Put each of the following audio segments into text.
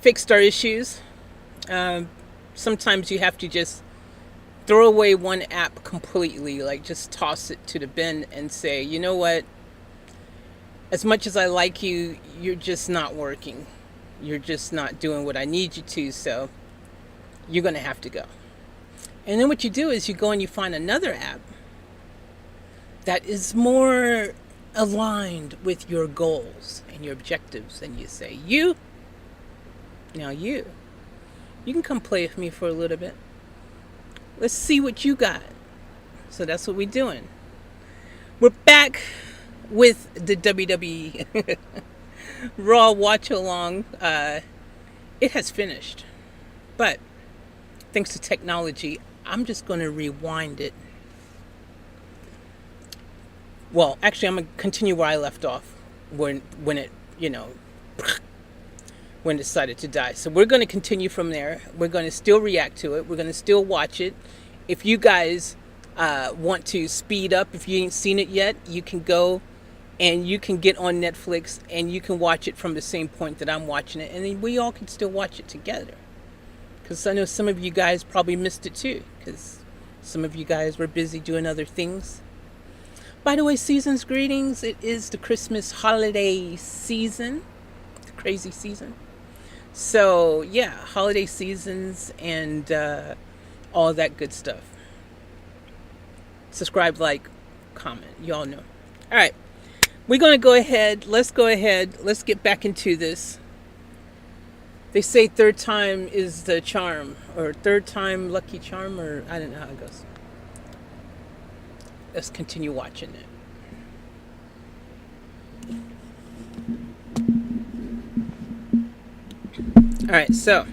fixed our issues. Um, Sometimes you have to just throw away one app completely, like just toss it to the bin and say, you know what? As much as I like you, you're just not working. You're just not doing what I need you to, so you're going to have to go. And then what you do is you go and you find another app that is more aligned with your goals and your objectives. And you say, now you can come play with me for a little bit. Let's see what you got. So that's what we're doing. We're back with the WWE Raw watch along. It has finished. But thanks to technology, I'm just going to rewind it. Well, actually, I'm going to continue where I left off when it, when it decided to die. So we're going to continue from there. We're going to still react to it. We're going to still watch it. If you guys want to speed up, if you ain't seen it yet, you can go and you can get on Netflix and you can watch it from the same point that I'm watching it. And then we all can still watch it together. Because I know some of you guys probably missed it too. Because some of you guys were busy doing other things. By the way, season's greetings. It is the Christmas holiday season. The crazy season. So, yeah, holiday seasons and all that good stuff. Subscribe, like, comment. Y'all know. All right. We're going to go ahead. Let's go ahead. Let's get back into this. They say third time is the charm. Or third time lucky charm. Or I don't know how it goes. Let's continue watching it. All right, so,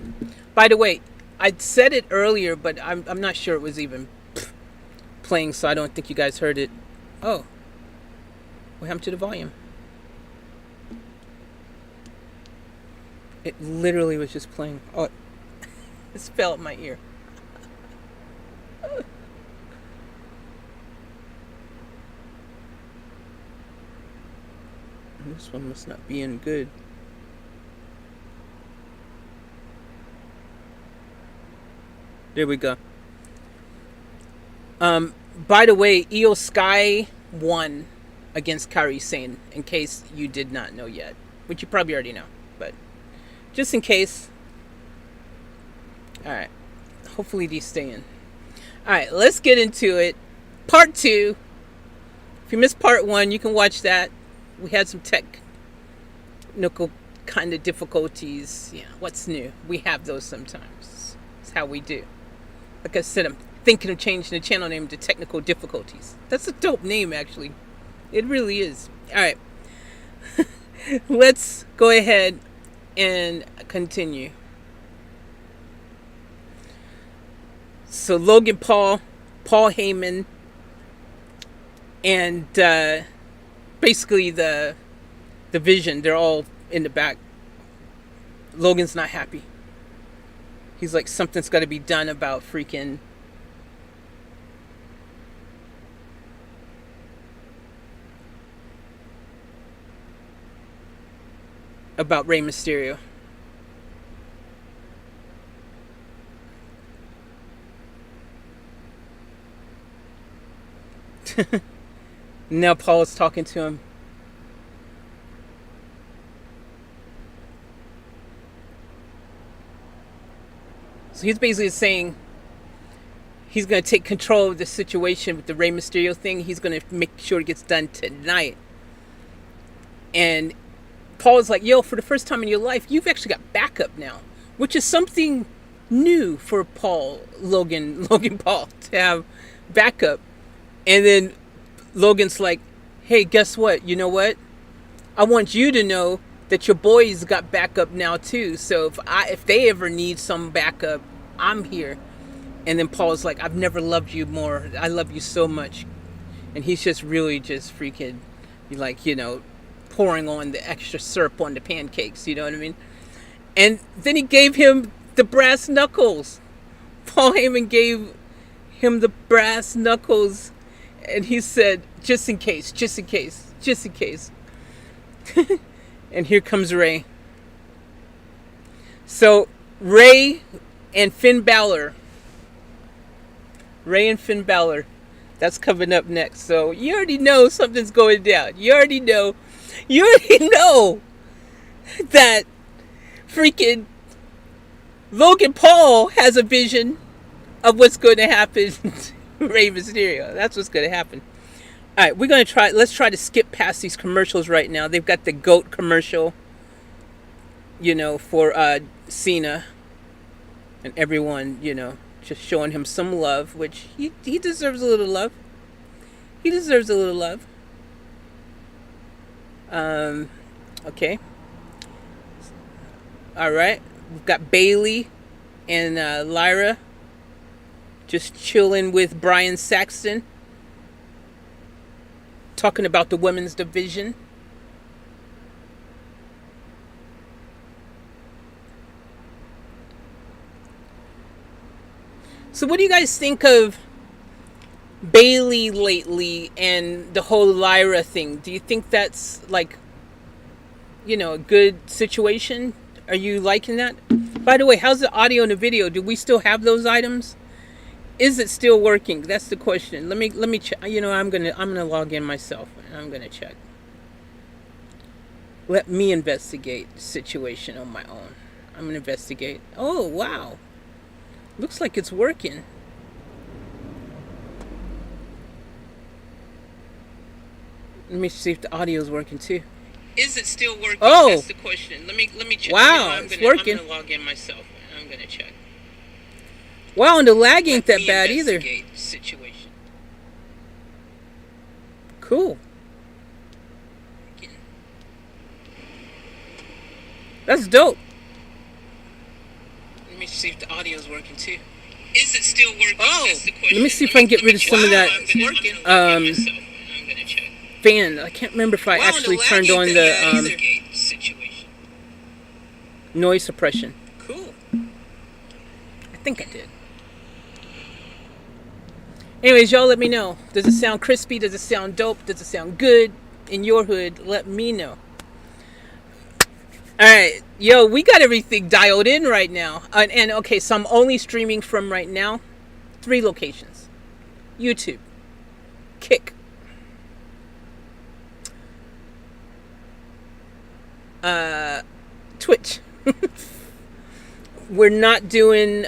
by the way, I said it earlier, but I'm not sure it was even playing, so I don't think you guys heard it. Oh, what happened to the volume? It literally was just playing. Oh, it fell at my ear. This one must not be in good. There we go. By the way, Io Sky won against Kairi Sane, in case you did not know yet. Which you probably already know. But just in case. Alright. Hopefully these stay in. Alright, let's get into it. Part 2. If you missed part 1, you can watch that. We had some technical kind of difficulties. Yeah, what's new? We have those sometimes. It's how we do. Like I said, I'm thinking of changing the channel name to Technical Difficulties. That's a dope name, actually. It really is. All right. Let's go ahead and continue. So Logan Paul Heyman, and basically the Vision, they're all in the back. Logan's not happy. He's like, something's got to be done about freaking about Rey Mysterio. Now Paul is talking to him. So he's basically saying he's going to take control of the situation with the Rey Mysterio thing. He's going to make sure it gets done tonight. And Paul's like, yo, for the first time in your life, you've actually got backup now. Which is something new for Logan Paul to have backup. And then Logan's like, hey, guess what? You know what? I want you to know that your boys got backup now too. So if they ever need some backup, I'm here. And then Paul's like, I've never loved you more. I love you so much. And he's just really just freaking, like, pouring on the extra syrup on the pancakes. You know what I mean? And then he gave him the brass knuckles. Paul Heyman gave him the brass knuckles. And he said, just in case. And here comes Rey. So Ray and Finn Balor. Ray and Finn Balor. That's coming up next. So you already know something's going down. You already know. You already know that freaking Logan Paul has a vision of what's going to happen to Rey Mysterio. That's what's going to happen. All right, we're going to try. Let's try to skip past these commercials right now. They've got the GOAT commercial, for Cena and everyone, just showing him some love, which he deserves a little love. He deserves a little love. Okay. All right. We've got Bailey and Lyra just chilling with Brian Saxton, talking about the women's division. So what do you guys think of Bailey lately and the whole Lyra thing? Do you think that's like, a good situation? Are you liking that? By the way, how's the audio and the video? Do we still have those items? Is it still working? That's the question. Let me check. I'm gonna log in myself and I'm gonna check. Let me investigate the situation on my own. I'm gonna investigate. Oh wow. Looks like it's working. Let me see if the audio is working too. Is it still working? Oh, that's the question. Let me check. Wow, it's working. I'm gonna log in myself. I'm gonna check. Wow, and the lag ain't that bad either. Situation. Cool. That's dope. Let me see if the audio is working too. Is it still working? Oh, that's the question. Let me see if I can get rid of some of that. Fan. I can't remember if I actually turned on the noise suppression. Cool. I think I did. Anyways, y'all let me know. Does it sound crispy? Does it sound dope? Does it sound good in your hood? Let me know. Alright, yo, we got everything dialed in right now. And okay, so I'm only streaming from right now 3 locations. YouTube, Kick, Twitch. We're not doing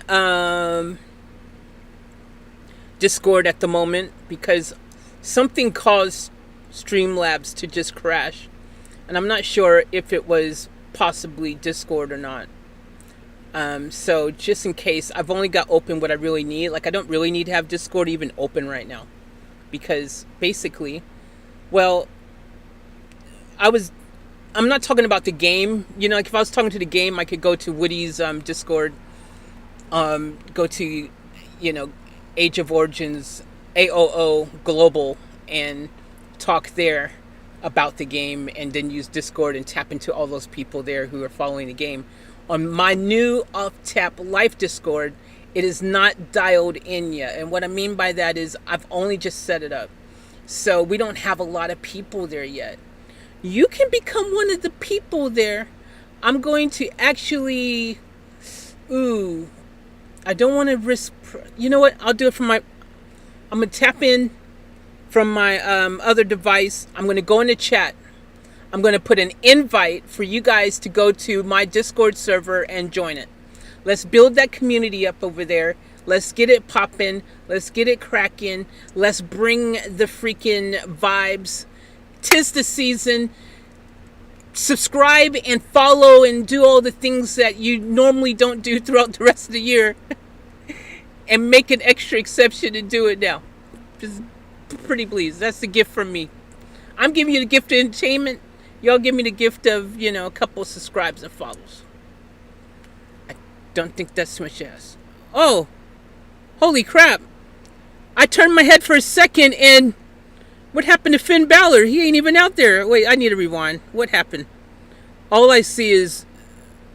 Discord at the moment because something caused Streamlabs to just crash. And I'm not sure if it was possibly Discord or not. So just in case, I've only got open what I really need. Like I don't really need to have Discord even open right now. Because basically, well, I'm not talking about the game. Like if I was talking to the game, I could go to Woody's Discord, go to, Age of Origins, AOO Global, and talk there about the game, and then use Discord and tap into all those people there who are following the game. On my new off-tap live Discord, it is not dialed in yet. And what I mean by that is I've only just set it up. So we don't have a lot of people there yet. You can become one of the people there. I'm going to actually... I don't want to risk... You know what? I'll do it from my... I'm going to tap in from my other device. I'm going to go in the chat. I'm going to put an invite for you guys to go to my Discord server and join it. Let's build that community up over there. Let's get it popping. Let's get it cracking. Let's bring the freaking vibes. 'Tis the season. Subscribe and follow and do all the things that you normally don't do throughout the rest of the year. And make an extra exception and do it now. Just pretty please. That's the gift from me. I'm giving you the gift of entertainment. Y'all give me the gift of, a couple of subscribes and follows. I don't think that's too much to ask. Oh, holy crap. I turned my head for a second and what happened to Finn Balor? He ain't even out there. Wait, I need to rewind. What happened? All I see is...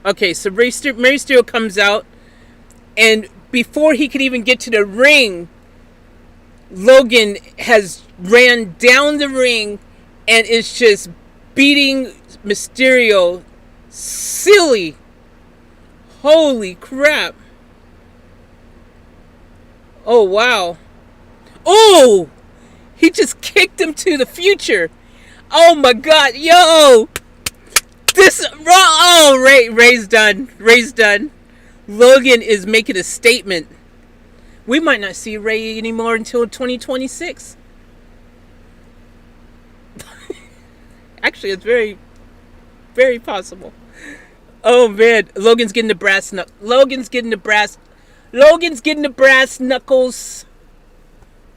Okay, so Mary Mysterio comes out, and before he could even get to the ring, Logan has ran down the ring and is just beating Mysterio silly. Holy crap. Oh, wow. Oh! He just kicked him to the future. Oh my god. Yo! This. Oh, Ray's done. Ray's done. Logan is making a statement. We might not see Ray anymore until 2026. Actually, it's very, very possible. Oh man, Logan's getting the brass knuckles. Logan's getting the brass knuckles.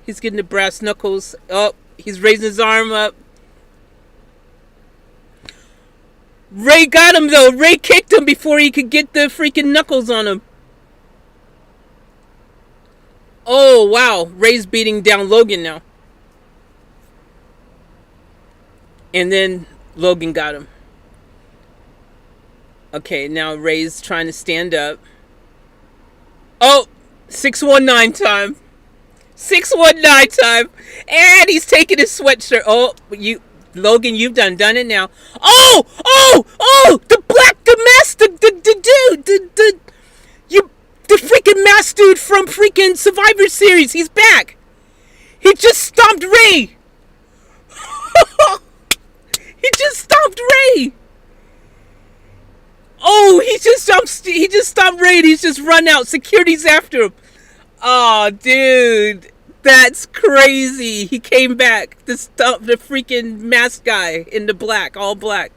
He's getting the brass knuckles. Oh, he's raising his arm up. Ray got him though. Ray kicked him before he could get the freaking knuckles on him. Oh wow, Ray's beating down Logan now. And then Logan got him. Okay, now Ray's trying to stand up. Oh, 619 time. 619 time. And he's taking his sweatshirt. Oh, Logan, you've done it now. Oh, the freaking masked dude from freaking Survivor Series. He's back. He just stomped Ray. He just stomped Ray. Oh, he just stomped Ray and he's just run out. Security's after him. Oh, dude. That's crazy. He came back to stop the freaking masked guy in the black, all black.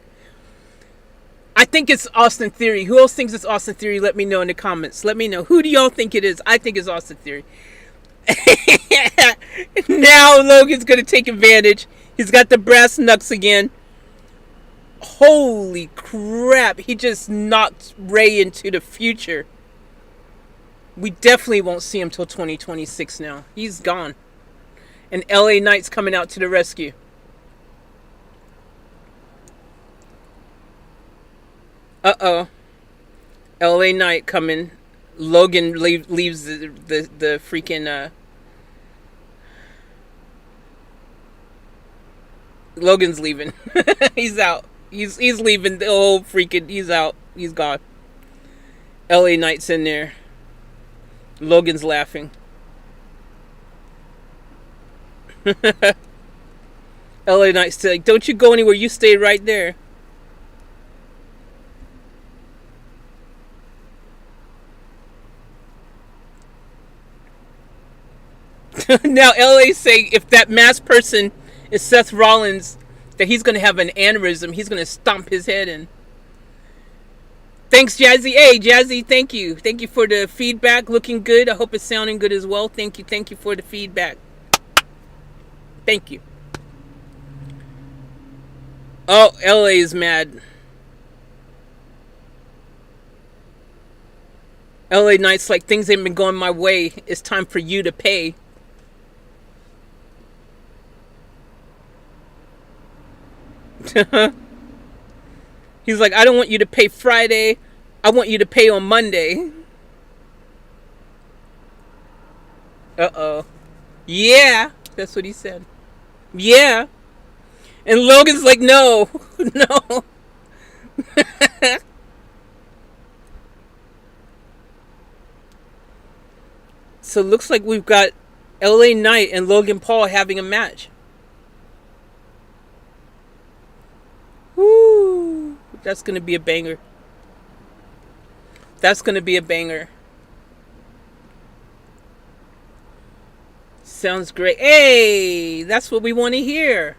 I think it's Austin Theory. Who else thinks it's Austin Theory? Let me know in the comments. Let me know. Who do y'all think it is? I think it's Austin Theory. Now Logan's going to take advantage. He's got the brass knucks again. Holy crap. He just knocked Ray into the future. We definitely won't see him till 2026 now. He's gone. And LA Knight's coming out to the rescue. Uh-oh. LA Knight coming. Logan leaves the freaking... Logan's leaving. He's out. He's leaving the whole freaking... He's out. He's gone. LA Knight's in there. Logan's laughing. LA Knight's like, don't you go anywhere. You stay right there. Now LA's saying if that masked person is Seth Rollins, that he's going to have an aneurysm. He's going to stomp his head in. Thanks, Jazzy. Hey, Jazzy, thank you. Thank you for the feedback. Looking good. I hope it's sounding good as well. Thank you. Thank you for the feedback. Thank you. Oh, LA is mad. LA Knight's like, things ain't been going my way. It's time for you to pay. He's like, I don't want you to pay Friday. I want you to pay on Monday. Uh-oh. Yeah. That's what he said. Yeah. And Logan's like, no. No. So it looks like we've got LA Knight and Logan Paul having a match. Woo! That's going to be a banger. That's going to be a banger. Sounds great. Hey! That's what we want to hear.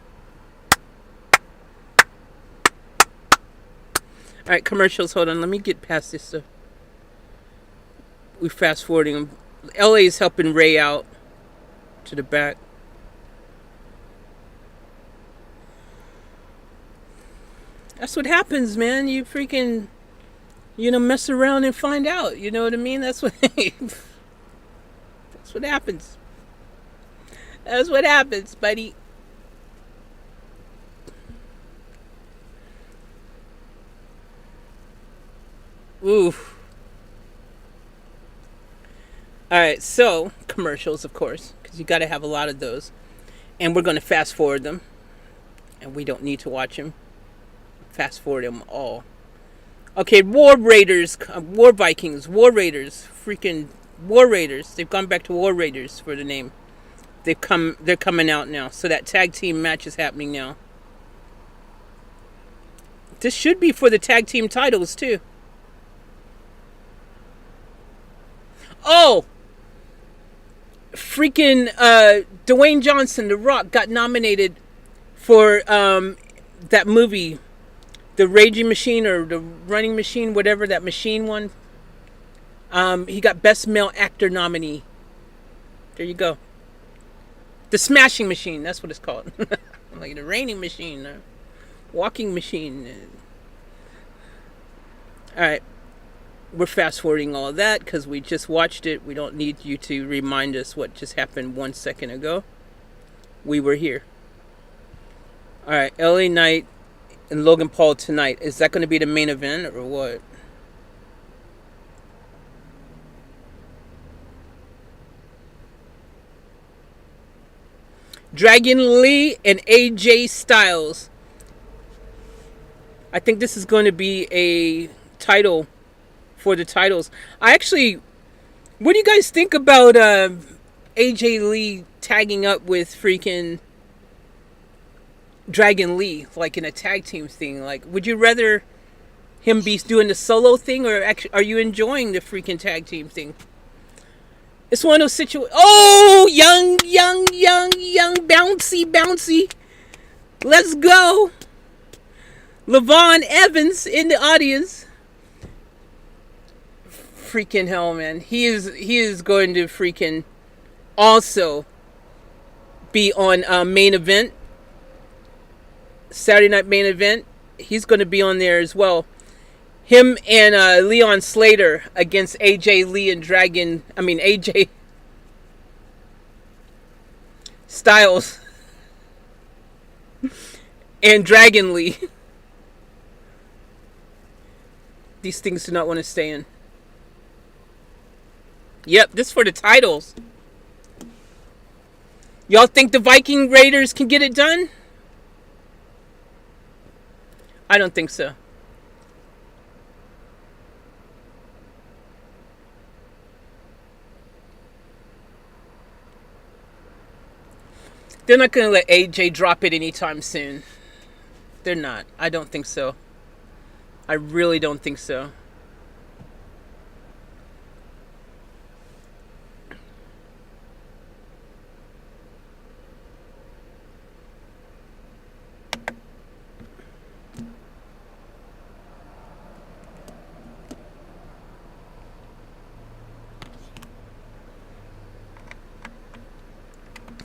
Alright, commercials. Hold on. Let me get past this stuff. We're fast forwarding them. LA is helping Ray out to the back. That's what happens, man. You freaking, mess around and find out. You know what I mean? That's what happens. That's what happens, buddy. Oof. Alright, so, commercials, of course, because you got to have a lot of those. And we're going to fast forward them. And we don't need to watch them. Fast forward them all. Okay, War Raiders, War Vikings, War Raiders, freaking War Raiders. They've gone back to War Raiders for the name. They're coming out now. So that tag team match is happening now. This should be for the tag team titles too. Oh, freaking Dwayne Johnson, The Rock, got nominated for that movie, The Raging Machine or The Running Machine, whatever that machine one. He got Best Male Actor nominee. There you go. The Smashing Machine, that's what it's called. Like the Raining Machine, Walking Machine. All right. We're fast forwarding all of that because we just watched it. We don't need you to remind us what just happened 1 second ago. We were here. All right, LA Knight and Logan Paul tonight. Is that going to be the main event or what? Dragon Lee and AJ Styles. I think this is going to be a title for the titles. What do you guys think about AJ Lee tagging up with freaking Dragon Lee, like in a tag team thing? Like, would you rather him be doing the solo thing, or actually, are you enjoying the freaking tag team thing? It's one of those situations. Oh, young, bouncy. Let's go. Levon Evans in the audience. Freaking hell, man. He is going to freaking also be on main event. Saturday night main event. He's going to be on there as well. Him and Leon Slater against AJ Lee and AJ Styles and Dragon Lee. These things do not want to stay in. Yep, this is for the titles. Y'all think the Viking Raiders can get it done? I don't think so. They're not going to let AJ drop it anytime soon. They're not. I don't think so. I really don't think so.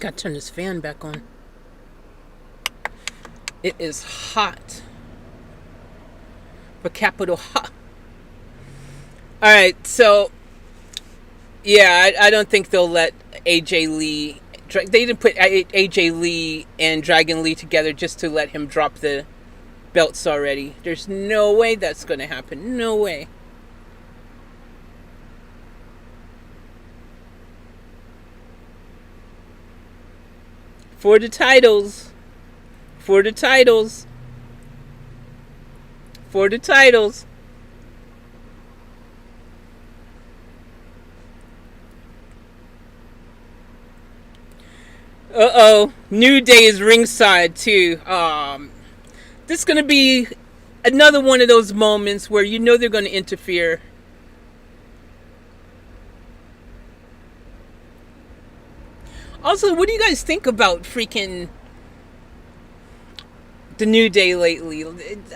Gotta turn this fan back on. It is hot. But capital hot. Alright, so yeah, I don't think they'll let AJ Lee. They didn't put AJ Lee and Dragon Lee together just to let him drop the belts already. There's no way that's gonna happen. No way. For the titles. For the titles. For the titles. Uh-oh. New Day is ringside, too. This is going to be another one of those moments where you know they're going to interfere. Also, what do you guys think about freaking the New Day lately?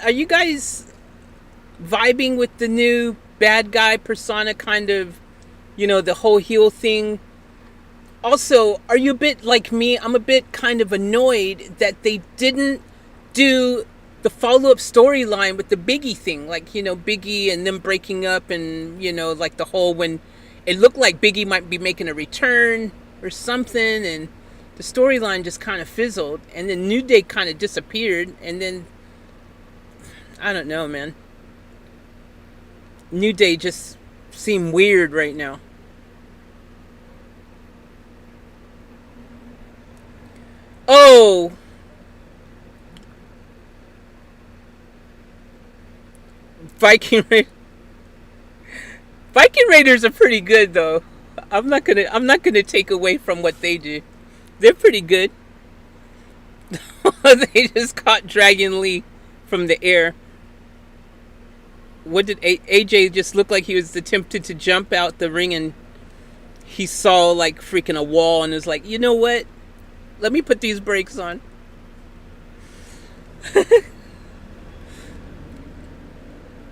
Are you guys vibing with the new bad guy persona, kind of, the whole heel thing? Also, are you a bit like me? I'm a bit kind of annoyed that they didn't do the follow-up storyline with the Biggie thing. Like, Biggie and them breaking up and, like the whole when it looked like Biggie might be making a return or something, and the storyline just kind of fizzled, and then New Day kind of disappeared, and then I don't know, man. New Day just seem weird right now. Oh, Viking Raiders. Viking Raiders are pretty good though. I'm not gonna take away from what they do. They're pretty good. They just caught Dragon Lee from the air. What did AJ just look like? He was attempted to jump out the ring and he saw like freaking a wall and was like, you know what? Let me put these brakes on.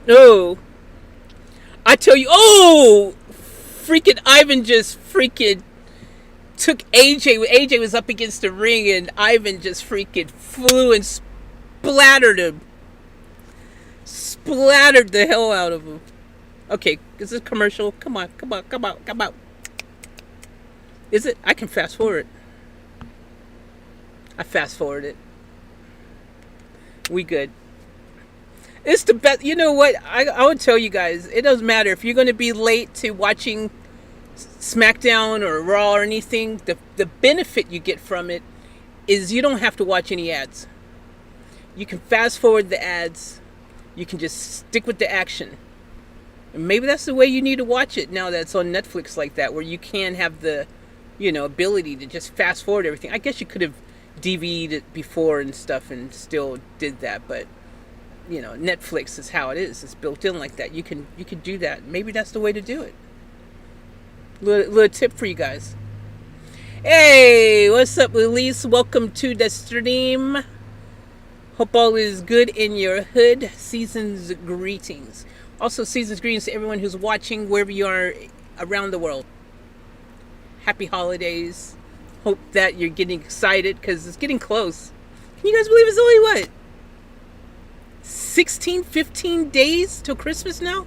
Oh, I tell you, oh, freaking Ivan just freaking took AJ. AJ was up against the ring and Ivan just freaking flew and splattered him. Splattered the hell out of him. Okay, is this commercial? Come on, come on, come on, come on. Is it? I can fast forward. I fast forwarded. We good. It's the best. You know what? I would tell you guys. It doesn't matter if you're going to be late to watching SmackDown or Raw or anything. The benefit you get from it is you don't have to watch any ads. You can fast forward the ads. You can just stick with the action. And maybe that's the way you need to watch it now that it's on Netflix like that, where you can have the, ability to just fast forward everything. I guess you could have DVD'd it before and stuff and still did that, but Netflix is how it is. It's built in like that. You can do that. Maybe that's the way to do it. Little tip for you guys. Hey, what's up, Elise? Welcome to the stream. Hope all is good in your hood. Season's greetings. Also, season's greetings to everyone who's watching wherever you are around the world. Happy holidays. Hope that you're getting excited because it's getting close. Can you guys believe it's only what? 15 days till Christmas now?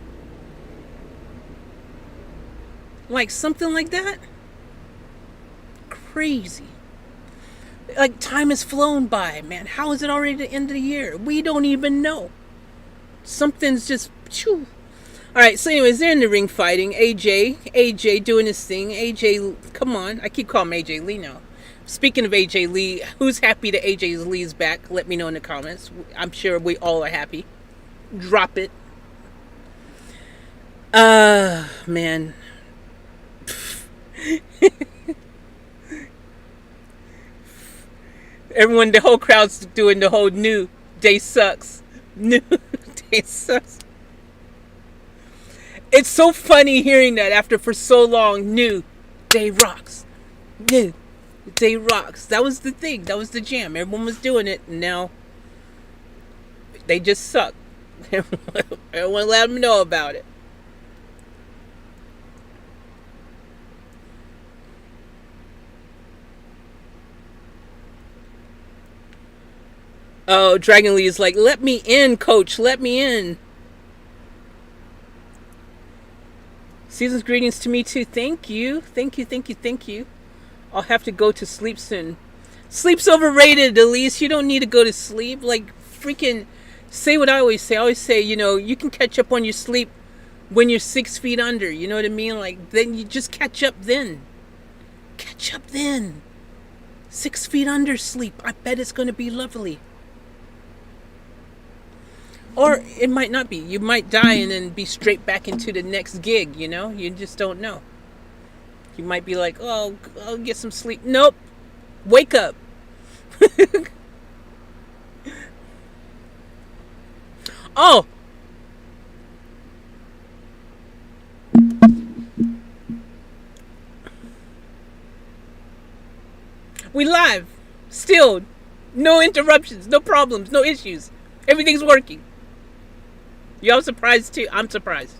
Like something like that? Crazy. Like time has flown by, man. How is it already the end of the year? We don't even know. Something's just... Phew. Alright, so anyways, they're in the ring fighting. AJ doing his thing. AJ, come on. I keep calling him AJ Lee now. Speaking of AJ Lee, who's happy that AJ Lee's back? Let me know in the comments. I'm sure we all are happy. Drop it. Man. Everyone, the whole crowd's doing the whole new day sucks. New day sucks. It's so funny hearing that after for so long. New day rocks. New day rocks. That was the thing. That was the jam. Everyone was doing it. And now they just suck. Everyone let them know about it. Oh, Dragon Lee is like, let me in, coach. Let me in. Season's greetings to me too. Thank you. Thank you, thank you, thank you. I'll have to go to sleep soon. Sleep's overrated, Elise. You don't need to go to sleep. Like, freaking say what I always say. I always say, you can catch up on your sleep when you're 6 feet under. You know what I mean? Like, then you just catch up then. Catch up then. 6 feet under sleep. I bet it's going to be lovely. Or it might not be. You might die and then be straight back into the next gig, You just don't know. You might be like, oh, I'll get some sleep. Nope. Wake up. Oh. We live. Still. No interruptions. No problems. No issues. Everything's working. Y'all surprised too? I'm surprised.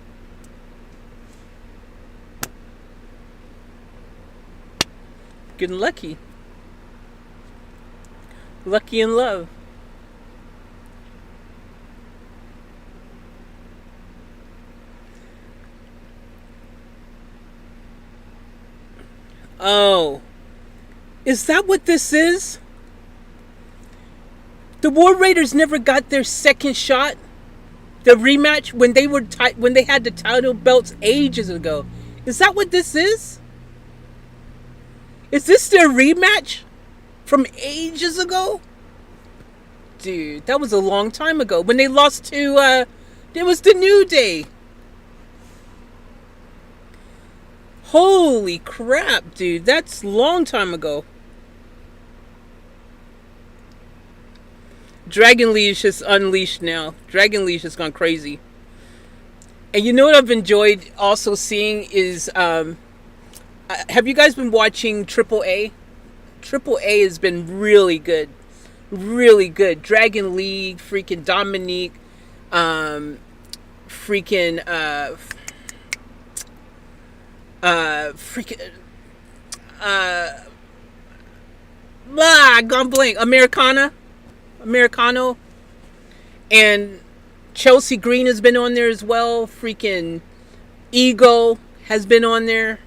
Good and lucky. Lucky in love. Oh. Is that what this is? The War Raiders never got their second shot? The rematch when they had the title belts ages ago. Is that what this is? Is this their rematch from ages ago? Dude, that was a long time ago when they lost to It was the New Day. Holy crap, dude. That's a long time ago. Dragon Lee is just unleashed now. Dragon Lee has gone crazy. And you know what I've enjoyed also seeing is, have you guys been watching Triple A? Triple A has been really good. Really good. Dragon Lee, freaking Dominique, freaking, freaking, gone blank. Americano, and Chelsea Green has been on there as well. Freaking Ego has been on there.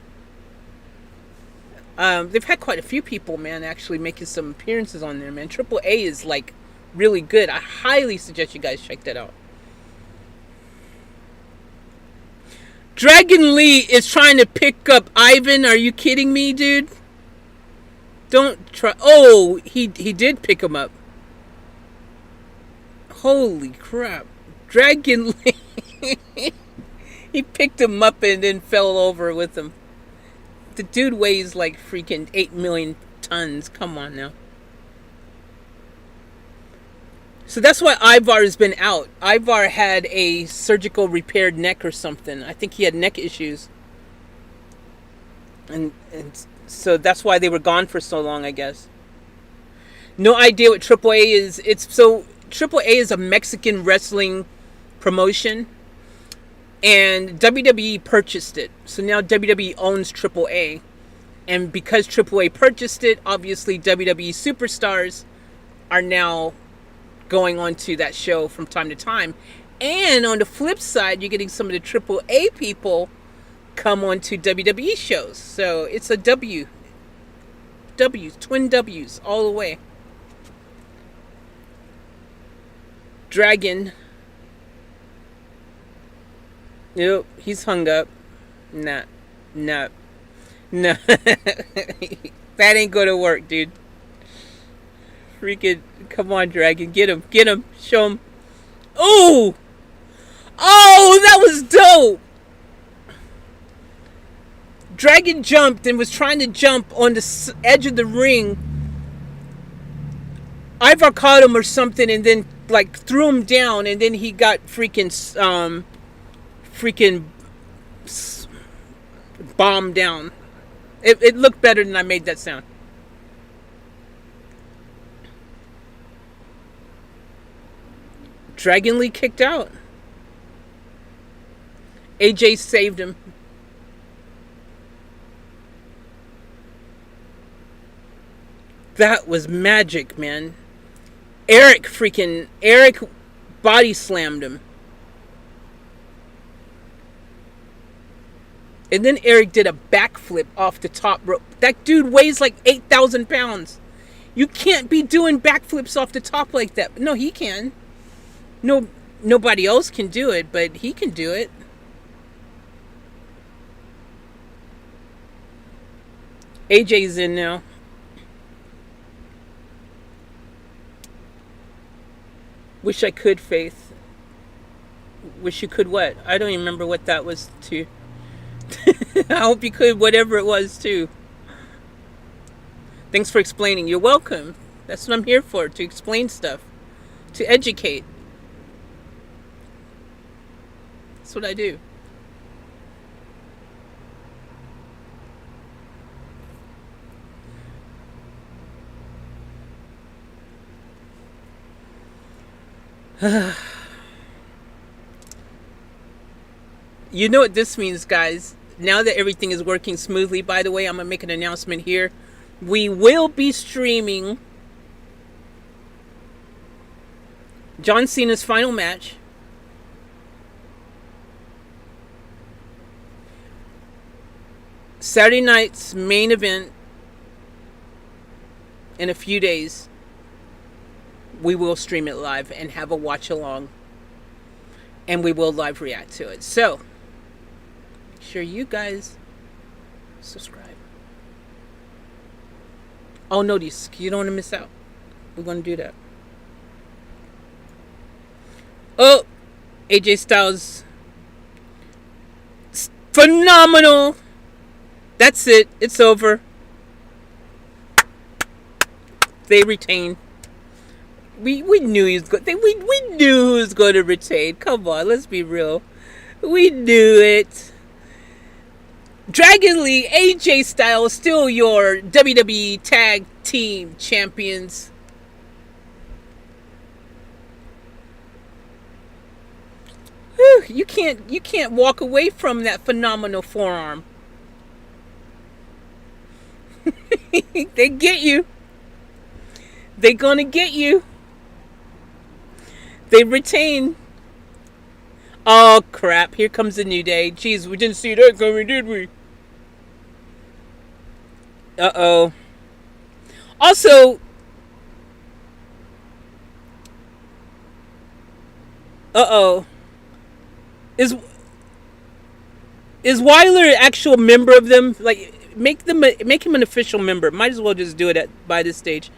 They've had quite a few people, man, actually making some appearances on there, man. Triple A is like really good. I highly suggest you guys check that out. Dragon Lee is trying to pick up Ivan. Are you kidding me, dude? Don't try. Oh, he did pick him up. Holy crap. Dragon Lee. He picked him up and then fell over with him. The dude weighs like freaking 8 million tons. Come on now. So that's why Ivar has been out. Ivar had a surgical repaired neck or something. I think he had neck issues. And so that's why they were gone for so long, I guess. No idea what Triple A is. Triple A is a Mexican wrestling promotion, and WWE purchased it. So now WWE owns Triple A, and because Triple A purchased it, obviously WWE superstars are now going on to that show from time to time. And on the flip side, you're getting some of the Triple A people come on to WWE shows. So it's a twin W's all the way. Dragon. Nope, he's hung up. Nah. That ain't gonna work, dude. Freaking, come on, Dragon. Get him. Show him. Oh! Oh, that was dope! Dragon jumped and was trying to jump on the edge of the ring. Ivar caught him or something and then like threw him down, and then he got freaking bombed down. It looked better than I made that sound. Dragon Lee kicked out. AJ saved him. That was magic, man. Eric body slammed him. And then Eric did a backflip off the top rope. That dude weighs like 8,000 pounds. You can't be doing backflips off the top like that. No, he can. No, nobody else can do it, but he can do it. AJ's in now. Wish I could, Faith. Wish you could what? I don't even remember what that was to. I hope you could, whatever it was, too. Thanks for explaining. You're welcome. That's what I'm here for, to explain stuff. To educate. That's what I do. You know what this means, guys. Now that everything is working smoothly, by the way, I'm going to make an announcement here. We will be streaming John Cena's final match. Saturday night's main event in a few days. We will stream it live and have a watch along. And we will live react to it. So, make sure you guys subscribe. Oh, no, you don't want to miss out. We're going to do that. Oh, AJ Styles, phenomenal. That's it. It's over. They retain. We knew he was good. We knew who was going to retain. Come on, let's be real. We knew it. Dragon Lee, AJ Styles, still your WWE Tag Team Champions. Whew, you can't walk away from that phenomenal forearm. They get you. They gonna get you. They retain. Oh crap! Here comes the New Day. Jeez, we didn't see that coming, did we? Uh-oh. Also, uh-oh. Is Weiler an actual member of them? Like, make him an official member. Might as well just do it by this stage.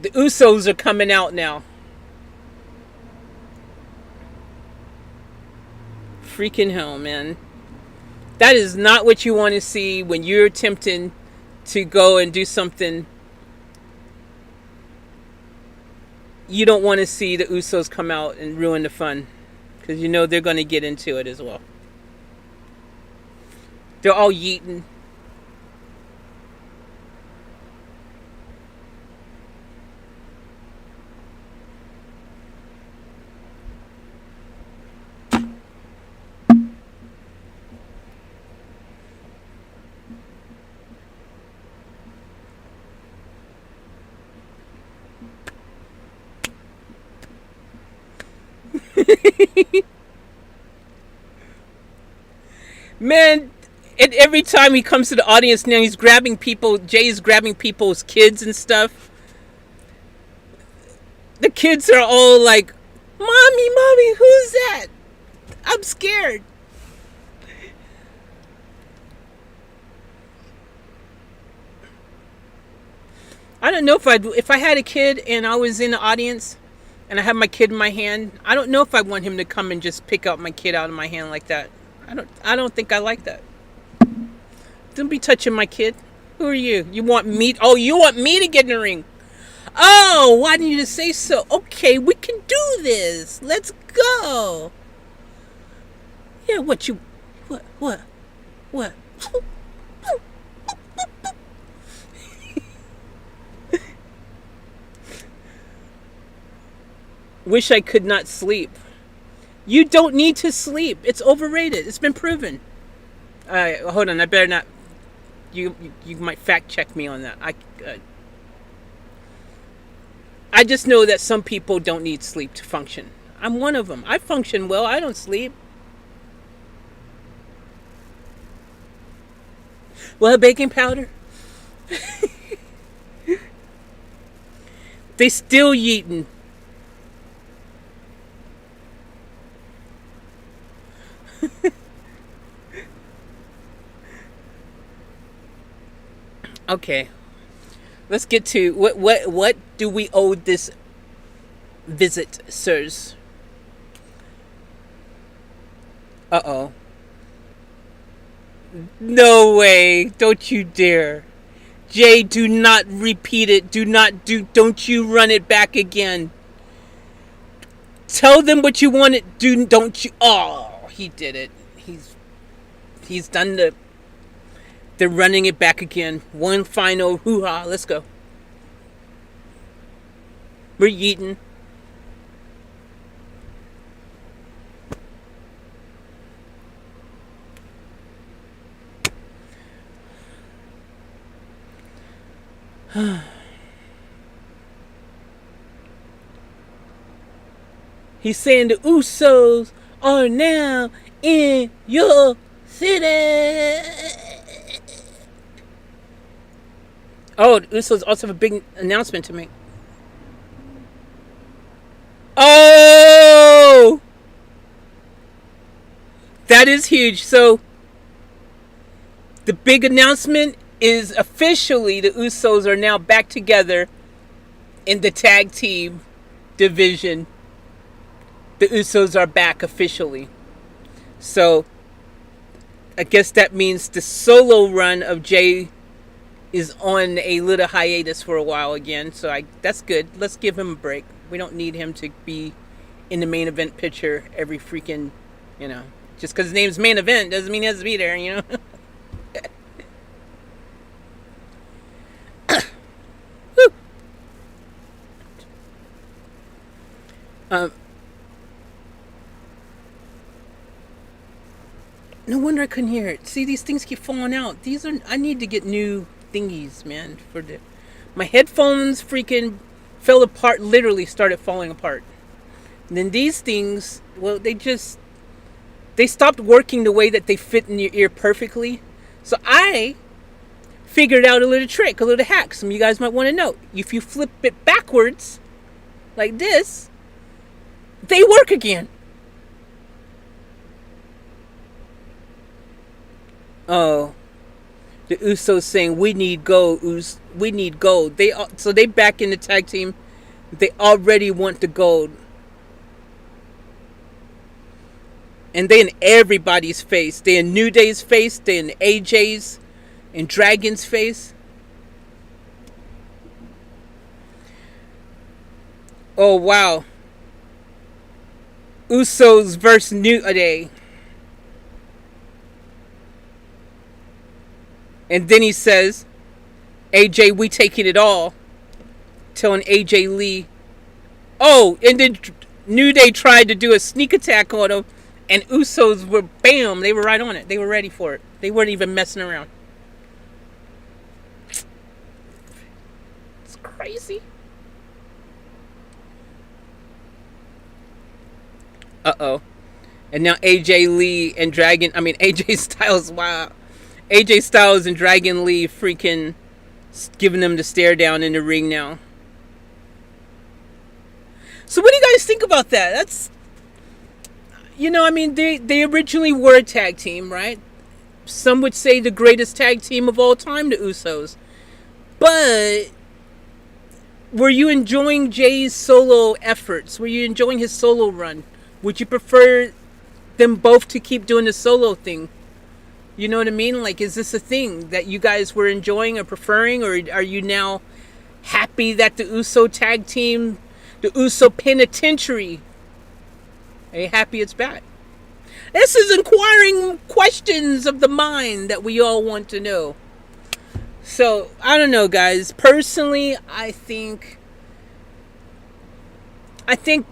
The Usos are coming out now. Freaking hell, man. That is not what you want to see when you're attempting to go and do something. You don't want to see the Usos come out and ruin the fun, because you know they're going to get into it as well. They're all yeeting. Man, and every time he comes to the audience now, he's grabbing people. Jay's grabbing people's kids and stuff. The kids are all like, Mommy, who's that? I'm scared. I don't know if I had a kid and I was in the audience and I had my kid in my hand, I don't know if I want him to come and just pick out my kid out of my hand like that. I don't think I like that. Don't be touching my kid. Who are you? You want me? Oh, you want me to get in the ring? Oh, why didn't you just say so? Okay, we can do this. Let's go. Yeah, what? Wish I could not sleep. You don't need to sleep. It's overrated. It's been proven. Hold on. I better not. You might fact check me on that. I just know that some people don't need sleep to function. I'm one of them. I function well. I don't sleep. Well, baking powder. They still yeeting. Okay, let's get to what do we owe this visit, sirs? Uh-oh. No way. Don't you dare. Jay, do not repeat it. Don't you run it back again. Tell them what you want to. Don't you. Oh, he did it. He's done the. They're running it back again. One final hoo-ha. Let's go. We're yeeting. He's saying the Usos are now in your city. Oh, the Usos also have a big announcement to make. Oh! That is huge. So, the big announcement is officially the Usos are now back together in the tag team division. the Usos are back officially. So I guess that means the solo run of Jay is on a little hiatus for a while again. So that's good. Let's give him a break. We don't need him to be in the main event picture every freaking, just because his name's main event doesn't mean he has to be there, um, no wonder I couldn't hear it. See, these things keep falling out. I need to get new thingies, man. My headphones freaking fell apart, literally started falling apart. And then these things, well, they stopped working the way that they fit in your ear perfectly. So I figured out a little trick, a little hack. Some of you guys might want to know. If you flip it backwards, like this, they work again. Oh, the Usos saying we need gold. We need gold. So they back in the tag team. They already want the gold, and they in everybody's face. They in New Day's face. They in AJ's and Dragon's face. Oh wow. Usos versus New Day. And then he says, AJ, we taking it all. Telling AJ Lee. Oh, and then New Day tried to do a sneak attack on him. And Usos were, bam, they were right on it. They were ready for it. They weren't even messing around. It's crazy. Uh-oh. And now AJ Styles, wow. AJ Styles and Dragon Lee freaking giving them the stare down in the ring now. So what do you guys think about that? That's, they originally were a tag team, right? Some would say the greatest tag team of all time, the Usos. But were you enjoying Jay's solo efforts? Were you enjoying his solo run? Would you prefer them both to keep doing the solo thing? You know what I mean? Like, is this a thing that you guys were enjoying or preferring? Or are you now happy that the Uso tag team, the Uso Penitentiary, are you happy it's back? This is inquiring questions of the mind that we all want to know. So, I don't know, guys. Personally, I think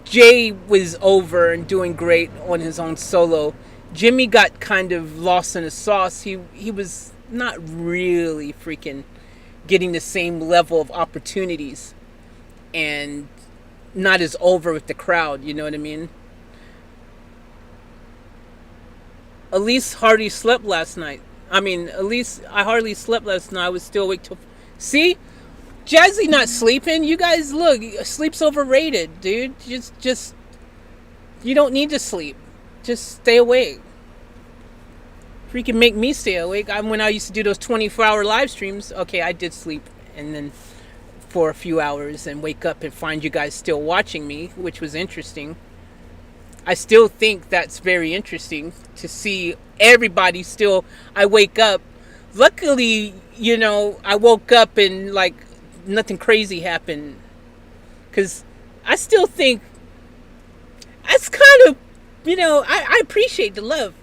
Jay was over and doing great on his own solo. Jimmy got kind of lost in the sauce. He was not really freaking getting the same level of opportunities and not as over with the crowd, you know what I mean? Elise hardly slept last night. I hardly slept last night. I was still awake till... See? Jazzy not sleeping. You guys, look, sleep's overrated, dude. Just you don't need to sleep. Just stay awake. Freaking make me stay awake. When I used to do those 24-hour live streams, okay, I did sleep and then for a few hours and wake up and find you guys still watching me, which was interesting. I still think that's very interesting to see everybody still. I wake up. Luckily, I woke up and like nothing crazy happened. Because I still think that's kind of, I appreciate the love.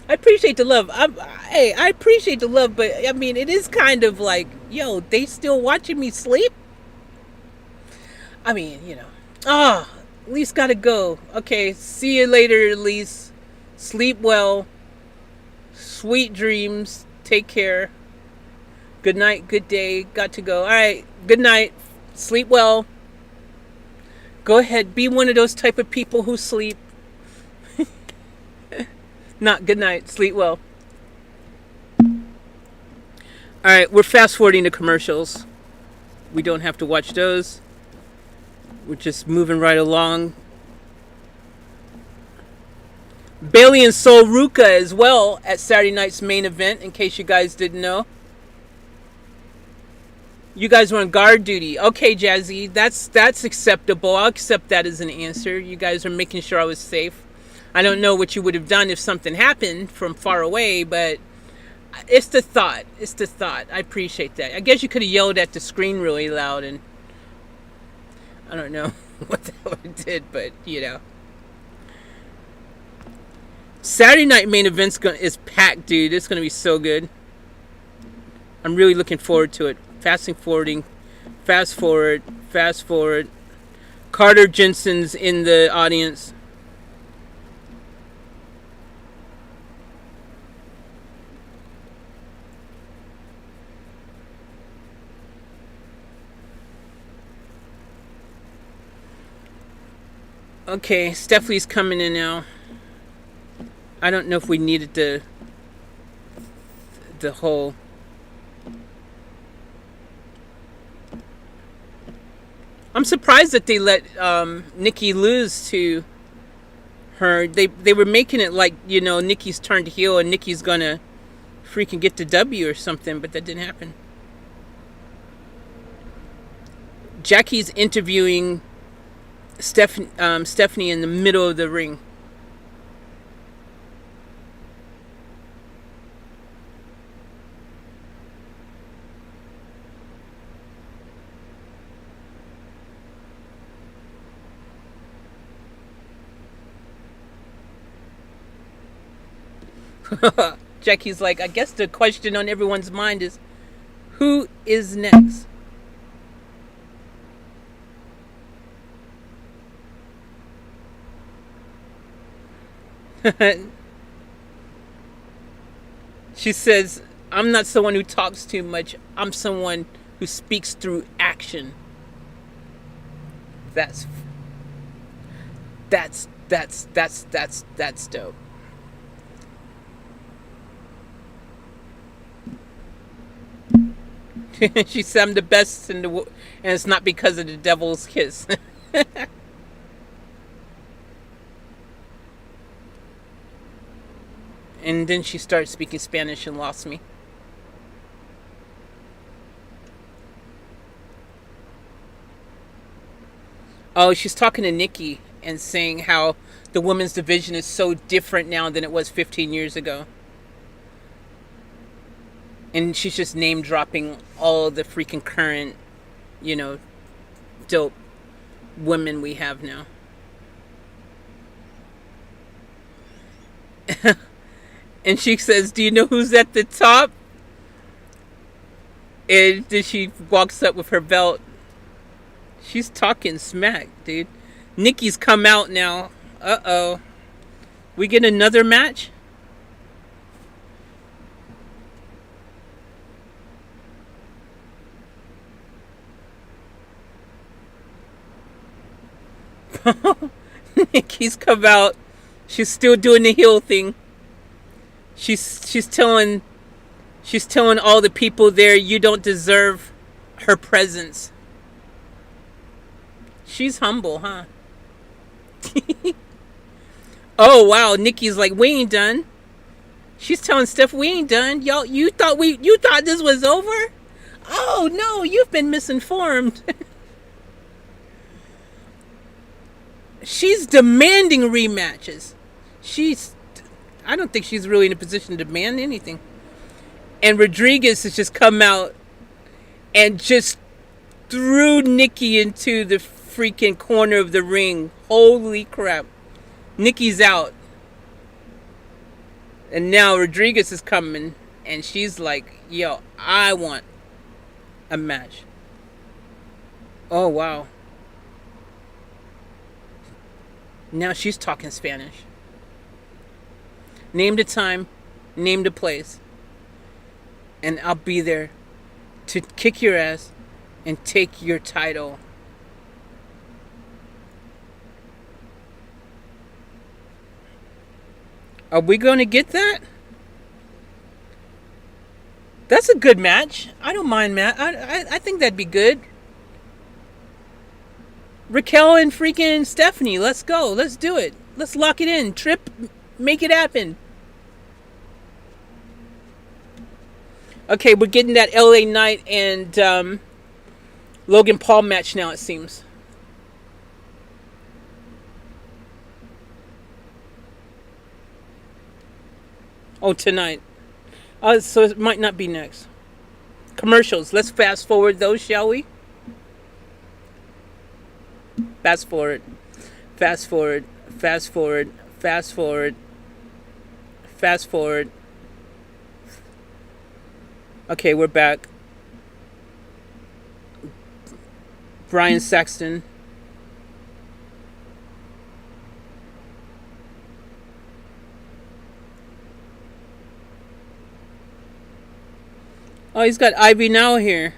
I appreciate the love. I appreciate the love, but it is kind of like, yo, they still watching me sleep? Elise gotta go. Okay, see you later, Elise. Sleep well. Sweet dreams. Take care. Good night, good day. Got to go. Alright, good night. Sleep well. Go ahead, be one of those type of people who sleep. Not good night. Sleep well. Alright, we're fast forwarding to commercials. We don't have to watch those. We're just moving right along. Bailey and Sol Ruka as well at Saturday night's main event, in case you guys didn't know. You guys were on guard duty. Okay, Jazzy, that's acceptable. I'll accept that as an answer. You guys are making sure I was safe. I don't know what you would have done if something happened from far away, but it's the thought. It's the thought. I appreciate that. I guess you could have yelled at the screen really loud, and I don't know what the hell it did, but you know. Saturday night main event's is packed, dude. It's gonna be so good. I'm really looking forward to it. Fast forward. Carter Jensen's in the audience. Okay, Stephanie's coming in now. I don't know if we needed the whole. I'm surprised that they let Nikki lose to her. They were making it like, you know, Nikki's turned heel and Nikki's gonna freaking get the W or something, but that didn't happen. Jackie's interviewing Stephanie in the middle of the ring. Jackie's like, I guess the question on everyone's mind is, who is next? She says, I'm not someone who talks too much. I'm someone who speaks through action. That's dope. She said, I'm the best in the world, and it's not because of the devil's kiss. And then she started speaking Spanish and lost me. Oh, she's talking to Nikki and saying how the women's division is so different now than it was 15 years ago. And she's just name dropping all the freaking current, you know, dope women we have now. And she says, do you know who's at the top? And then she walks up with her belt. She's talking smack, dude. Nikki's come out now. Uh-oh. We get another match? Nikki's come out. She's still doing the heel thing. She's telling all the people there, you don't deserve her presence. She's humble, huh? Oh wow, Nikki's like, we ain't done. She's telling Steph, we ain't done. Y'all, you thought this was over? Oh no, you've been misinformed. She's demanding rematches. I don't think she's really in a position to demand anything. And Rodriguez has just come out and just threw Nikki into the freaking corner of the ring. Holy crap. Nikki's out. And now Rodriguez is coming and she's like, yo, I want a match. Oh, wow. Now she's talking Spanish. Name the time, name the place, and I'll be there to kick your ass and take your title. Are we going to get that? That's a good match. I don't mind, Matt. I think that'd be good. Raquel and freaking Stephanie, let's go. Let's do it. Let's lock it in. Trip, make it happen. Okay, we're getting that LA Knight and Logan Paul match now, it seems. Oh, tonight. So it might not be next. Commercials. Let's fast forward those, shall we? Fast forward. Fast forward. Fast forward. Fast forward. Fast forward. Okay, we're back. Brian Saxton. Oh, he's got Ivy Now here.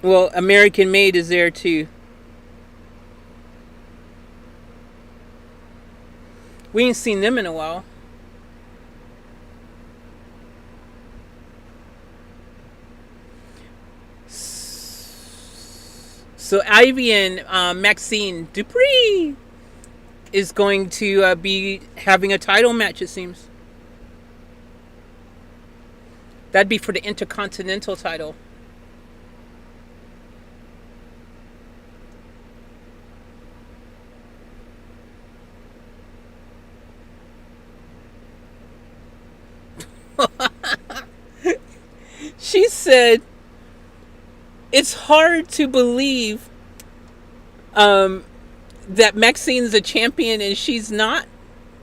Well, American Made is there too. We ain't seen them in a while. So Ivy and Maxine Dupree is going to be having a title match, it seems. That'd be for the Intercontinental title. She said it's hard to believe that Maxine's a champion and she's not.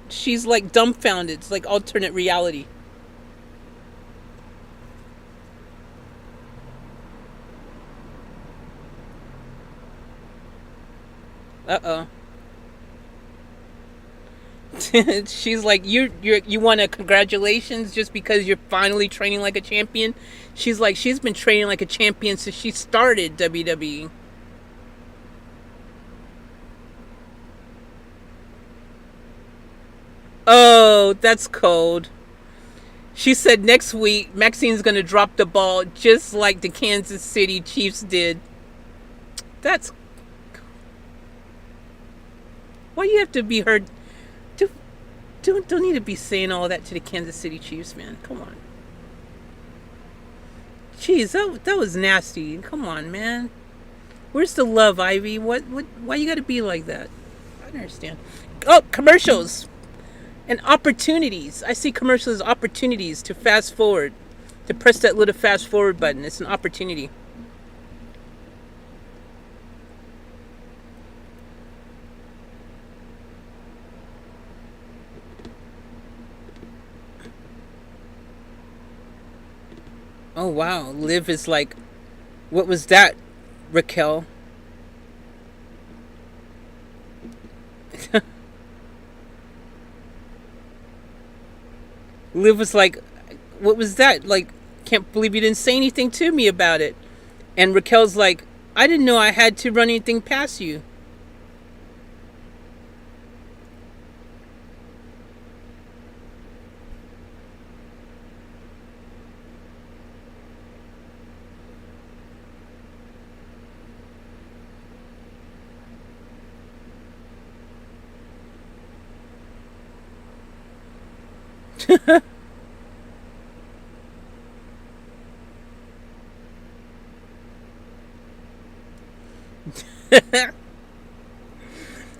She's like dumbfounded. It's like alternate reality. Uh oh. She's like, you want a congratulations just because you're finally training like a champion. She's like, she's been training like a champion since she started WWE. Oh, that's cold. She said next week Maxine's gonna drop the ball just like the Kansas City Chiefs did. That's why you have to be heard. Don't need to be saying all that to the Kansas City Chiefs, man. Come on. Jeez, that was nasty. Come on, man. Where's the love, Ivy? What why you gotta be like that? I don't understand. Oh, commercials and opportunities. I see commercials as opportunities to fast forward. To press that little fast forward button. It's an opportunity. Oh wow, Liv is like, what was that, Raquel? Liv was like, what was that? Like, can't believe you didn't say anything to me about it. And Raquel's like, I didn't know I had to run anything past you.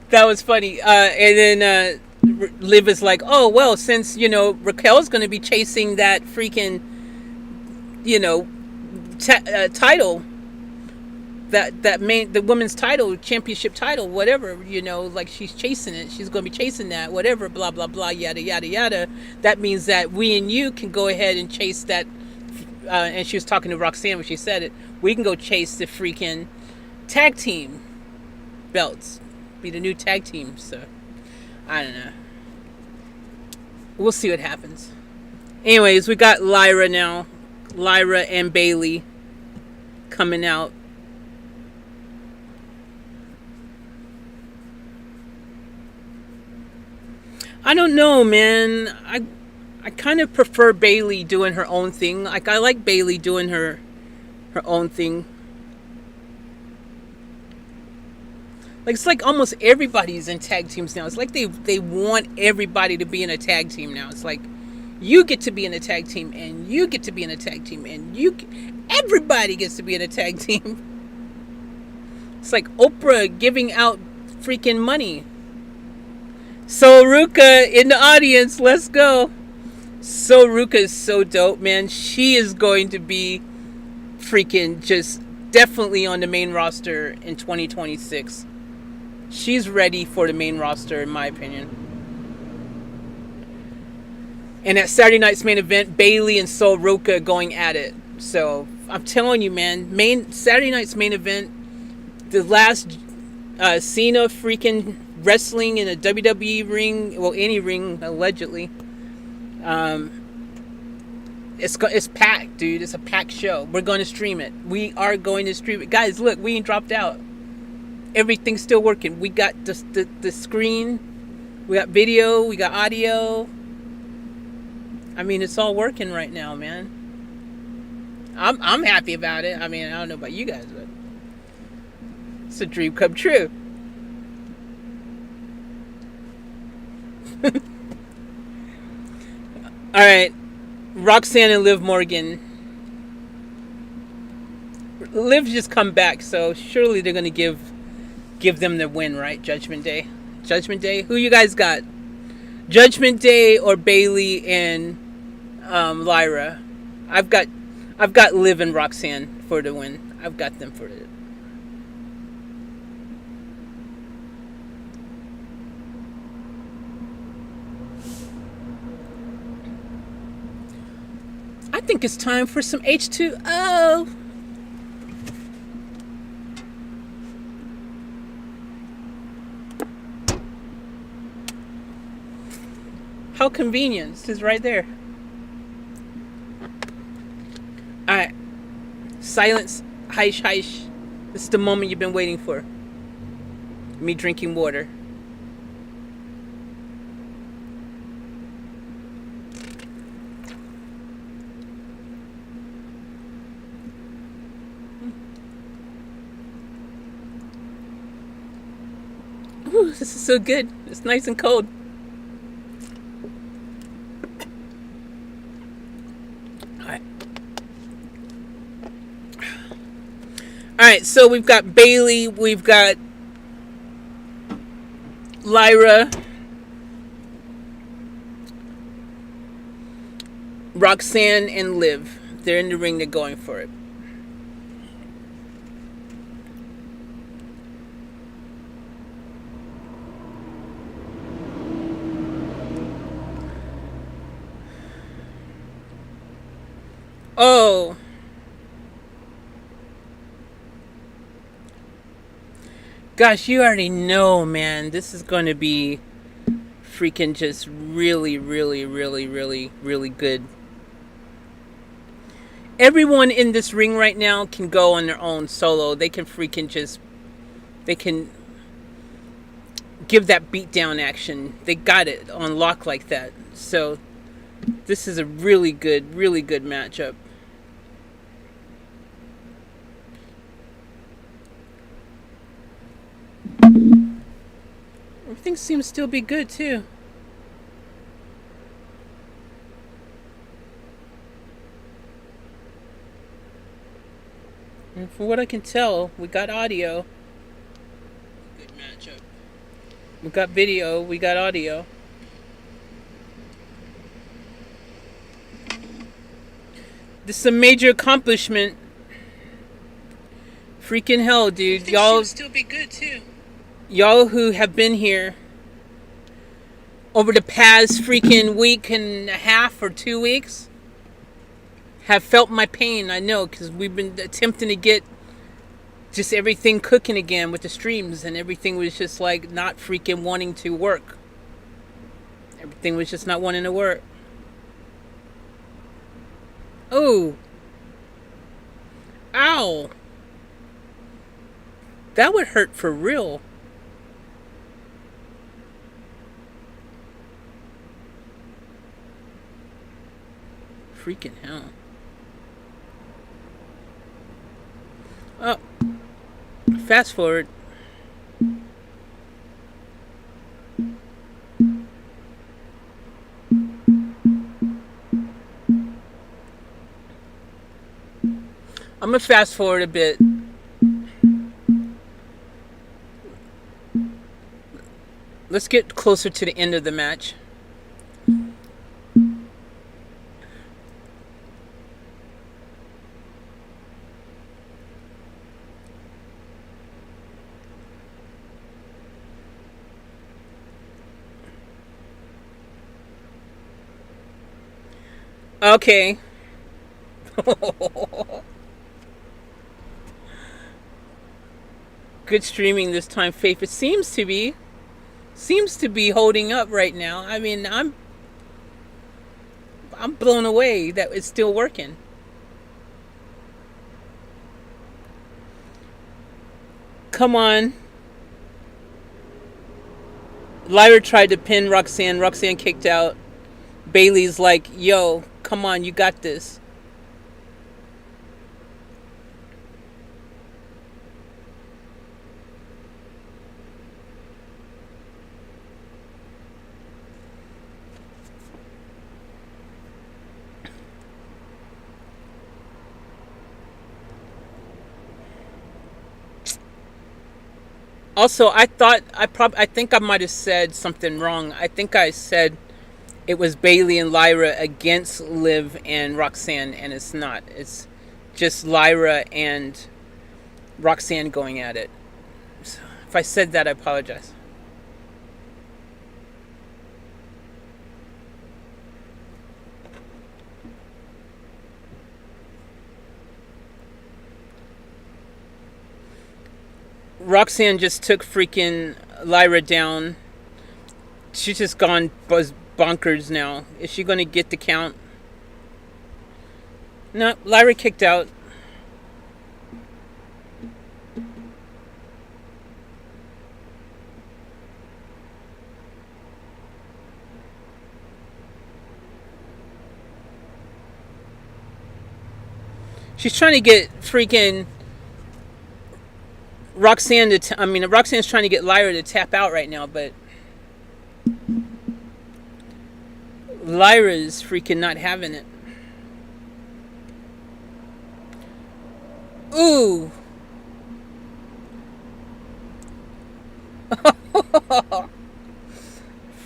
That was funny. And then Liv is like, oh well, since Raquel's going to be chasing that freaking title, the women's title, championship title, whatever, like she's chasing it. She's going to be chasing that, whatever, blah blah blah, yada yada yada. That means that we and you can go ahead and chase that. And she was talking to Roxanne when she said it. We can go chase the freaking tag team belts, be the new tag team. So I don't know. We'll see what happens. Anyways, we got Lyra now. Lyra and Bailey coming out. I don't know, man. I kind of prefer Bailey doing her own thing. Like I like Bailey doing her own thing. Like it's like almost everybody's in tag teams now. It's like they want everybody to be in a tag team now. It's like You get to be in a tag team, and you get to be in a tag team, and everybody gets to be in a tag team. It's like Oprah giving out freaking money. So Ruka in the audience, let's go. So Ruka is so dope, man. She is going to be freaking just definitely on the main roster in 2026. She's ready for the main roster, in my opinion. And at Saturday night's main event, Bayley and Sol Ruka going at it. So I'm telling you, man, Saturday night's main event, the last Cena freaking wrestling in a WWE ring, well, any ring allegedly. It's packed, dude. It's a packed show. We're going to stream it. We are going to stream it, guys. Look, we ain't dropped out. Everything's still working. We got the screen. We got video. We got audio. I mean, it's all working right now, man. I'm happy about it. I mean, I don't know about you guys, but it's a dream come true. All right, Roxanne and Liv Morgan. Liv just come back, so surely they're gonna give them the win, right? Judgment Day. Who you guys got? Judgment Day or Bayley and Lyra? I've got Liv and Roxanne for the win. I've got them for it. I think it's time for some H2O. How convenient. It's right there. Alright. Silence. Hush, hush. This is the moment you've been waiting for. Me drinking water. Ooh, this is so good. It's nice and cold. Alright, so we've got Bayley, we've got Lyra, Roxanne, and Liv. They're in the ring, they're going for it. Oh. Gosh, you already know, man. This is going to be freaking just really, really, really, really, really good. Everyone in this ring right now can go on their own solo. They can freaking just... They can give that beatdown action. They got it on lock like that. So, this is a really good matchup. Everything seems to still be good too. And from what I can tell, we got audio. Good matchup. We got video, we got audio. This is a major accomplishment. Freaking hell, dude. Y'all still be good too. Y'all who have been here over the past freaking week and a half or 2 weeks have felt my pain. I know, because we've been attempting to get just everything cooking again with the streams, and everything was just like not freaking wanting to work. Everything was just not wanting to work. Oh. Ow. That would hurt for real. Freaking hell. Oh. Fast forward. I'm gonna fast forward a bit. Let's get closer to the end of the match. Okay. Good streaming this time, Faith. It seems to be holding up right now. I mean, I'm blown away that it's still working. Come on. Lyra tried to pin Roxanne. Roxanne kicked out. Bailey's like, yo, come on, you got this. Also, I think I might have said something wrong. I think I said it was Bailey and Lyra against Liv and Roxanne, and it's not. It's just Lyra and Roxanne going at it. So if I said that, I apologize. Roxanne just took freaking Lyra down. She's just gone bonkers now. Is she going to get the count? No, Lyra kicked out. She's trying to get freaking Roxanne Roxanne's trying to get Lyra to tap out right now, but Lyra's freaking not having it. Ooh.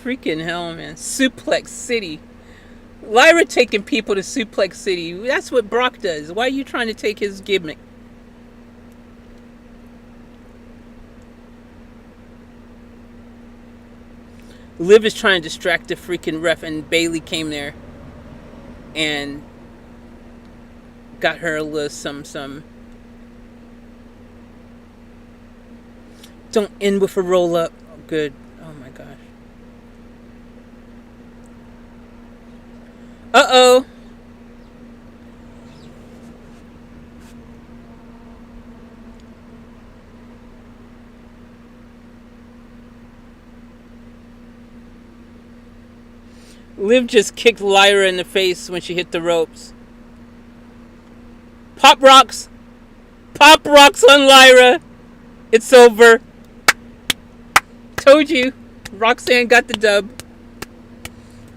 Freaking hell, man. Suplex City. Lyra taking people to Suplex City. That's what Brock does. Why are you trying to take his gimmick? Liv is trying to distract the freaking ref, and Bailey came there and got her a little some. Don't end with a roll up. Oh, good. Oh my gosh. Uh-oh. Liv just kicked Lyra in the face when she hit the ropes. Pop rocks. Pop rocks on Lyra. It's over. Told you. Roxanne got the dub.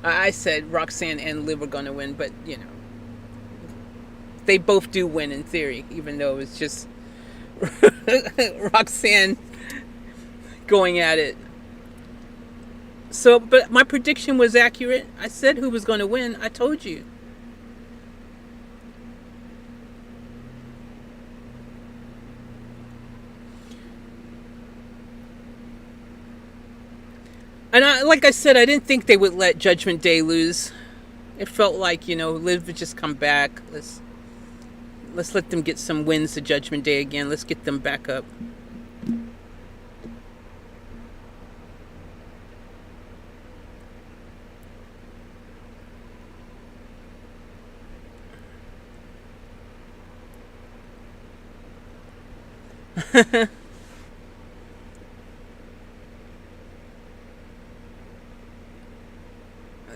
I said Roxanne and Liv were going to win, but, you know. They both do win in theory, even though it's just Roxanne going at it. So, but my prediction was accurate. I said who was going to win. I told you. And like I said, I didn't think they would let Judgment Day lose. It felt like, Liv would just come back. Let's let them get some wins to Judgment Day again. Let's get them back up.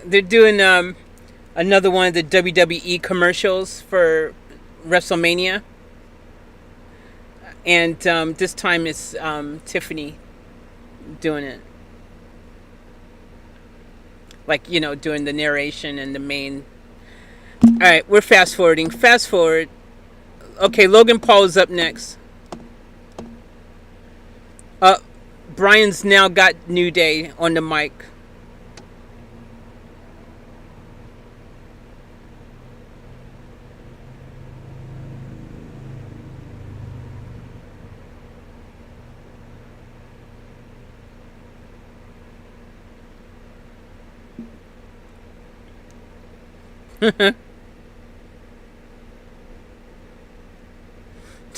They're doing another one of the WWE commercials for WrestleMania, and this time it's Tiffany doing it, like doing the narration and the main. All right, we're fast forwarding. Fast forward. Okay, Logan Paul is up next. Uh, Brian's now got New Day on the mic.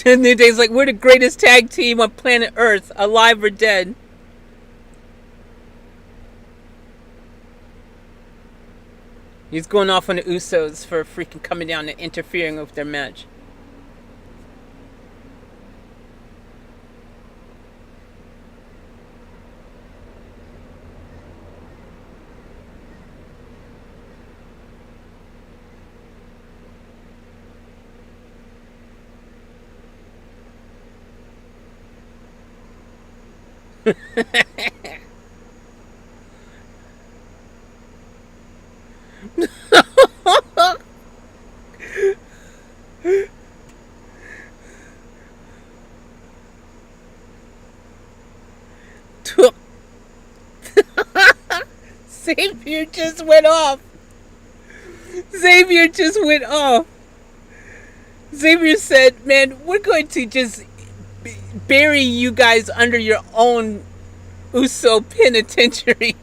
New Day's like, we're the greatest tag team on planet Earth, alive or dead. He's going off on the Usos for freaking coming down and interfering with their match. Xavier just went off. Xavier just went off. Xavier said, man, we're going to just bury you guys under your own Uso penitentiary.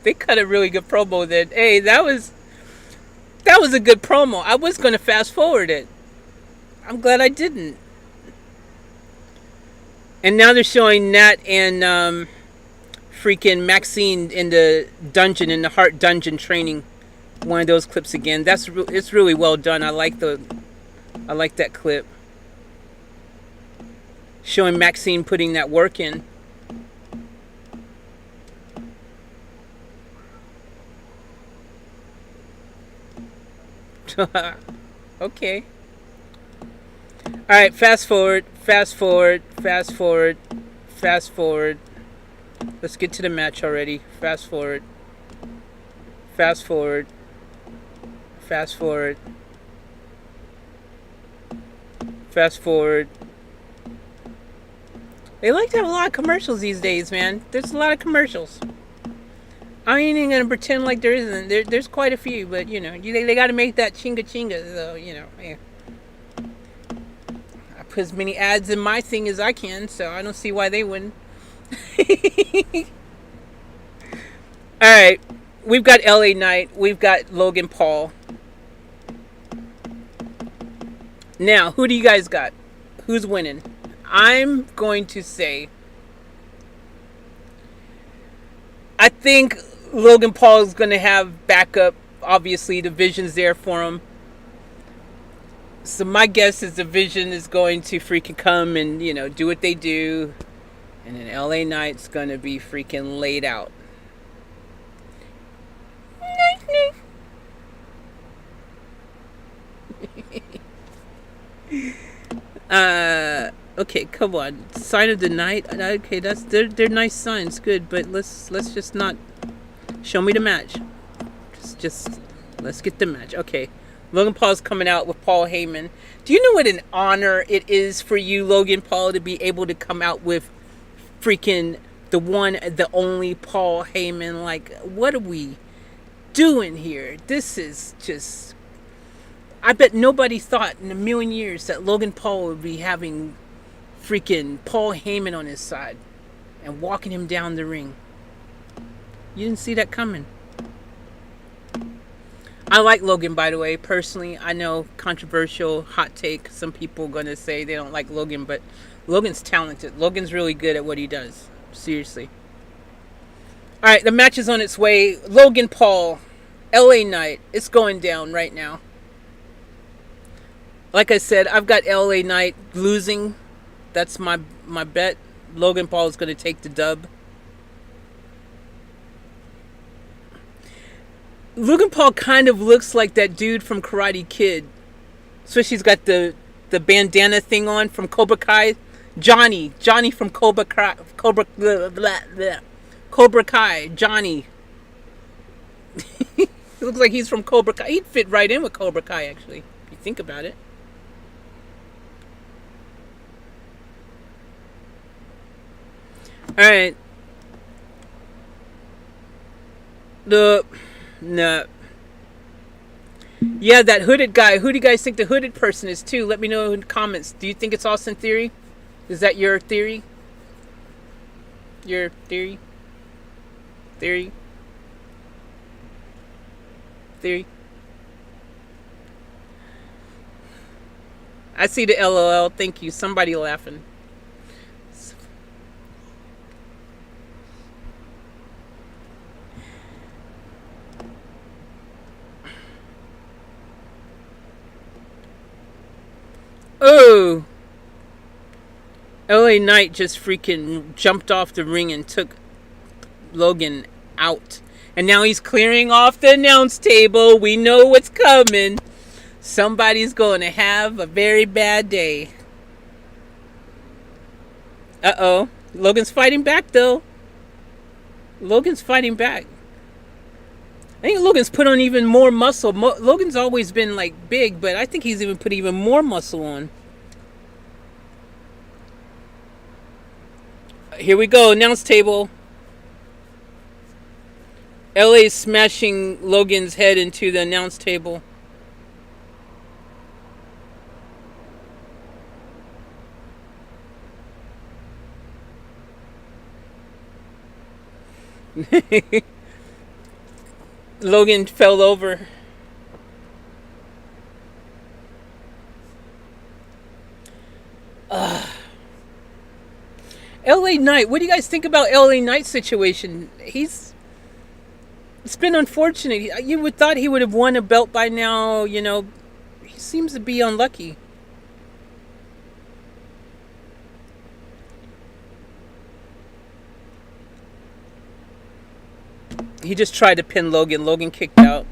They cut a really good promo then. Hey, that was a good promo. I was gonna fast forward it. I'm glad I didn't. And now they're showing Nat and freaking Maxine in the dungeon, in the Heart Dungeon training. One of those clips again. It's really well done. I like that clip. Showing Maxine putting that work in. Okay. Alright, fast forward. Let's get to the match already. Fast forward. Fast forward. Fast forward. Fast forward. They like to have a lot of commercials these days, man. There's a lot of commercials. I ain't even gonna pretend like there isn't. There's quite a few, but you know, they got to make that chinga chinga. So you know, yeah. I put as many ads in my thing as I can, so I don't see why they wouldn't. All right, we've got LA Knight. We've got Logan Paul. Now, who do you guys got? Who's winning? I'm going to say, I think Logan Paul is going to have backup. Obviously, the Vision's there for him. So my guess is the Vision is going to freaking come and, you know, do what they do. And then LA Knight's going to be freaking laid out. Okay, come on. Sign of the night. Okay, they're nice signs, good, but let's just not show me the match. Just let's get the match. Okay. Logan Paul's coming out with Paul Heyman. Do you know what an honor it is for you, Logan Paul, to be able to come out with freaking the one, the only Paul Heyman? Like, what are we doing here? This is just... I bet nobody thought in a million years that Logan Paul would be having freaking Paul Heyman on his side and walking him down the ring. You didn't see that coming. I like Logan, by the way, personally. I know, controversial, hot take. Some people are going to say they don't like Logan, but Logan's talented. Logan's really good at what he does. Seriously. All right, the match is on its way. Logan Paul, LA Knight. It's going down right now. Like I said, I've got LA Knight losing. That's my bet. Logan Paul is going to take the dub. Logan Paul kind of looks like that dude from Karate Kid. Especially he's got the bandana thing on from Cobra Kai. Johnny from Cobra Kai. Cobra Kai. Johnny. He looks like he's from Cobra Kai. He'd fit right in with Cobra Kai, actually, if you think about it. All right. The no. Yeah, that hooded guy. Who do you guys think the hooded person is too? Let me know in the comments. Do you think it's Austin Theory? Is that your theory? Your theory? Theory? Theory? I see the LOL. Thank you. Somebody laughing. Oh! LA Knight just freaking jumped off the ring and took Logan out. And now he's clearing off the announce table. We know what's coming. Somebody's going to have a very bad day. Uh-oh. Logan's fighting back, though. Logan's fighting back. I think Logan's put on even more muscle. Logan's always been, like, big, but I think he's even put even more muscle on. Here we go. Announce table. LA's smashing Logan's head into the announce table. Logan fell over. LA Knight. What do you guys think about LA Knight's situation? It's been unfortunate. You would thought he would have won a belt by now. You know, he seems to be unlucky. He just tried to pin Logan. Logan kicked out.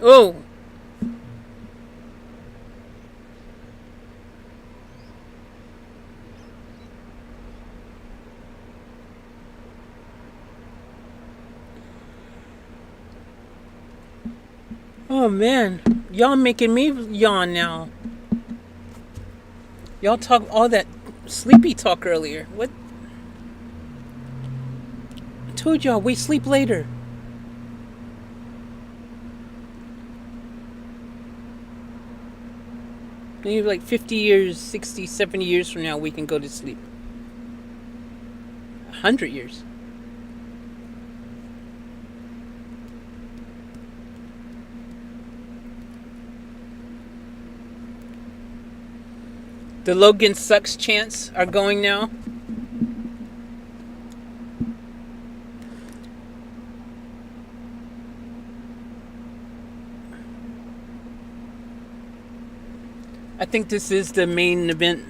Oh. Oh man, y'all making me yawn now. Y'all talk all that sleepy talk earlier. What? I told y'all we sleep later. Maybe like 50 years, 60, 70 years from now, we can go to sleep. 100 years. The Logan sucks chants are going now. I think this is the main event.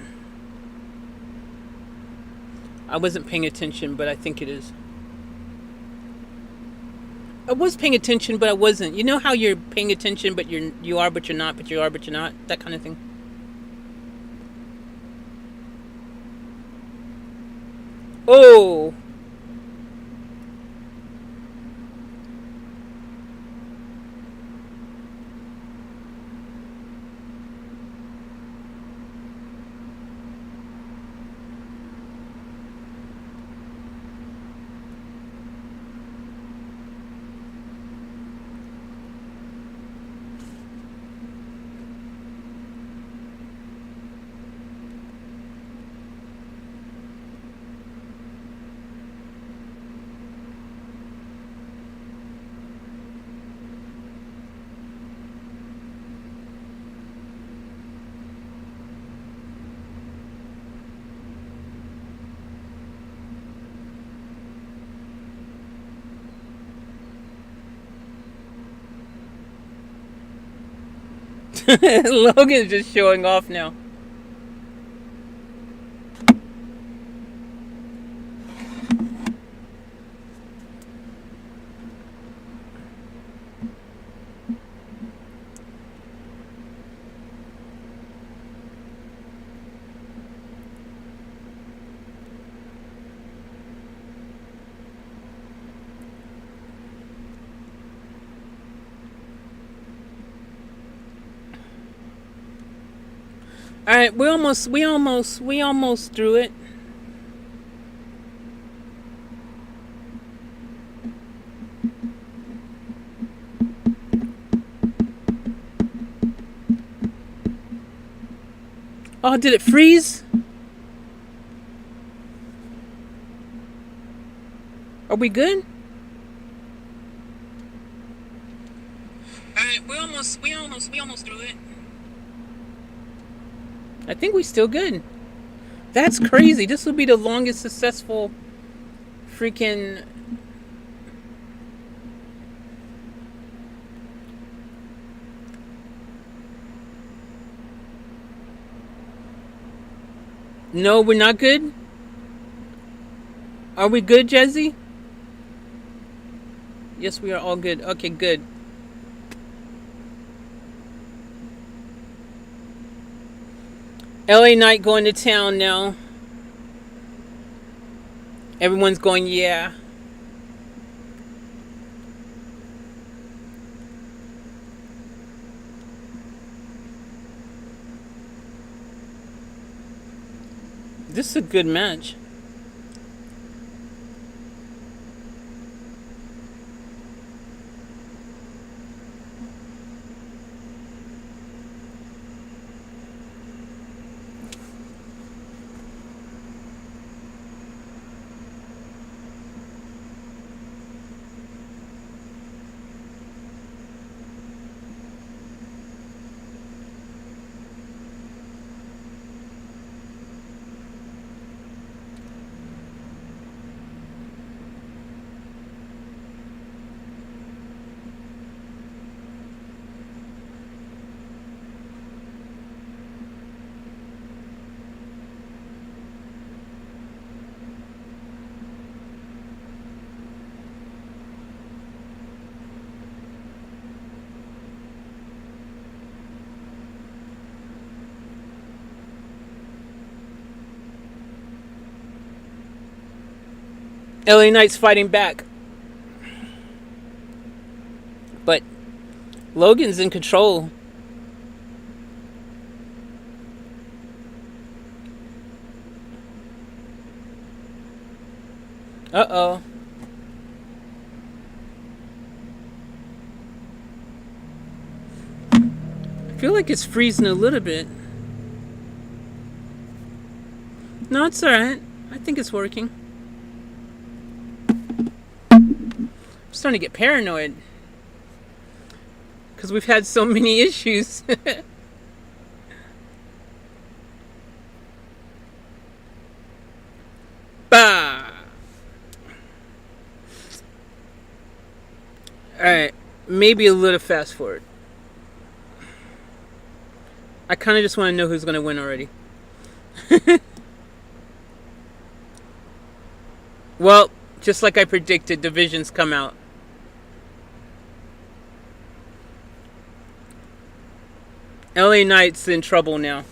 I wasn't paying attention, but I think it is. I was paying attention, but I wasn't. You know how you're paying attention, but you are, but you're not, but you are, but you're not. That kind of thing. Oh. Logan's just showing off now. All right, we almost through it. Oh, did it freeze? Are we good? All right, we almost through it. I think we still good. That's crazy. This will be the longest successful freaking. No, we're not good. Are we good, Jezzy? Yes, we are all good. Okay, good. LA Knight going to town now. Everyone's going, yeah. This is a good match. LA Knight's fighting back. But Logan's in control. Uh-oh. I feel like it's freezing a little bit. No, it's alright. I think it's working. I'm starting to get paranoid. Because we've had so many issues. Bah! Alright. Maybe a little fast forward. I kind of just want to know who's going to win already. Well, just like I predicted, divisions come out. LA Knight's in trouble now.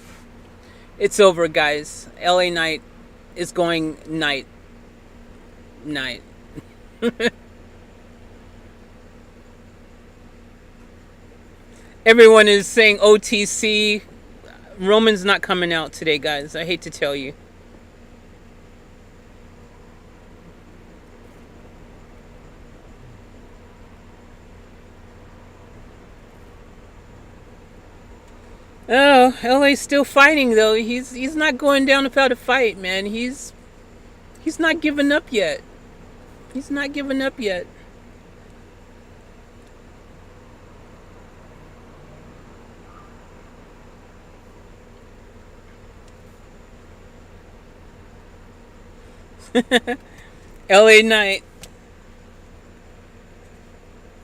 It's over, guys. LA Knight is going night. Night. Everyone is saying OTC. Roman's not coming out today, guys. I hate to tell you. Oh, LA's still fighting though. He's not going down without a fight, man. He's not giving up yet. He's not giving up yet. LA Knight.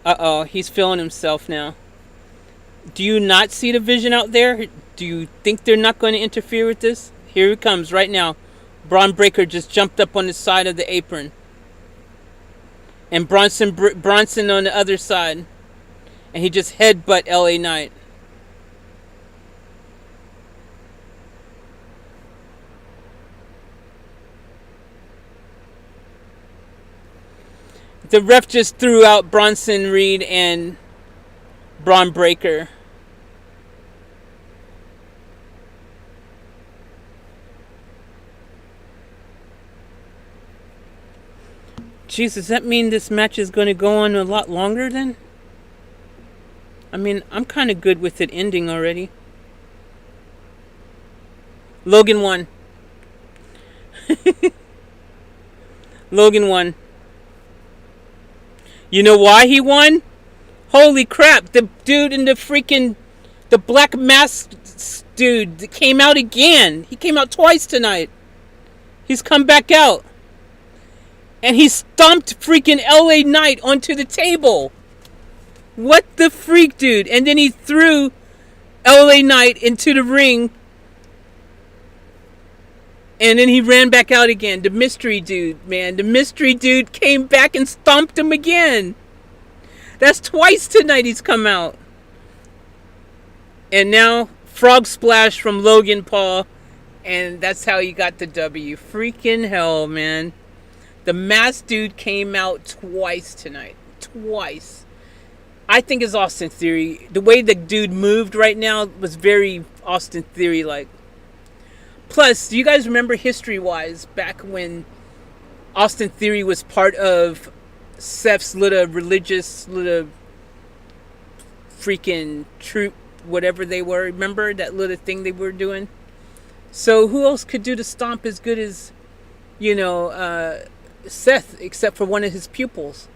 Uh-oh, he's feeling himself now. Do you not see the vision out there? Do you think they're not going to interfere with this? Here it comes right now. Braun Breaker just jumped up on the side of the apron. And Bronson on the other side. And he just headbutt LA Knight. The ref just threw out Bronson Reed and Braun Breaker. Jeez, does that mean this match is going to go on a lot longer then? I mean, I'm kind of good with it ending already. Logan won. Logan won. You know why he won? Holy crap, the dude in the black mask dude came out again. He came out twice tonight. He's come back out. And he stomped freaking LA Knight onto the table. What the freak, dude? And then he threw LA Knight into the ring. And then he ran back out again. The mystery dude, man. The mystery dude came back and stomped him again. That's twice tonight he's come out. And now, frog splash from Logan Paul. And that's how he got the W. Freaking hell, man. The masked dude came out twice tonight. Twice. I think it's Austin Theory. The way the dude moved right now was very Austin Theory-like. Plus, do you guys remember history-wise, back when Austin Theory was part of Seth's little religious little freaking troop, whatever they were? Remember that little thing they were doing? So who else could do the stomp as good as, Seth, except for one of his pupils?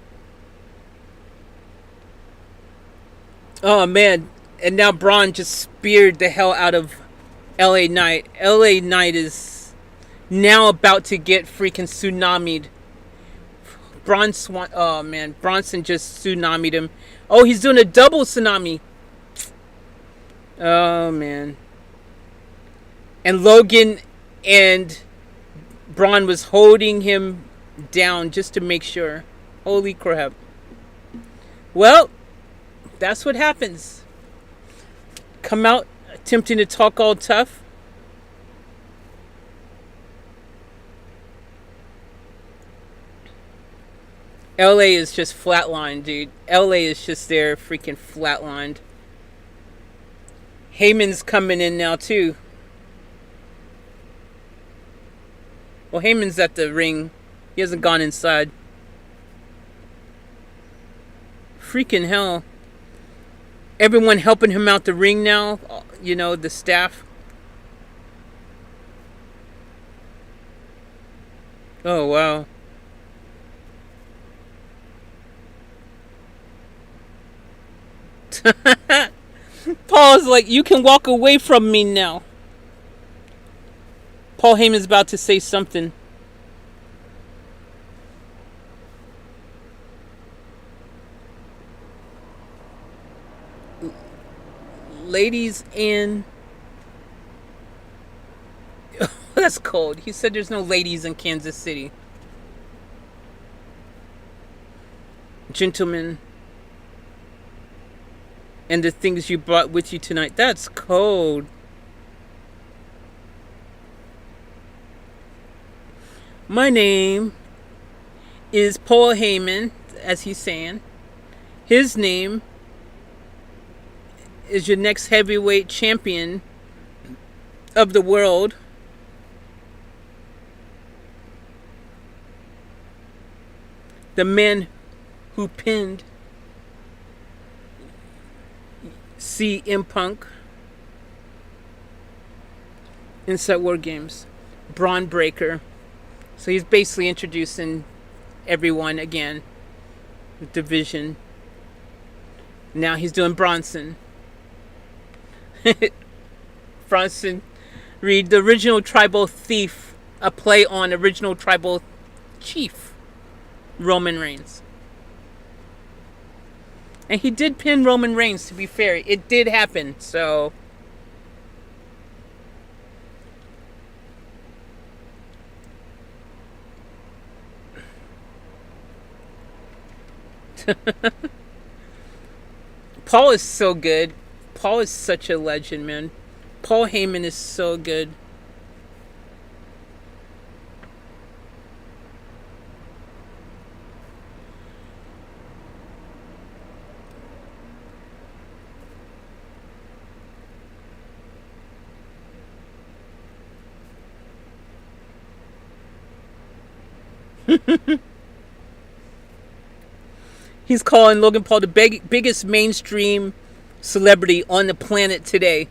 Oh, man. And now Braun just speared the hell out of LA Knight. LA Knight is now about to get freaking tsunamied. Oh, man. Bronson just tsunamied him. Oh, he's doing a double tsunami. Oh, man. And Logan and Braun was holding him down just to make sure. Holy crap. Well, that's what happens. Come out attempting to talk all tough. LA is just flatlined, dude. LA is just there freaking flatlined. Heyman's coming in now too. Well, Heyman's at the ring. He hasn't gone inside. Freaking hell. Everyone helping him out the ring now. The staff. Oh, wow. Paul's like, you can walk away from me now. Paul Heyman's about to say something. Ladies in... That's cold. He said there's no ladies in Kansas City. Gentlemen. And the things you brought with you tonight. That's cold. My name is Paul Heyman, as he's saying. His name is your next heavyweight champion of the world. The man who pinned CM Punk inside War Games. Braun Breaker. So he's basically introducing everyone again. The division. Now he's doing Bronson. Bronson Reed, the original tribal thief. A play on original tribal chief. Roman Reigns. And he did pin Roman Reigns, to be fair. It did happen, so. Paul is so good. Paul is such a legend, man. Paul Heyman is so good. He's calling Logan Paul the biggest mainstream celebrity on the planet today.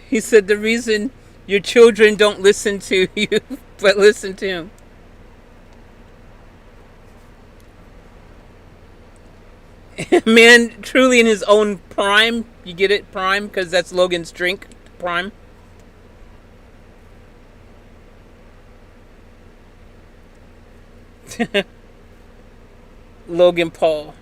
He said the reason your children don't listen to you, but listen to him. Man, truly in his own prime. You get it? Prime? Because that's Logan's drink. Prime. Logan Paul.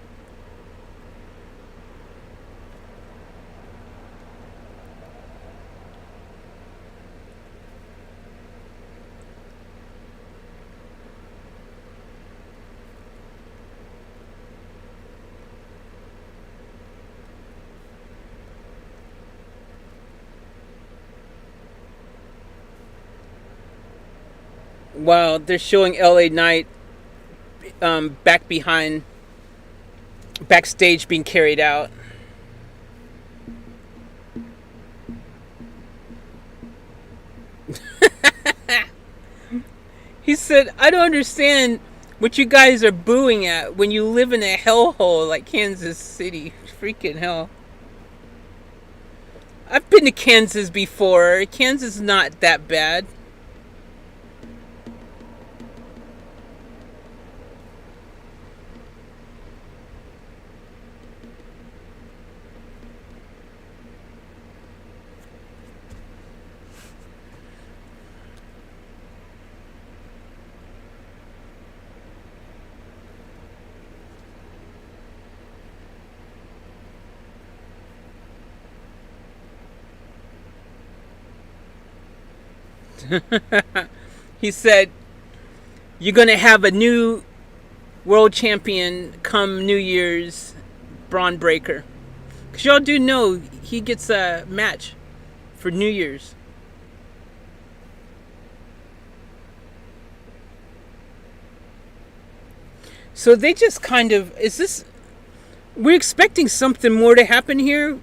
Wow, they're showing LA Knight back behind, backstage being carried out. He said, I don't understand what you guys are booing at when you live in a hellhole like Kansas City. Freaking hell. I've been to Kansas before. Kansas is not that bad. He said, you're going to have a new world champion come New Year's, Braun Breaker. Because y'all do know he gets a match for New Year's. So they just kind of, is this, we're expecting something more to happen here.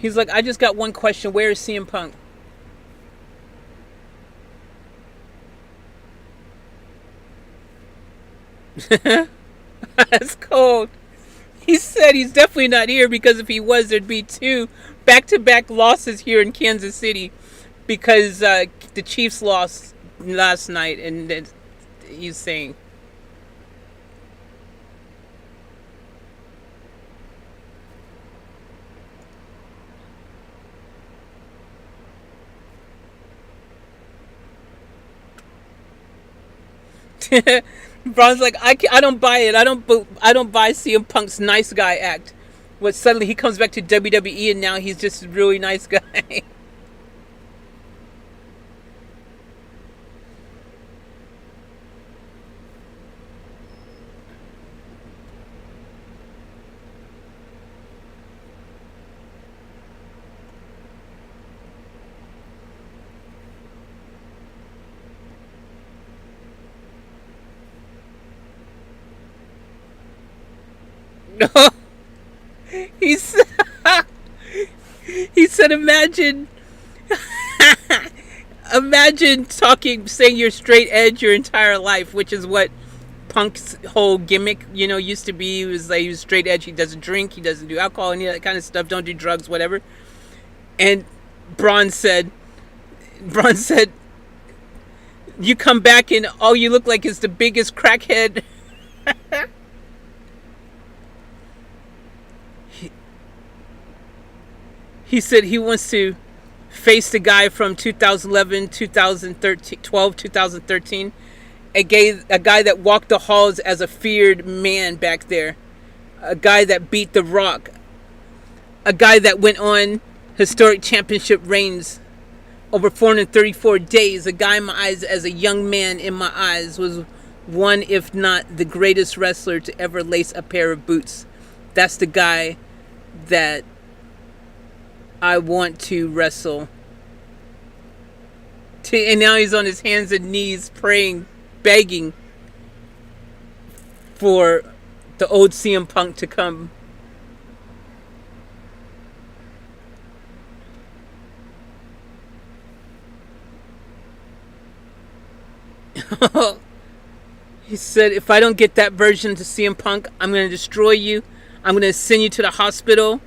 He's like, I just got one question. Where is CM Punk? That's cold. He said he's definitely not here because if he was, there'd be two back-to-back losses here in Kansas City because the Chiefs lost last night, and he's saying. Braun's like, I don't buy it. I don't buy CM Punk's nice guy act. But suddenly he comes back to WWE and now he's just a really nice guy. He's he said, imagine talking, saying you're straight edge your entire life, which is what Punk's whole gimmick, used to be. He was like, he was straight edge. He doesn't drink. He doesn't do alcohol, any of that kind of stuff. Don't do drugs, whatever. And Braun said, you come back and all you look like is the biggest crackhead. he said he wants to face the guy from 2011, 2013, 12, 2013. A guy that walked the halls as a feared man back there. A guy that beat The Rock. A guy that went on historic championship reigns over 434 days. A guy in my eyes, as a young man in my eyes, was one, if not the greatest wrestler to ever lace a pair of boots. That's the guy that I want to wrestle. And now he's on his hands and knees praying, begging for the old CM Punk to come. He said, if I don't get that version to CM Punk, I'm going to destroy you. I'm going to send you to the hospital.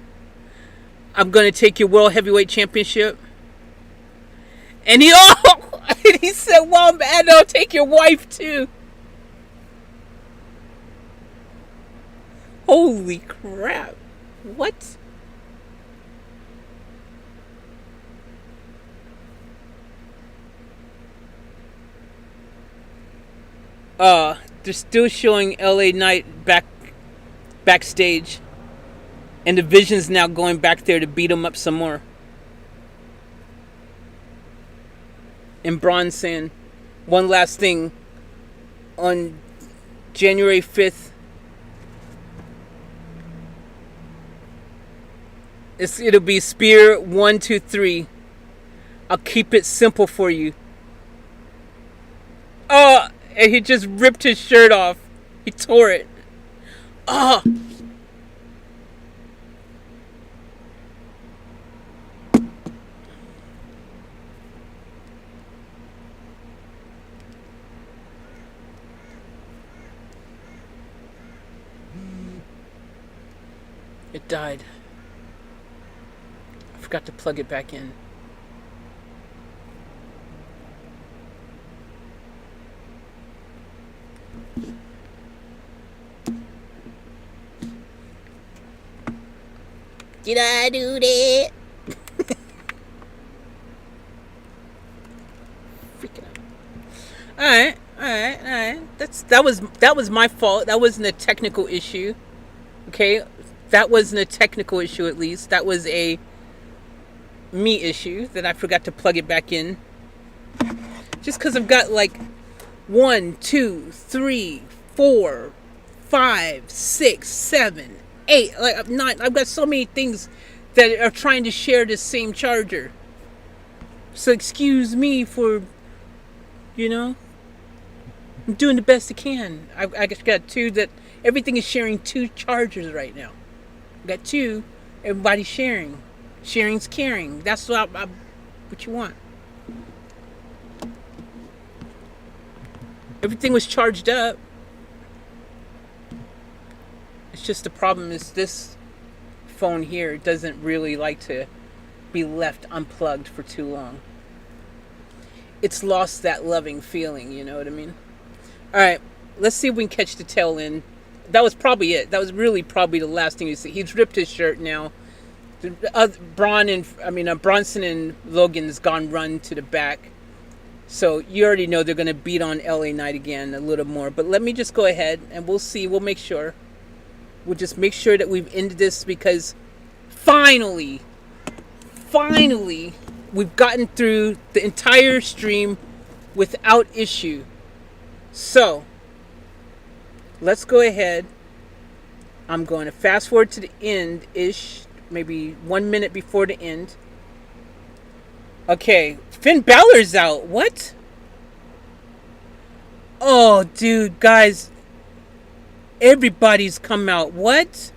I'm going to take your World Heavyweight Championship. And he said, well, man, I'll take your wife too. Holy crap. What? They're still showing LA Knight backstage. And the Vision's now going back there to beat him up some more. And Braun saying, one last thing. On January 5th, it'll be Spear 1, 2, 3. I'll keep it simple for you. Oh, and he just ripped his shirt off. He tore it. Oh. It died. I forgot to plug it back in. Did I do that? Freaking out. Alright. That was my fault. That wasn't a technical issue. Okay? That wasn't a technical issue, at least. That was a me issue that I forgot to plug it back in. Just because I've got like 1, 2, 3, 4, 5, 6, 7, 8, like 9. I've got so many things that are trying to share the same charger. So excuse me for, I'm doing the best I can. I just got two that everything is sharing 2 chargers right now. I got 2. Everybody's sharing. Sharing's caring. That's what you want. Everything was charged up. It's just the problem is this phone here doesn't really like to be left unplugged for too long. It's lost that loving feeling, you know what I mean? Alright, let's see if we can catch the tail end. That was probably it. That was really probably the last thing you see. He's ripped his shirt now. Bronson and Logan's gone run to the back. So you already know they're going to beat on LA Knight again a little more. But let me just go ahead and we'll see. We'll make sure. We'll just make sure that we've ended this because finally, we've gotten through the entire stream without issue. So, let's go ahead. I'm going to fast forward to the end-ish. Maybe 1 minute before the end. Okay, Finn Balor's out. What? Oh, dude, guys. Everybody's come out. What?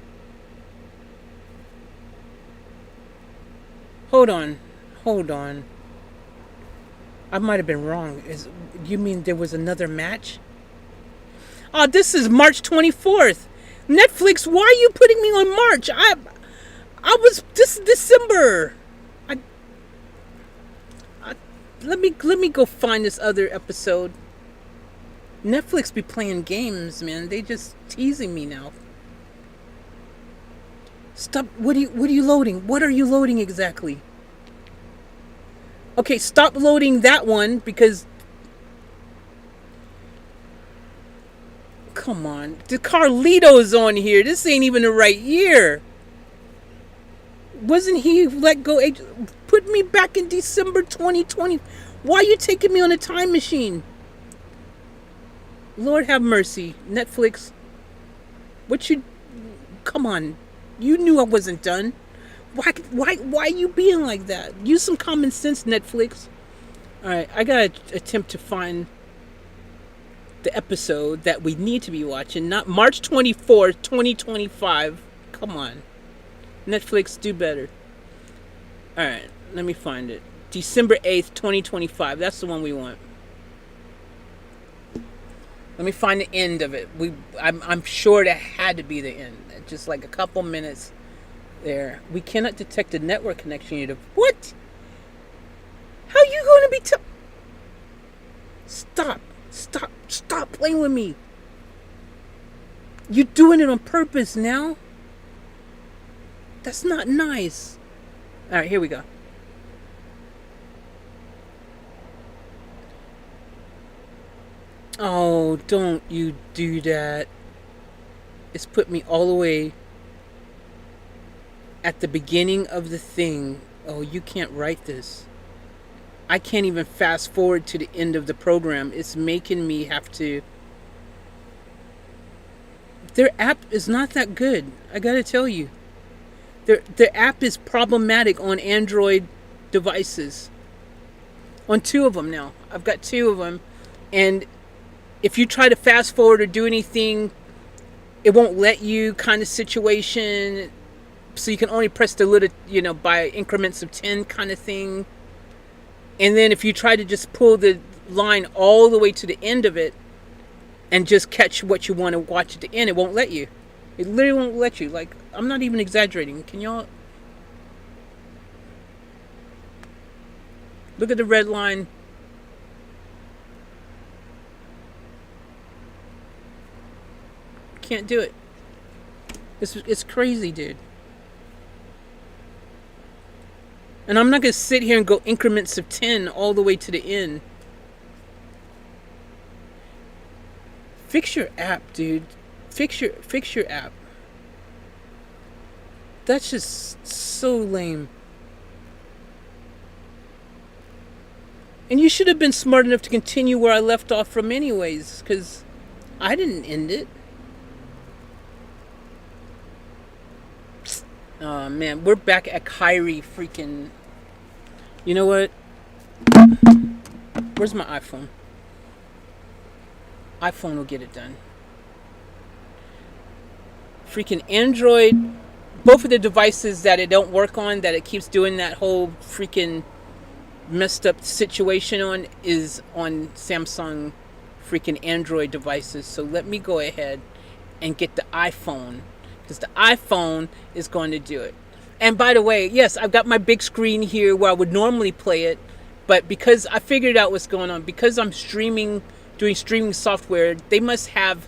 Hold on. I might have been wrong. You mean there was another match? Oh, this is March 24th. Netflix, why are you putting me on March? This is December. Let me go find this other episode. Netflix be playing games, man. They just teasing me now. Stop. What are you loading? What are you loading exactly? Okay, stop loading that one because come on. The Carlito's on here. This ain't even the right year. Wasn't he let go? Put me back in December 2020. Why are you taking me on a time machine? Lord have mercy. Netflix. What you... Come on. You knew I wasn't done. Why are you being like that? Use some common sense, Netflix. Alright, I gotta attempt to find the episode that we need to be watching. Not March 24th, 2025. Come on. Netflix, do better. Alright, let me find it. December 8th, 2025. That's the one we want. Let me find the end of it. I'm sure that had to be the end. Just like a couple minutes there. We cannot detect a network connection. What? How are you going to be... Stop playing with me. You're doing it on purpose now? That's not nice. Alright, here we go. Oh, don't you do that. It's put me all the way at the beginning of the thing. Oh, you can't write this. I can't even fast forward to the end of the program. It's making me have to... Their app is not that good. I gotta tell you. Their app is problematic on Android devices. On 2 of them now. I've got 2 of them. And if you try to fast forward or do anything, it won't let you, kind of situation. So you can only press the little, by increments of 10 kind of thing. And then if you try to just pull the line all the way to the end of it and just catch what you want to watch at the end, it won't let you. It literally won't let you. Like, I'm not even exaggerating. Can y'all... Look at the red line. Can't do it. It's crazy, dude. And I'm not going to sit here and go increments of 10 all the way to the end. Fix your app, dude. Fix your app. That's just so lame. And you should have been smart enough to continue where I left off from anyways, because I didn't end it. Oh man, we're back at Kyrie freaking... You know what? Where's my iPhone? iPhone will get it done. Freaking Android, both of the devices that it don't work on, that it keeps doing that whole freaking messed up situation on, is on Samsung freaking Android devices. So let me go ahead and get the iPhone, because the iPhone is going to do it. And by the way, yes, I've got my big screen here where I would normally play it, but because I figured out what's going on, because I'm doing streaming software, they must have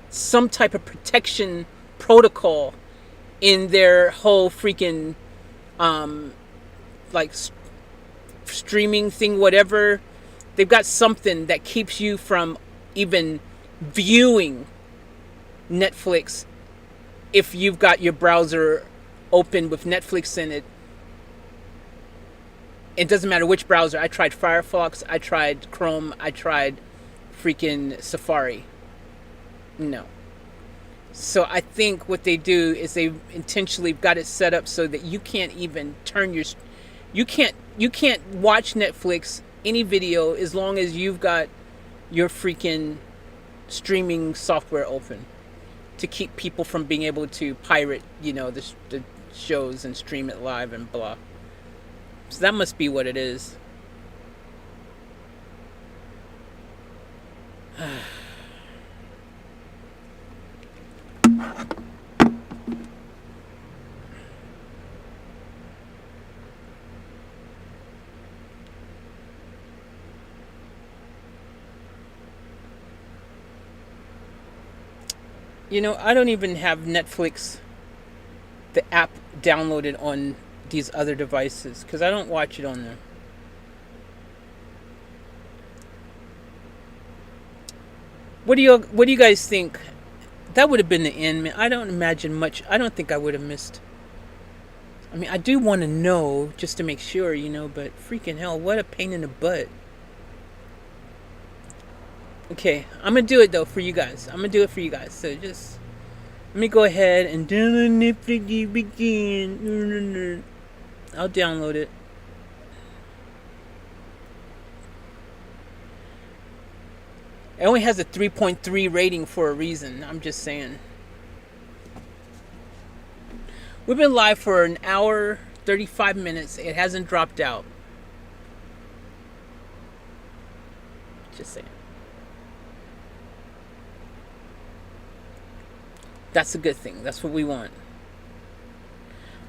some type of protection protocol in their whole freaking like streaming thing, whatever. They've got something that keeps you from even viewing Netflix if you've got your browser open with Netflix in it. It doesn't matter which browser. I tried Firefox, I tried Chrome, I tried freaking Safari. No. So I think what they do is they intentionally got it set up so that you can't even turn your... You can't watch Netflix, any video, as long as you've got your freaking streaming software open, to keep people from being able to pirate, the shows and stream it live and blah. So that must be what it is. I don't even have Netflix the app downloaded on these other devices because I don't watch it on there. What do you guys think? That would have been the end, man. I don't imagine much. I don't think I would have missed. I mean, I do want to know just to make sure, but freaking hell, what a pain in the butt. Okay, I'm gonna do it though for you guys. I'm gonna do it for you guys. So just let me go ahead and download Netflix again. I'll download it. It only has a 3.3 rating for a reason. I'm just saying. We've been live for an hour, 35 minutes. It hasn't dropped out. Just saying. That's a good thing. That's what we want.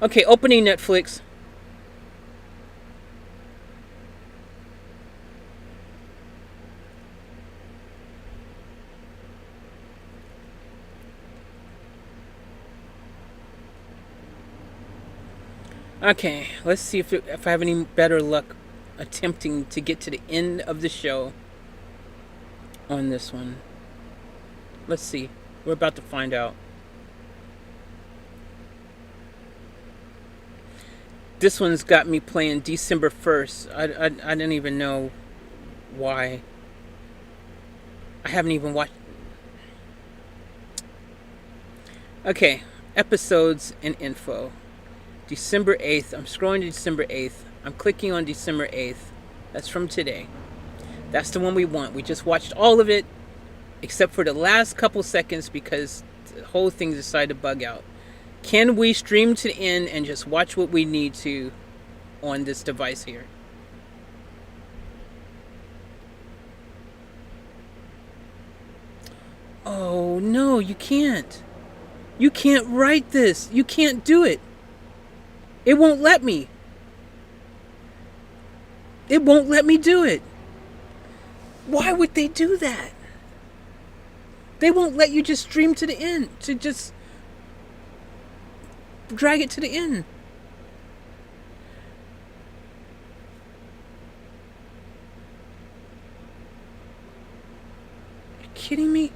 Okay, opening Netflix. Okay, let's see if I have any better luck attempting to get to the end of the show on this one. Let's see. We're about to find out. This one's got me playing December 1st. I didn't even know why. I haven't even watched. Okay, episodes and info. December 8th. I'm scrolling to December 8th. I'm clicking on December 8th. That's from today. That's the one we want. We just watched all of it except for the last couple seconds because the whole thing decided to bug out. Can we stream to the end and just watch what we need to on this device here? Oh, no, you can't. You can't write this. You can't do it. It won't let me. It won't let me do it. Why would they do that? They won't let you just stream to the end, to just drag it to the end. Are you kidding me?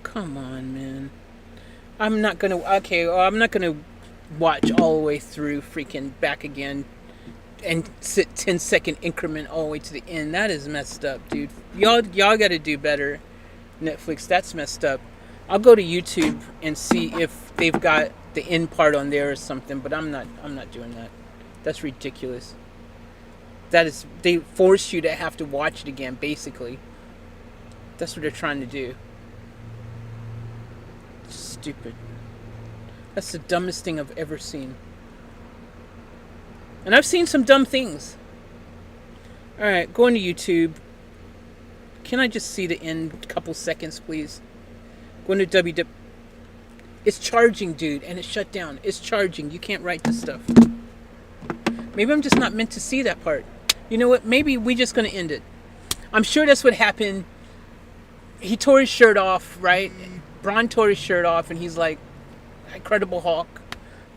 Come on, man. I'm not gonna watch all the way through freaking back again and sit 10-second increment all the way to the end. That is messed up, dude. Y'all gotta do better. Netflix, that's messed up. I'll go to YouTube and see if they've got the end part on there or something, but I'm not doing that. That's ridiculous. That is, they force you to have to watch it again, basically. That's what they're trying to do. Stupid. That's the dumbest thing I've ever seen. And I've seen some dumb things. Alright, going to YouTube. Can I just see the end couple seconds, please? Going to WWE. It's charging, dude, and it's shut down. It's charging. You can't write this stuff. Maybe I'm just not meant to see that part. You know what? Maybe we're just going to end it. I'm sure that's what happened. He tore his shirt off, right? Braun tore his shirt off, and he's like, Incredible Hulk,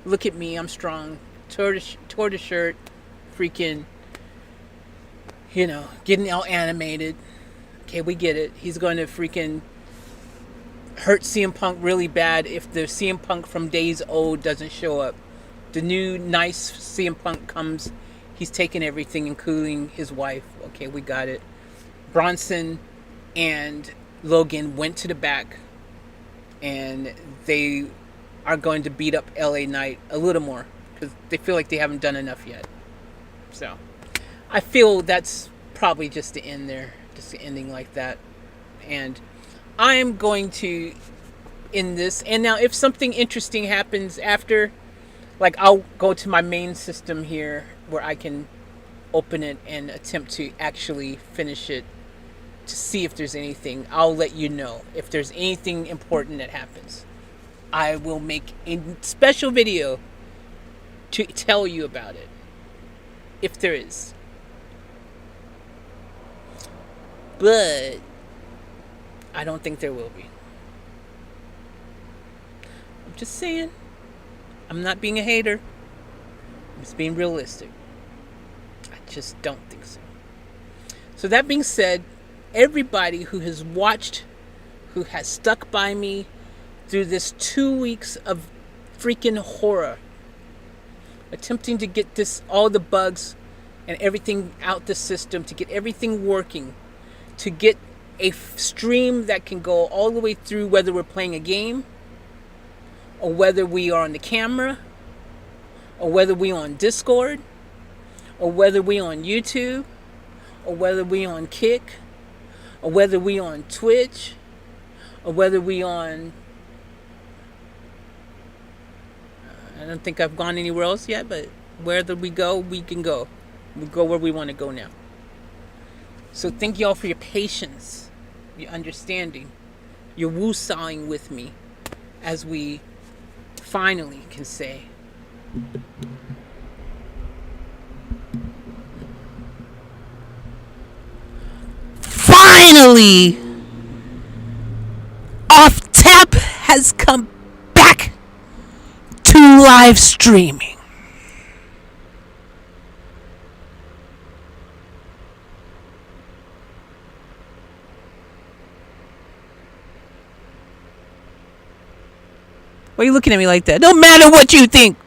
look at me, I'm strong. Tore the shirt, freaking, getting all animated. Okay, we get it. He's going to freaking hurt CM Punk really bad if the CM Punk from days old doesn't show up. The new nice CM Punk comes, he's taking everything, including his wife. Okay, we got it. Bronson and Logan went to the back, and they are going to beat up LA Knight a little more because they feel like they haven't done enough yet. So I feel that's probably just the end there, just the ending like that. And I'm going to end this. And now if something interesting happens after, like I'll go to my main system here where I can open it and attempt to actually finish it to see if there's anything. I'll let you know if there's anything important that happens. I will make a special video to tell you about it, if there is. But I don't think there will be. Just saying. I'm not being a hater. I'm just being realistic. I just don't think so. So that being said, everybody who has watched, who has stuck by me through this 2 weeks of freaking horror, attempting to get this, all the bugs and everything out the system, to get everything working, to get a stream that can go all the way through, whether we're playing a game or whether we are on the camera or whether we on Discord or whether we on YouTube or whether we on Kick or whether we on Twitch or whether we on, I don't think I've gone anywhere else yet, but wherever we go, we can go. We go where we want to go now. So thank you all for your patience, your understanding, your woo-sawing with me as we finally can say, finally, Off Tap has come back to live streaming. Why are you looking at me like that? No matter what you think.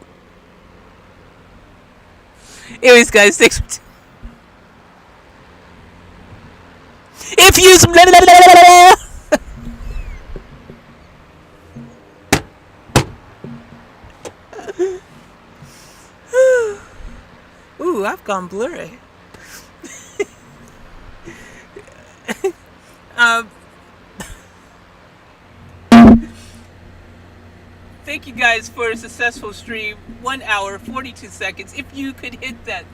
Anyways, guys, thanks. If you ooh, I've gone blurry. Thank you guys for a successful stream. 1 hour, 42 seconds. If you could hit that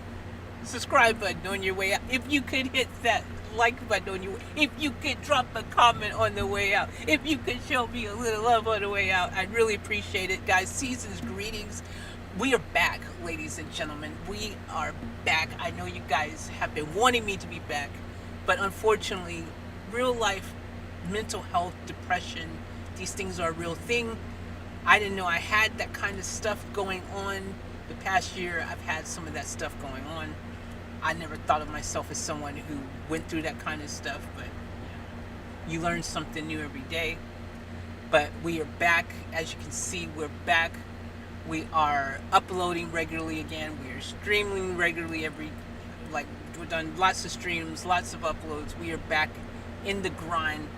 subscribe button on your way out. If you could hit that like button on your way. If you could drop a comment on the way out. If you could show me a little love on the way out. I'd really appreciate it, guys. Season's greetings. We are back, ladies and gentlemen. We are back. I know you guys have been wanting me to be back, but unfortunately, real life mental health, depression, these things are a real thing. I didn't know I had that kind of stuff going on. The past year, I've had some of that stuff going on. I never thought of myself as someone who went through that kind of stuff, but you learn something new every day. But we are back. As you can see, we're back. We are uploading regularly again. We are streaming regularly we've done lots of streams, lots of uploads. We are back in the grind.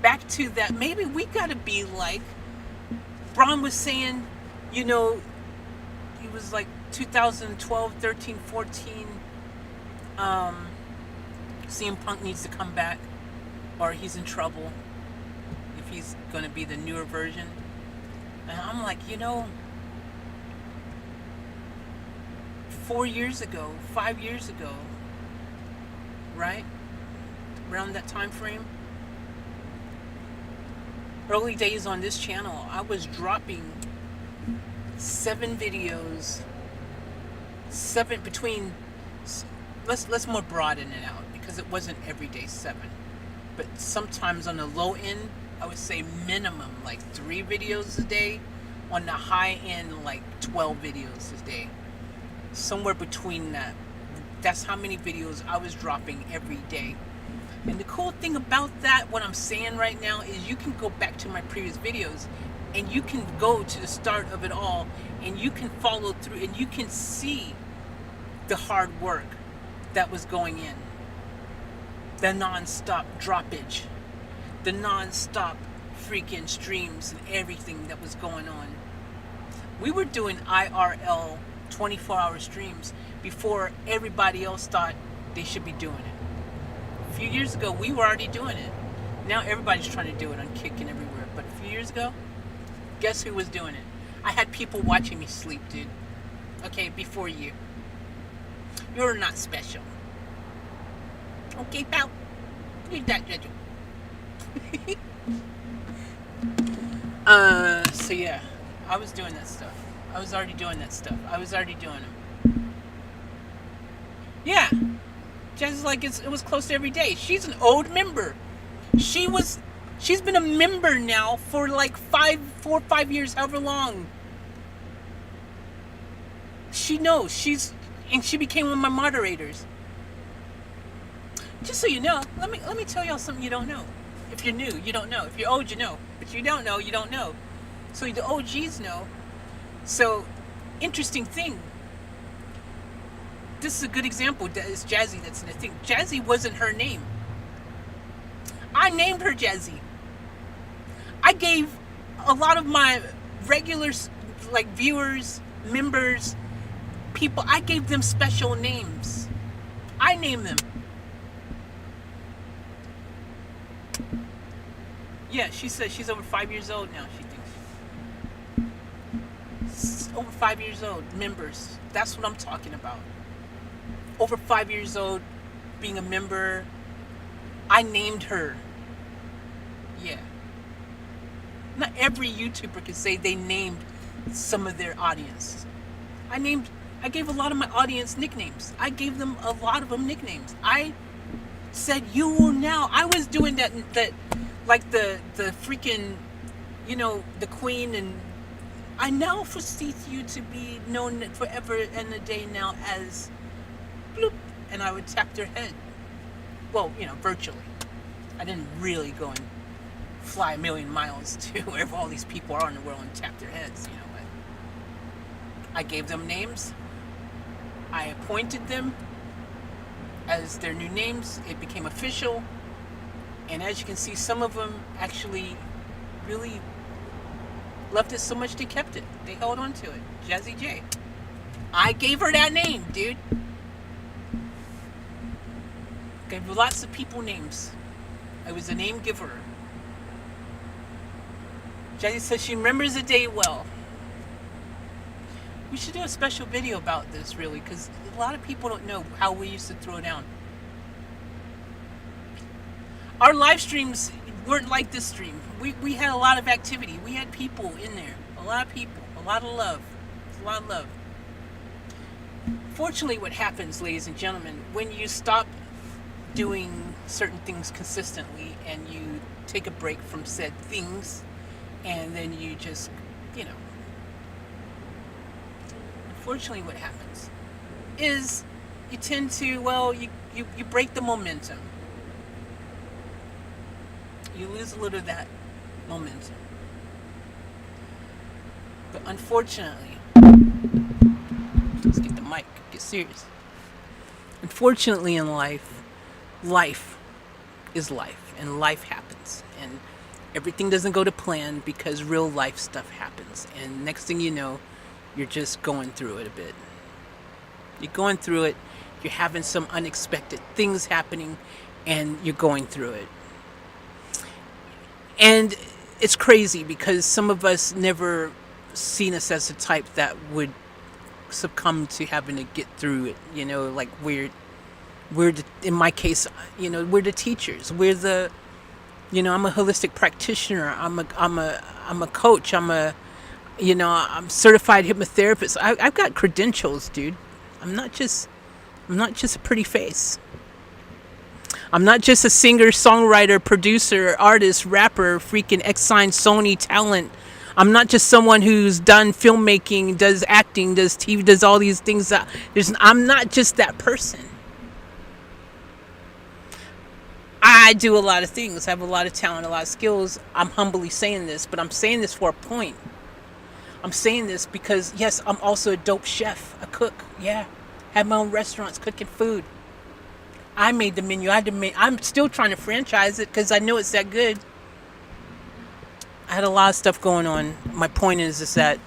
Back to that. Maybe we gotta be like Braun was saying, he was like 2012, 13, 14. CM Punk needs to come back, or he's in trouble if he's gonna be the newer version. And I'm like, 4 years ago, 5 years ago, right? Around that time frame. Early days on this channel, I was dropping 7 videos, between, let's more broaden it out, because it wasn't every day 7. But sometimes on the low end, I would say minimum like 3 videos a day. On the high end, like 12 videos a day. Somewhere between that. That's how many videos I was dropping every day. And the cool thing about that, what I'm saying right now, is you can go back to my previous videos and you can go to the start of it all and you can follow through and you can see the hard work that was going in. The non-stop droppage. The non-stop freaking streams and everything that was going on. We were doing IRL 24-hour streams before everybody else thought they should be doing it. A few years ago, we were already doing it. Now everybody's trying to do it on Kick and everywhere. But a few years ago, guess who was doing it? I had people watching me sleep, dude. Okay, before you. You're not special. Okay, pal. You're not special. So yeah, I was doing that stuff. I was already doing them. Yeah. Just like it was close to every day. She's an old member. She was She's been a member now for like 4 or 5 years, however long. She knows. And she became one of my moderators. Just so you know, let me tell y'all something you don't know. If you're new, you don't know. If you're old, you know. But you don't know, you don't know. So the OGs know. So, interesting thing. This is a good example. It's Jazzy that's in the thing. Jazzy wasn't her name. I named her Jazzy. I gave a lot of my regular, like, viewers, members, people, I gave them special names. I named them. Yeah, she says she's over 5 years old now, she thinks. Over 5 years old, members. That's what I'm talking about. Over 5 years old, being a member. I named her. Yeah. Not every YouTuber can say they named some of their audience. I gave a lot of my audience nicknames. I gave them a lot of them nicknames. I said, you will now. I was doing that like the freaking, the queen, and I now foresee you to be known forever and a day now as bloop, and I would tap their head. Well, virtually. I didn't really go and fly a million miles to wherever all these people are in the world and tap their heads, but I gave them names. I appointed them as their new names. It became official. And as you can see, some of them actually really loved it so much they kept it. They held on to it. Jazzy J. I gave her that name, dude. Gave lots of people names. I was a name giver. Jazzy says she remembers the day well. We should do a special video about this, really, because a lot of people don't know how we used to throw down. Our live streams weren't like this stream. We had a lot of activity. We had people in there. A lot of people. A lot of love. A lot of love. Fortunately, what happens, ladies and gentlemen, when you stop doing certain things consistently and you take a break from said things, and then you just, unfortunately what happens is you tend to, you break the momentum. You lose a little of that momentum. But unfortunately, let's get the mic, get serious. Unfortunately in life is life, and life happens. And everything doesn't go to plan because real life stuff happens. And next thing you know, you're just going through it a bit. You're going through it, you're having some unexpected things happening, and you're going through it. And it's crazy because some of us never seen us as the type that would succumb to having to get through it. Like we're in my case, we're the teachers. We're the, I'm a holistic practitioner. I'm a coach. I'm certified hypnotherapist. I've got credentials, dude. I'm not just a pretty face. I'm not just a singer, songwriter, producer, artist, rapper, freaking X-Sign Sony talent. I'm not just someone who's done filmmaking, does acting, does TV, does all these things. I'm not just that person. I do a lot of things. I have a lot of talent, a lot of skills. I'm humbly saying this, but I'm saying this for a point. I'm saying this because, yes, I'm also a dope chef, a cook. Yeah, have my own restaurants, cooking food. I made the menu. I'm still trying to franchise it because I know it's that good. I had a lot of stuff going on. My point is that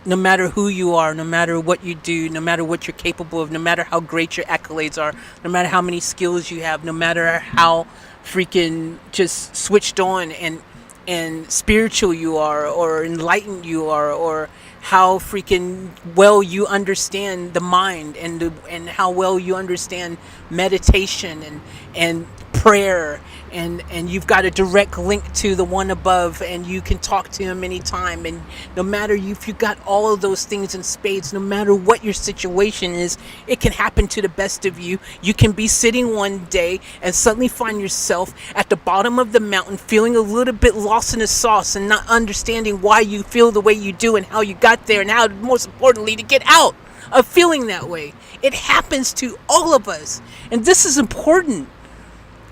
no matter who you are, no matter what you do, no matter what you're capable of, no matter how great your accolades are, no matter how many skills you have, no matter how freaking just switched on and spiritual you are, or enlightened you are, or how freaking well you understand the mind, and how well you understand meditation and prayer and you've got a direct link to the one above, and you can talk to him anytime. And no matter if you got all of those things in spades, no matter what your situation is, it can happen to the best of you. You can be sitting one day and suddenly find yourself at the bottom of the mountain, feeling a little bit lost in the sauce and not understanding why you feel the way you do and how you got there, and how, most importantly, to get out of feeling that way. It happens to all of us, and this is important.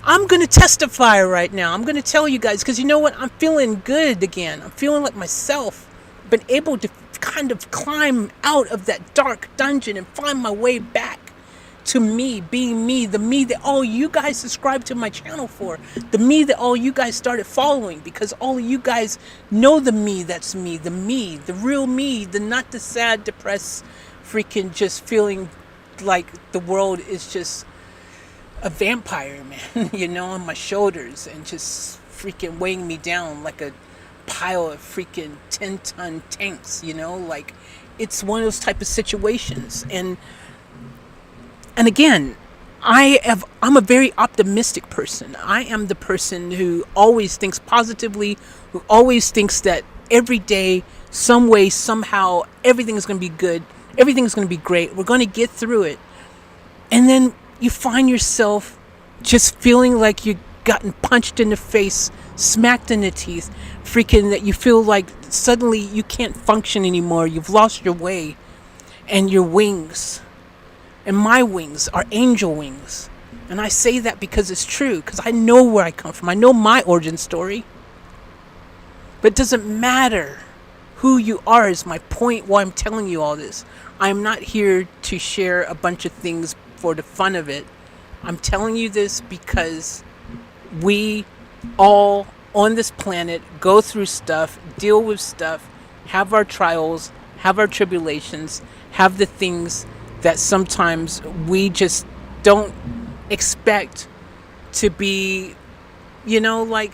I'm going to testify right now. I'm going to tell you guys, because you know what? I'm feeling good again. I'm feeling like myself. Been able to kind of climb out of that dark dungeon and find my way back to me, being me, the me that all you guys subscribe to my channel for, the me that all you guys started following, because all of you guys know the me that's me, the real me, the not the sad, depressed, freaking just feeling like the world is just a vampire, man, you know, on my shoulders, and just freaking weighing me down like a pile of freaking 10-ton tanks, you know, like it's one of those type of situations. And again, I'm a very optimistic person. I am the person who always thinks positively, who always thinks that every day, some way, somehow, everything is going to be good, everything is going to be great, we're going to get through it. And then you find yourself just feeling like you've gotten punched in the face, smacked in the teeth, freaking that you feel like suddenly you can't function anymore. You've lost your way, and your wings, and my wings are angel wings. And I say that because it's true, because I know where I come from. I know my origin story. But it doesn't matter who you are is my point why I'm telling you all this. I'm not here to share a bunch of things for the fun of it. I'm telling you this because we all on this planet go through stuff, deal with stuff, have our trials, have our tribulations, have the things that sometimes we just don't expect to be, you know, like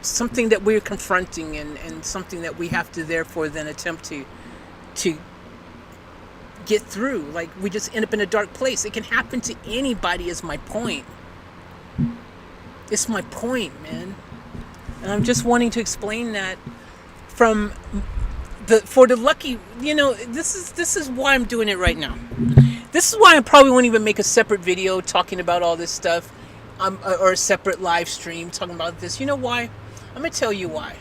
something that we're confronting, and something that we have to therefore then attempt to get through. Like, we just end up in a dark place. It can happen to anybody, is my point. It's my point, man. And I'm just wanting to explain that from for the lucky, you know, this is why I'm doing it right now. This is why I probably won't even make a separate video talking about all this stuff, or a separate live stream talking about this. You know why? I'm going to tell you why.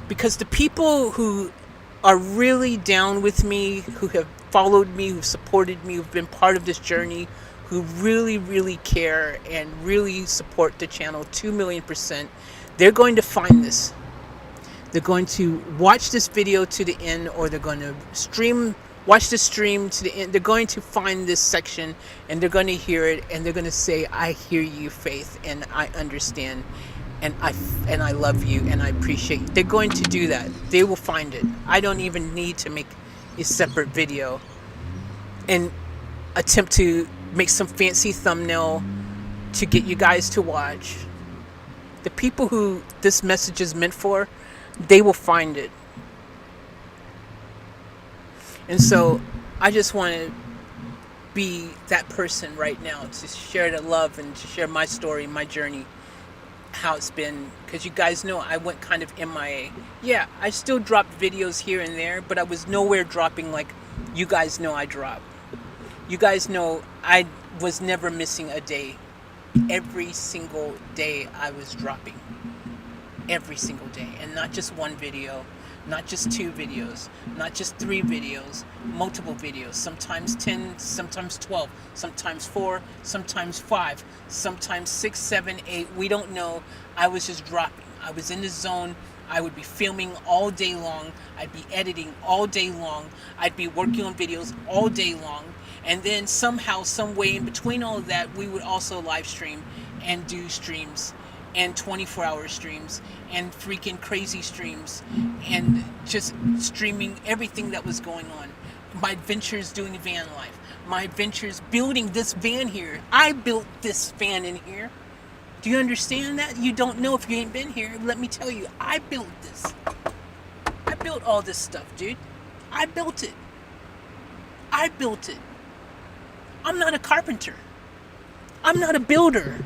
Because the people who are really down with me, who have followed me, who've supported me, who've been part of this journey, who really, really care and really support the channel 2,000,000%, they're going to find this. They're going to watch this video to the end, or they're going to watch the stream to the end. They're going to find this section, and they're going to hear it, and they're going to say, I hear you, Faith, and I understand, and I love you, and I appreciate you. They're going to do that. They will find it. I don't even need to make a separate video and attempt to make some fancy thumbnail to get you guys to watch. The people who this message is meant for, they will find it. And so I just want to be that person right now, to share the love and to share my story, my journey, how it's been. Because you guys know I went kind of MIA. Yeah, I still dropped videos here and there, but I was nowhere dropping like you guys know I drop. You guys know I was never missing a day. Every single day I was dropping. Every single day. And not just one video, not just 2 videos, not just 3 videos, multiple videos, sometimes 10, sometimes 12, sometimes 4, sometimes 5, sometimes 6, 7, 8, we don't know. I was just dropping. I was in the zone. I would be filming all day long. I'd be editing all day long. I'd be working on videos all day long. And then somehow, some way in between all of that, we would also live stream and do streams, and 24-hour streams, and freaking crazy streams, and just streaming everything that was going on. My adventures doing van life, my adventures building this van here. I built this van in here. Do you understand that? You don't know if you ain't been here. Let me tell you, I built this. I built all this stuff, dude. I built it. I built it. I'm not a carpenter. I'm not a builder.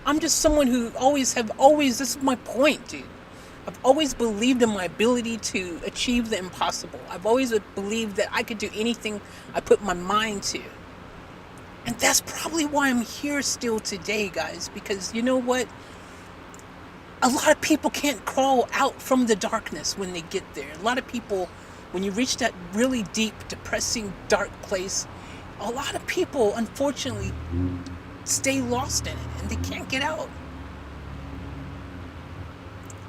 I'm just someone who always, this is my point, dude. I've always believed in my ability to achieve the impossible. I've always believed that I could do anything I put my mind to. And that's probably why I'm here still today, guys, because you know what? A lot of people can't crawl out from the darkness when they get there. A lot of people, when you reach that really deep, depressing, dark place, a lot of people, unfortunately, stay lost in it and they can't get out.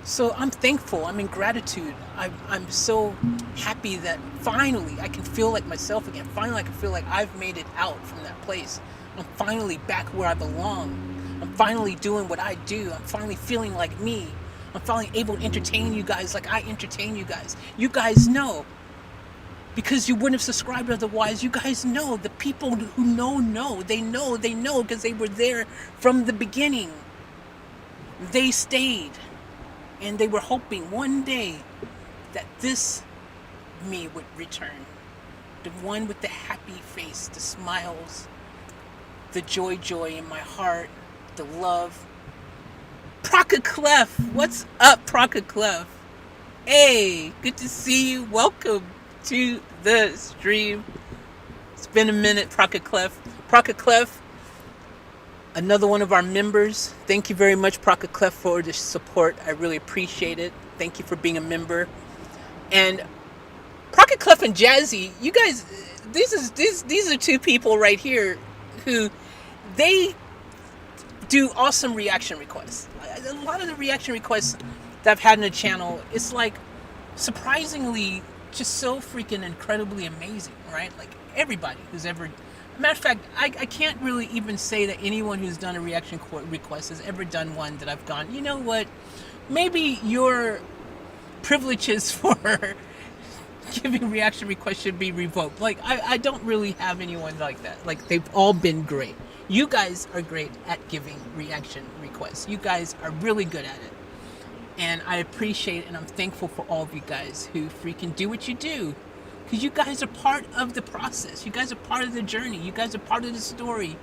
So I'm thankful. I'm in gratitude. I'm so happy that finally I can feel like myself again. Finally, I can feel like I've made it out from that place. I'm finally back where I belong. I'm finally doing what I do. I'm finally feeling like me. I'm finally able to entertain you guys like I entertain you guys. You guys know. Because you wouldn't have subscribed otherwise. You guys know. The people who know. They know because they were there from the beginning. They stayed. And they were hoping one day that this me would return. The one with the happy face, the smiles, the joy in my heart, the love. Proca Clef, what's up, Proca Clef? Hey, good to see you. Welcome to the stream. It's been a minute, Proca Clef. Proca Clef, another one of our members. Thank you very much, Proca Clef, for the support. I really appreciate it. Thank you for being a member. And Proca Clef and Jazzy, you guys, these are two people right here who they do awesome reaction requests. A lot of the reaction requests that I've had in the channel, it's like surprisingly just so freaking incredibly amazing, right? Like everybody who's ever, matter of fact, I can't really even say that anyone who's done a reaction request has ever done one that I've gone, you know what, maybe your privileges for giving reaction requests should be revoked. Like I don't really have anyone like that. Like they've all been great. You guys are great at giving reaction requests. You guys are really good at it. And I appreciate and I'm thankful for all of you guys who freaking do what you do. Because you guys are part of the process. You guys are part of the journey. You guys are part of the story.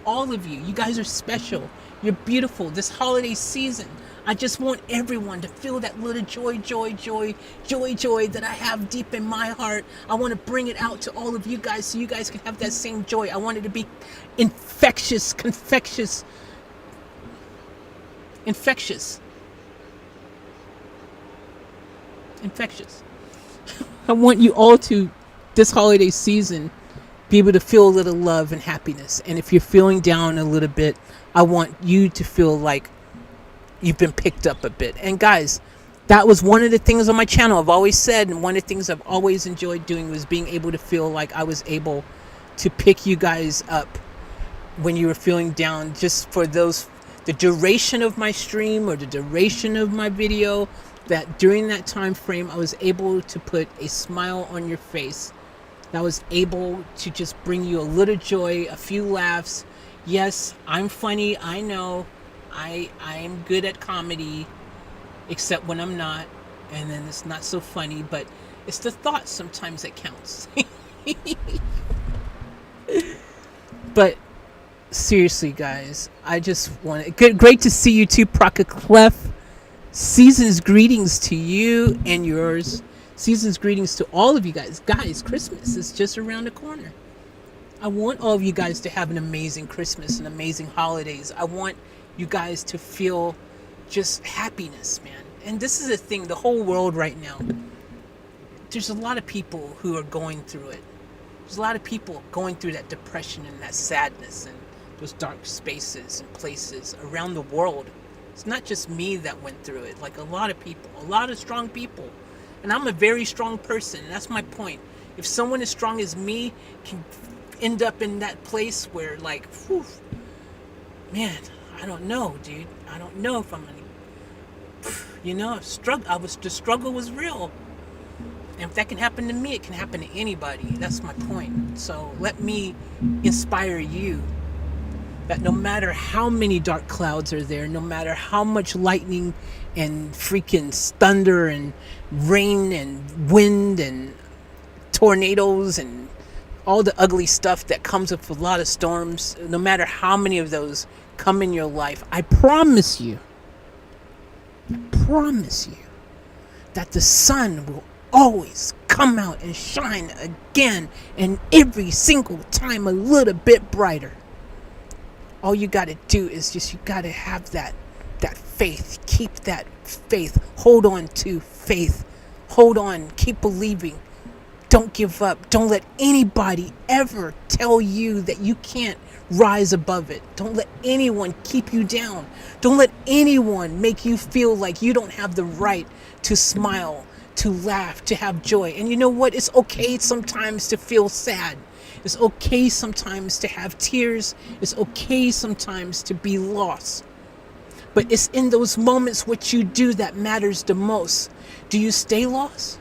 All of you. You guys are special. You're beautiful. This holiday season, I just want everyone to feel that little joy that I have deep in my heart. I want to bring it out to all of you guys so you guys can have that same joy. I want it to be infectious. I want you all to, this holiday season, be able to feel a little love and happiness. And if you're feeling down a little bit, I want you to feel like you've been picked up a bit. And guys, that was one of the things on my channel I've always said, and one of the things I've always enjoyed doing was being able to feel like I was able to pick you guys up when you were feeling down, just for the duration of my stream or the duration of my video, that during that time frame I was able to put a smile on your face. I was able to just bring you a little joy, a few laughs. Yes, I'm funny, I know. I'm good at comedy, except when I'm not, and then it's not so funny, but it's the thoughts sometimes that counts. But seriously, guys, I just want to, great to see you too, Proca Clef. Season's greetings to you and yours. Season's greetings to all of you guys. Guys, Christmas is just around the corner. I want all of you guys to have an amazing Christmas and amazing holidays. I want you guys to feel just happiness, man. And this is the thing, the whole world right now, there's a lot of people who are going through it. There's a lot of people going through that depression and that sadness and those dark spaces and places around the world. It's not just me that went through it. Like a lot of people, a lot of strong people. And I'm a very strong person, and that's my point. If someone as strong as me can end up in that place where, like, whew, man, I don't know, dude. I don't know if I'm gonna, you know, the struggle was real. And if that can happen to me, it can happen to anybody. That's my point. So let me inspire you that no matter how many dark clouds are there, no matter how much lightning and freaking thunder and rain and wind and tornadoes and all the ugly stuff that comes with a lot of storms, no matter how many of those come in your life, I promise you, promise you that the sun will always come out and shine again, and every single time a little bit brighter. All you got to do is just, you got to have that faith. Keep that faith. Hold on to faith. Hold on. Keep believing. Don't give up. Don't let anybody ever tell you that you can't rise above it. Don't let anyone keep you down. Don't let anyone make you feel like you don't have the right to smile, to laugh, to have joy. And you know what? It's okay sometimes to feel sad. It's okay sometimes to have tears. It's okay sometimes to be lost. But it's in those moments what you do that matters the most. Do you stay lost?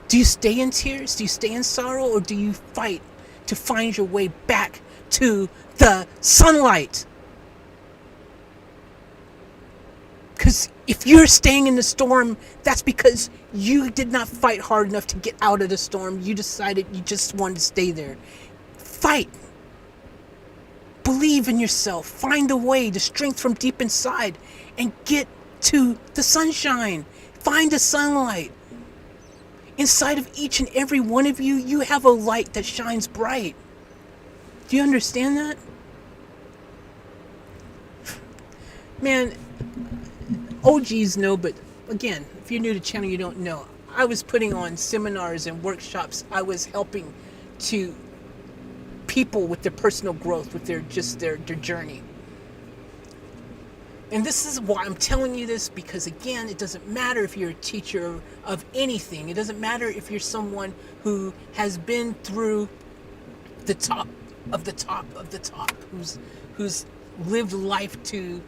Do you stay in tears? Do you stay in sorrow? Or do you fight to find your way back to the sunlight? Because if you're staying in the storm, that's because you did not fight hard enough to get out of the storm. You decided you just wanted to stay there. Fight. Believe in yourself. Find a way, the strength from deep inside, and get to the sunshine. Find the sunlight. Inside of each and every one of you, you have a light that shines bright. Do you understand that? Man, OGs know, but again, if you're new to the channel, you don't know. I was putting on seminars and workshops. I was helping to people with their personal growth, with their journey. And this is why I'm telling you this, because again, it doesn't matter if you're a teacher of anything. It doesn't matter if you're someone who has been through the top of the top of the top, who's lived life to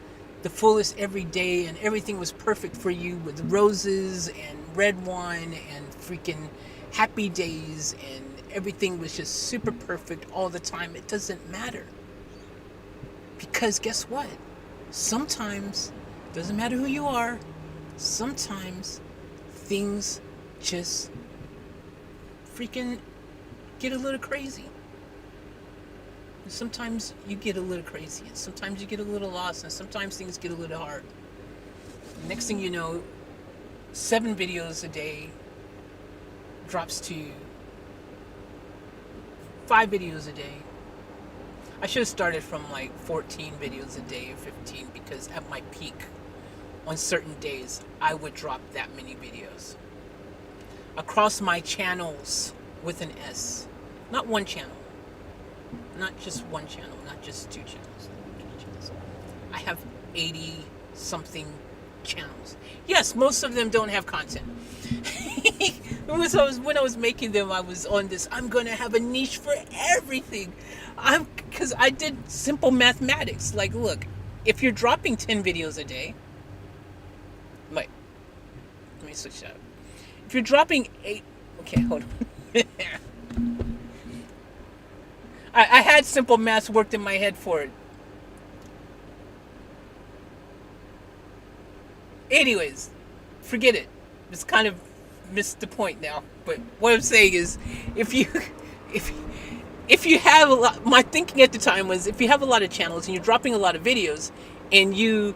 the fullest every day, and everything was perfect for you with roses and red wine and freaking happy days, and everything was just super perfect all the time. It doesn't matter. Because guess what? Sometimes, doesn't matter who you are, sometimes things just freaking get a little crazy. Sometimes you get a little crazy, and sometimes you get a little lost, and sometimes things get a little hard. Next thing you know, 7 videos a day drops to 5 videos a day. I should have started from like 14 videos a day or 15, because at my peak, on certain days, I would drop that many videos. Across my channels with an S. Not one channel. Not just one channel, not just 2 channels. I have 80 something channels. Yes, most of them don't have content. When I was making them, I was on this, I'm going to have a niche for everything. Because I did simple mathematics. Like, look, if you're dropping 10 videos a day, wait, let me switch that up. If you're dropping 8, okay, hold on. I had simple maths worked in my head for it. Anyways, forget it. It's kind of missed the point now. But what I'm saying is, if you have a lot, my thinking at the time was, if you have a lot of channels and you're dropping a lot of videos, and you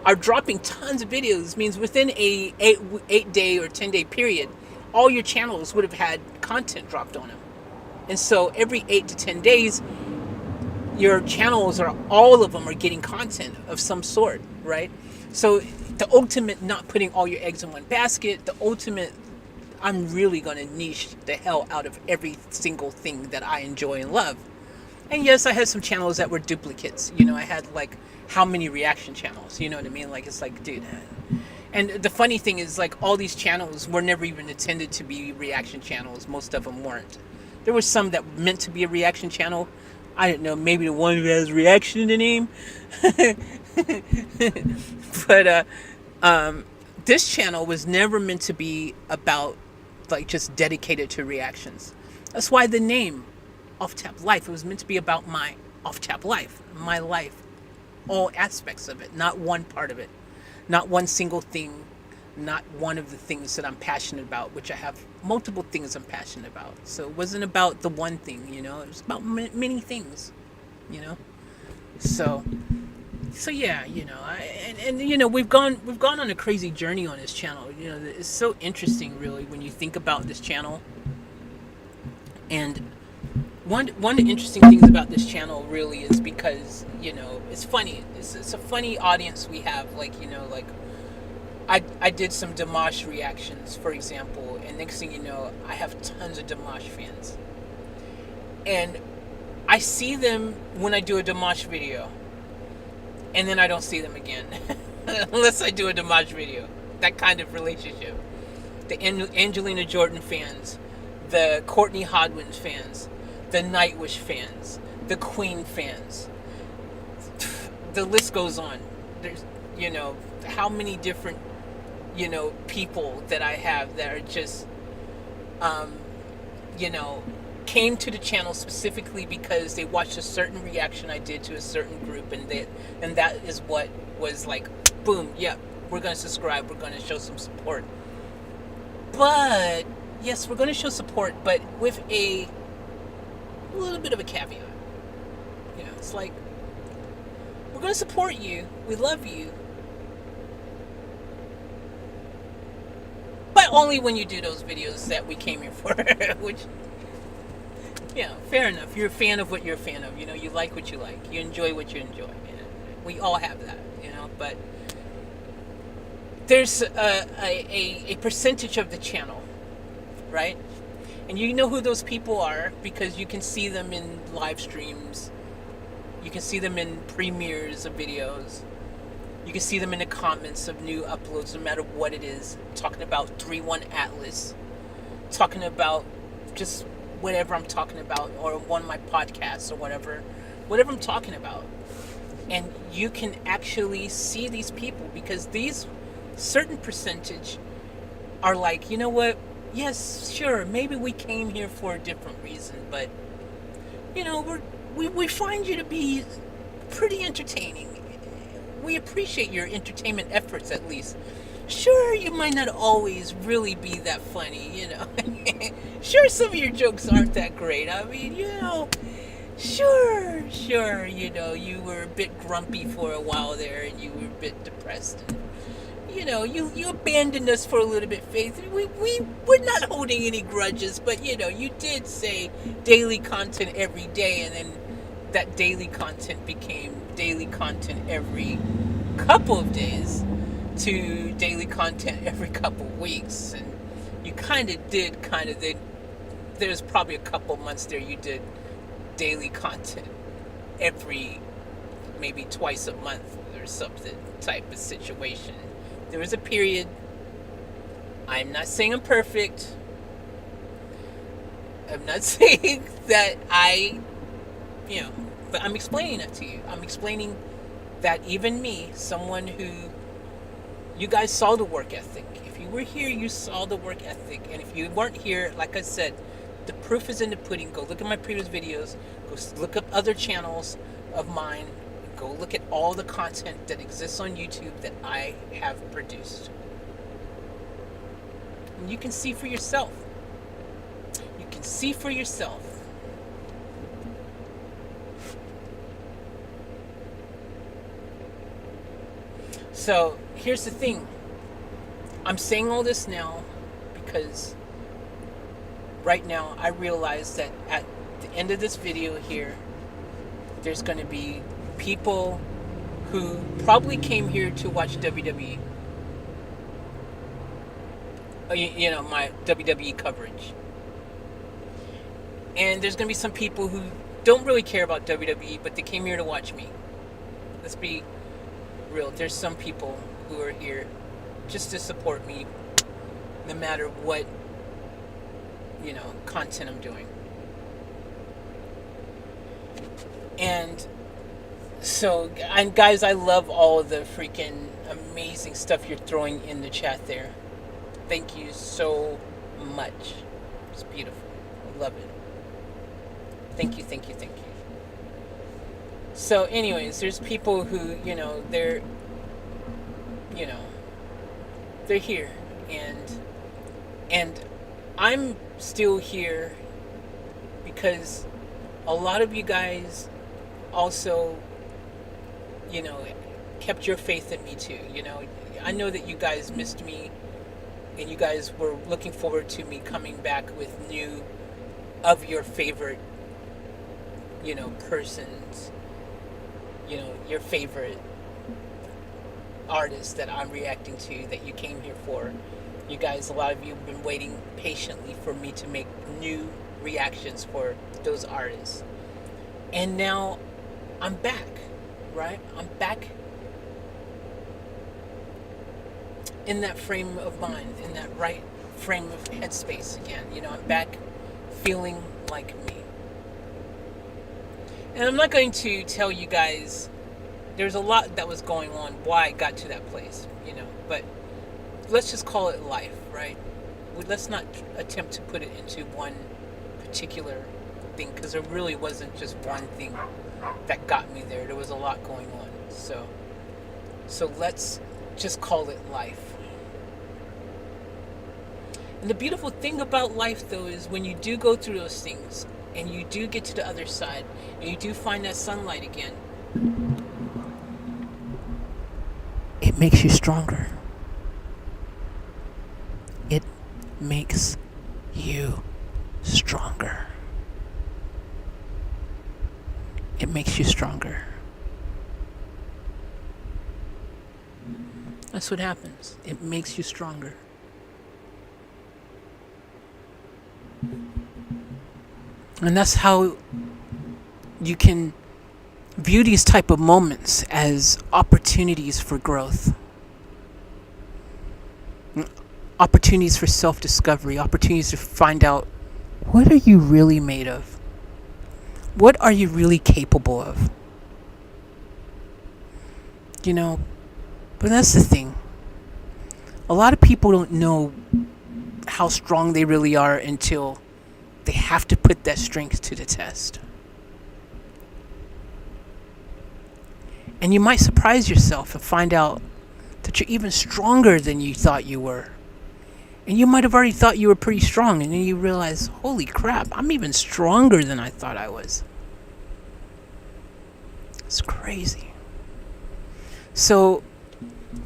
are dropping tons of videos, means within a 8 day or 10 day period, all your channels would have had content dropped on them. And so every 8 to 10 days, your channels all of them are getting content of some sort, right? So the ultimate, not putting all your eggs in one basket, the ultimate, I'm really going to niche the hell out of every single thing that I enjoy and love. And yes, I had some channels that were duplicates. You know, I had like how many reaction channels, you know what I mean? Like, it's like, dude. And the funny thing is, like, all these channels were never even intended to be reaction channels. Most of them weren't. There were some that meant to be a reaction channel. I don't know, maybe the one who has reaction in the name. But this channel was never meant to be about, like, just dedicated to reactions. That's why the name, Off Tap Life, it was meant to be about my off tap life, my life, all aspects of it, not one part of it, not one single thing, not one of the things that I'm passionate about, which I have multiple things I'm passionate about. So it wasn't about the one thing, you know, it was about many things, you know. So So yeah, and you know, we've gone on a crazy journey on this channel. You know, it's so interesting, really, when you think about this channel. And one of the interesting things about this channel really is because, you know, it's funny. It's a funny audience we have. Like, you know, like I did some Dimash reactions, for example, and next thing you know, I have tons of Dimash fans, and I see them when I do a Dimash video, and then I don't see them again unless I do a Dimash video. That kind of relationship. The Angelina Jordan fans, the Courtney Hodwin fans, the Nightwish fans, the Queen fans. The list goes on. There's, you know, how many different, you know, people that I have that are just, you know, came to the channel specifically because they watched a certain reaction I did to a certain group, and that is what was like, boom, yeah, we're gonna subscribe, we're gonna show some support. But yes, we're gonna show support, but with a little bit of a caveat. You know, it's like, we're gonna support you, we love you, but only when you do those videos that we came here for. Which, yeah, fair enough. You're a fan of what you're a fan of. You know, you like what you like. You enjoy what you enjoy. We all have that, you know. But there's a percentage of the channel, right? And you know who those people are because you can see them in live streams. You can see them in premieres of videos. You can see them in the comments of new uploads, no matter what it is. Talking about 3-1 Atlas. Talking about just whatever I'm talking about, or one of my podcasts, or whatever I'm talking about. And you can actually see these people, because these certain percentage are like, you know what, yes, sure, maybe we came here for a different reason, but, you know, we find you to be pretty entertaining. We appreciate your entertainment efforts, at least. Sure, you might not always really be that funny, you know. Sure, some of your jokes aren't that great. I mean, you know, sure, you know, you were a bit grumpy for a while there, and you were a bit depressed. And, you know, you abandoned us for a little bit, Faith. We're not holding any grudges, but, you know, you did say daily content every day, and then that daily content became daily content every couple of days to daily content every couple of weeks. And you there's probably a couple months there you did daily content every, maybe twice a month or something type of situation. There was a period. I'm not saying I'm perfect. I'm not saying that you know, but I'm explaining that to you. I'm explaining that even me, someone who, you guys saw the work ethic. If you were here, you saw the work ethic. And if you weren't here, like I said, the proof is in the pudding. Go look at my previous videos. Go look up other channels of mine. Go look at all the content that exists on YouTube that I have produced. And you can see for yourself. You can see for yourself. So here's the thing. I'm saying all this now because right now I realize that at the end of this video here, there's going to be people who probably came here to watch WWE. You know, my WWE coverage. And there's going to be some people who don't really care about WWE, but they came here to watch me. Let's be real. There's some people who are here just to support me, no matter what, you know, content I'm doing. And so, and guys, I love all the freaking amazing stuff you're throwing in the chat there. Thank you so much. It's beautiful. I love it. Thank you. So anyways, there's people who, you know, they're here, and I'm still here because a lot of you guys also you know, kept your faith in me too. You know, I know that you guys missed me, and you guys were looking forward to me coming back with new of your favorite, persons, your favorite artists that I'm reacting to that you came here for. You guys, a lot of you have been waiting patiently for me to make new reactions for those artists. And now I'm back, right? I'm back in that frame of mind, in that right frame of headspace again. I'm back feeling like me. And I'm not going to tell you guys, there's a lot that was going on why I got to that place, but let's just call it life, right? Let's not attempt to put it into one particular thing, because there really wasn't just one thing that got me there. There was a lot going on. So let's just call it life. And the beautiful thing about life, though, is when you do go through those things and you do get to the other side and you do find that sunlight again, it makes you stronger. It makes you stronger. It makes you stronger. That's what happens. It makes you stronger. And that's how you can view these type of moments as opportunities for growth. Opportunities for self-discovery, opportunities to find out, what are you really made of? What are you really capable of? But that's the thing. A lot of people don't know how strong they really are until they have to put that strength to the test. And you might surprise yourself and find out that you're even stronger than you thought you were. And you might have already thought you were pretty strong, and then you realize, holy crap, I'm even stronger than I thought I was. It's crazy. So,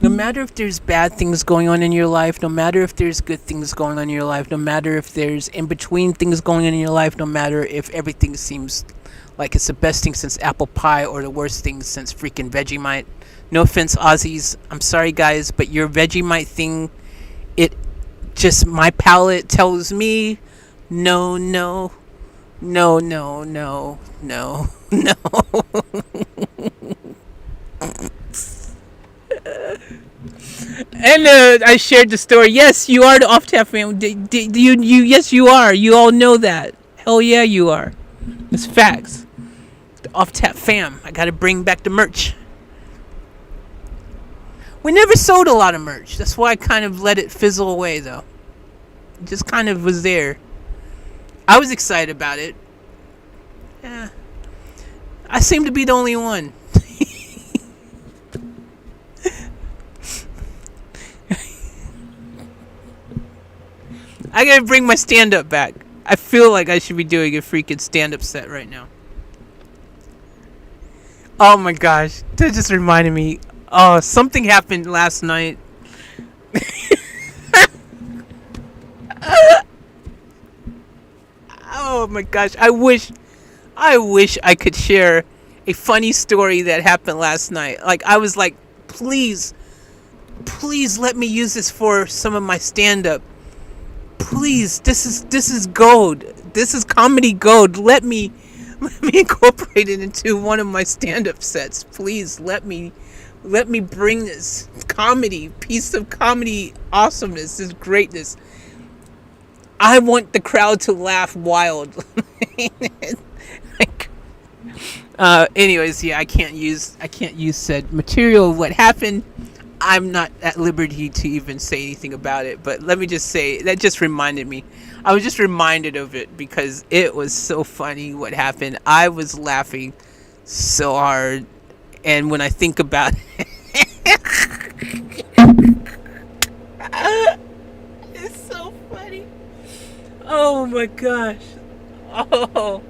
no matter if there's bad things going on in your life, no matter if there's good things going on in your life, no matter if there's in-between things going on in your life, no matter if everything seems like it's the best thing since apple pie or the worst thing since freaking Vegemite. No offense, Aussies. I'm sorry, guys, but your Vegemite thing, my palate tells me, no, no, no, no, no, no, no. And I shared the story. Yes, you are the Off Tap fam. Yes, you are. You all know that. Hell yeah, you are. It's facts. The Off Tap fam. I gotta bring back the merch. We never sold a lot of merch. That's why I kind of let it fizzle away, though. It just kind of was there. I was excited about it. Yeah. I seem to be the only one. I gotta bring my stand-up back. I feel like I should be doing a freaking stand-up set right now. Oh my gosh. That just reminded me. Oh, something happened last night. Oh my gosh. I wish I could share a funny story that happened last night. Like, I was like, please let me use this for some of my stand-up. Please, this is gold. This is comedy gold. Let me incorporate it into one of my stand-up sets. Please let me bring this piece of comedy awesomeness, this greatness. I want the crowd to laugh wild. Anyways, yeah, I can't use said material. What happened? I'm not at liberty to even say anything about it, but let me just say that just reminded me. I was just reminded of it because it was so funny what happened. I was laughing so hard, and when I think about it, it's so funny. Oh my gosh. Oh.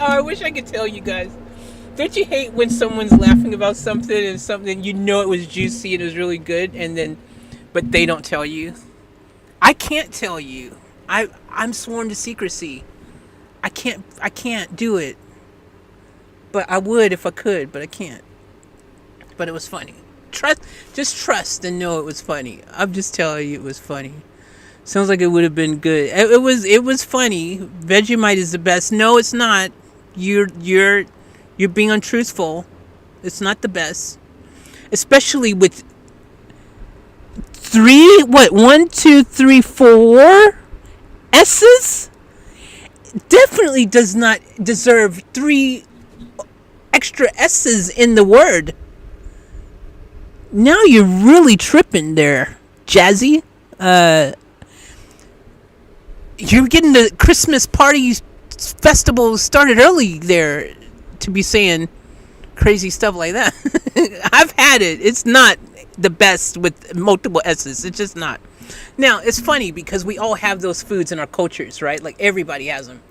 I wish I could tell you guys. Don't you hate when someone's laughing about something and something you know it was juicy and it was really good, and then but they don't tell you? I can't tell you. I'm sworn to secrecy. I can't do it. But I would if I could, but I can't. But it was funny. Trust and know it was funny. I'm just telling you it was funny. Sounds like it would have been good. It was funny. Vegemite is the best. No, it's not. You're being untruthful. It's not the best. Especially with one, two, three, four S's? Definitely does not deserve three extra S's in the word. Now you're really tripping there, Jazzy. You're getting the Christmas party festival started early there to be saying crazy stuff like that. I've had it. It's not the best with multiple S's. It's just not. Now, it's funny because we all have those foods in our cultures, right? Like everybody has them.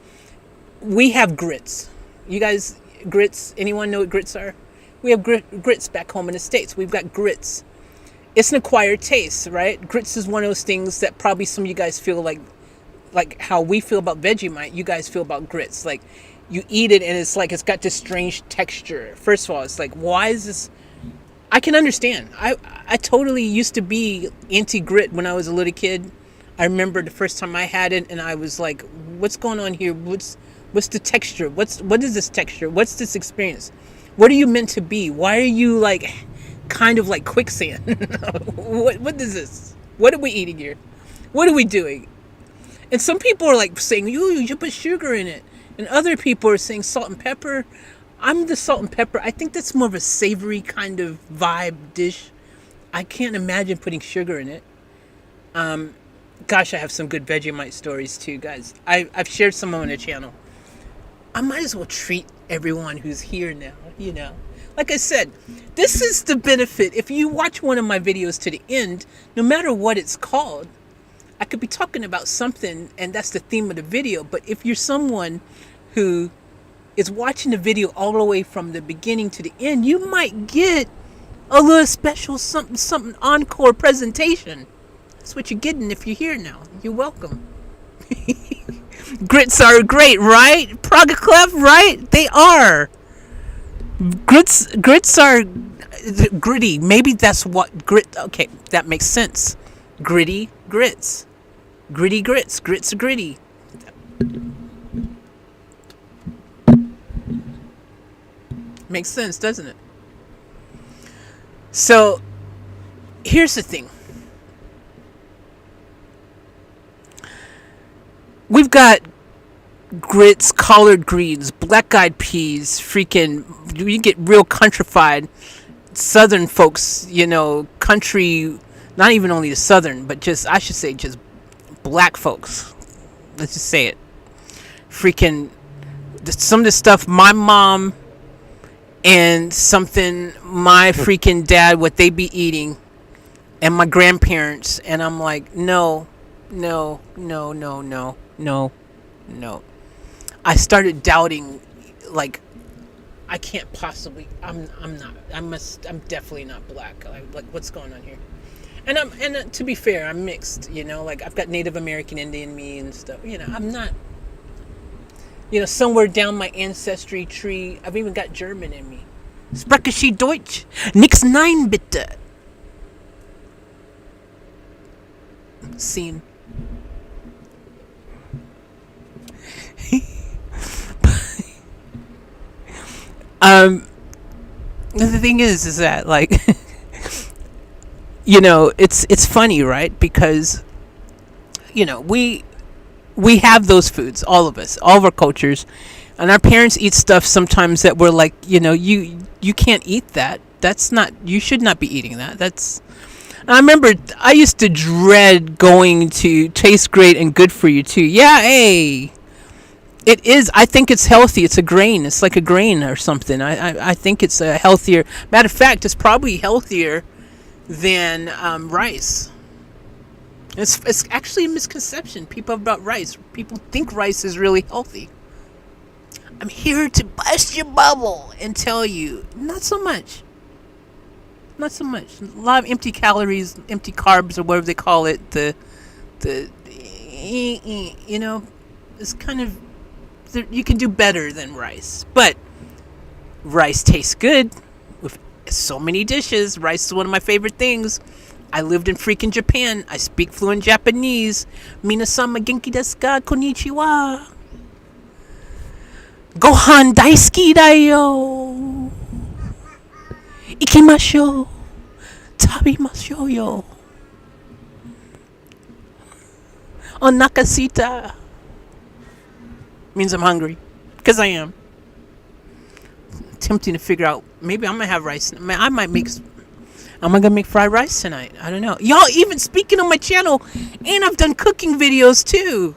We have grits. You guys, grits, anyone know what grits are? We have grits back home in the States. We've got grits. It's an acquired taste, right? Grits is one of those things that probably some of you guys feel like how we feel about Vegemite, you guys feel about grits. Like, you eat it and it's like it's got this strange texture. First of all, it's like, why is this? I can understand. I totally used to be anti-grit when I was a little kid. I remember the first time I had it and I was like, what's going on here? What's the texture? What is this texture? What's this experience? What are you meant to be? Why are you like kind of like quicksand? What is this? What are we eating here? What are we doing? And some people are like saying, you should put sugar in it. And other people are saying salt and pepper. I'm the salt and pepper. I think that's more of a savory kind of vibe dish. I can't imagine putting sugar in it. Gosh, I have some good Vegemite stories too, guys. I've shared some on the channel. I might as well treat everyone who's here now, you know. Like I said, this is the benefit. If you watch one of my videos to the end, no matter what it's called, I could be talking about something and that's the theme of the video. But if you're someone who is watching the video all the way from the beginning to the end, you might get a little special something encore presentation. That's what you're getting if you're here now. You're welcome. Grits are great, right? Progaclef, right? They are. Grits are gritty. Maybe that's what grit. Okay, that makes sense. Gritty grits. Gritty grits. Grits are gritty. Makes sense, doesn't it? So, here's the thing. We've got grits, collard greens, black-eyed peas, freaking, you get real countrified. Southern folks, you know, country, not even only the southern, but just, I should say, just black folks. Let's just say it. Freaking, some of the stuff my mom and something my freaking dad, what they be eating, and my grandparents, and I'm like, no. I started doubting, like, I can't possibly, I'm definitely not black. Like, what's going on here? And to be fair, I'm mixed, you know, like, I've got Native American Indian me and stuff, you know, I'm not, you know, somewhere down my ancestry tree, I've even got German in me. Spreche Sie Deutsch? Nix nein, bitte. Scene. The thing is that, like, you know, it's funny, right? Because, you know, we have those foods, all of us, all of our cultures, and our parents eat stuff sometimes that we're like, you know, you can't eat that. That's not, you should not be eating that. That's, I remember I used to dread going to Taste Great and Good For You too. Yeah, hey. It is. I think it's healthy. It's a grain. It's like a grain or something. I think it's a healthier. Matter of fact, it's probably healthier than rice. It's actually a misconception people have about rice. People think rice is really healthy. I'm here to bust your bubble and tell you, not so much. Not so much. A lot of empty calories, empty carbs, or whatever they call it. You know, it's kind of, you can do better than rice. But rice tastes good with so many dishes. Rice is one of my favorite things. I lived in freaking Japan. I speak fluent Japanese. Minasama genki desu ka? Konnichiwa. Gohan daisuki da yo. Ikimashou. Tabimashou yo. Onakasita. Means I'm hungry. Because I am. Tempting to figure out, maybe I'm going to have rice. I might make, am I going to make fried rice tonight? I don't know. Y'all, even speaking on my channel, and I've done cooking videos too.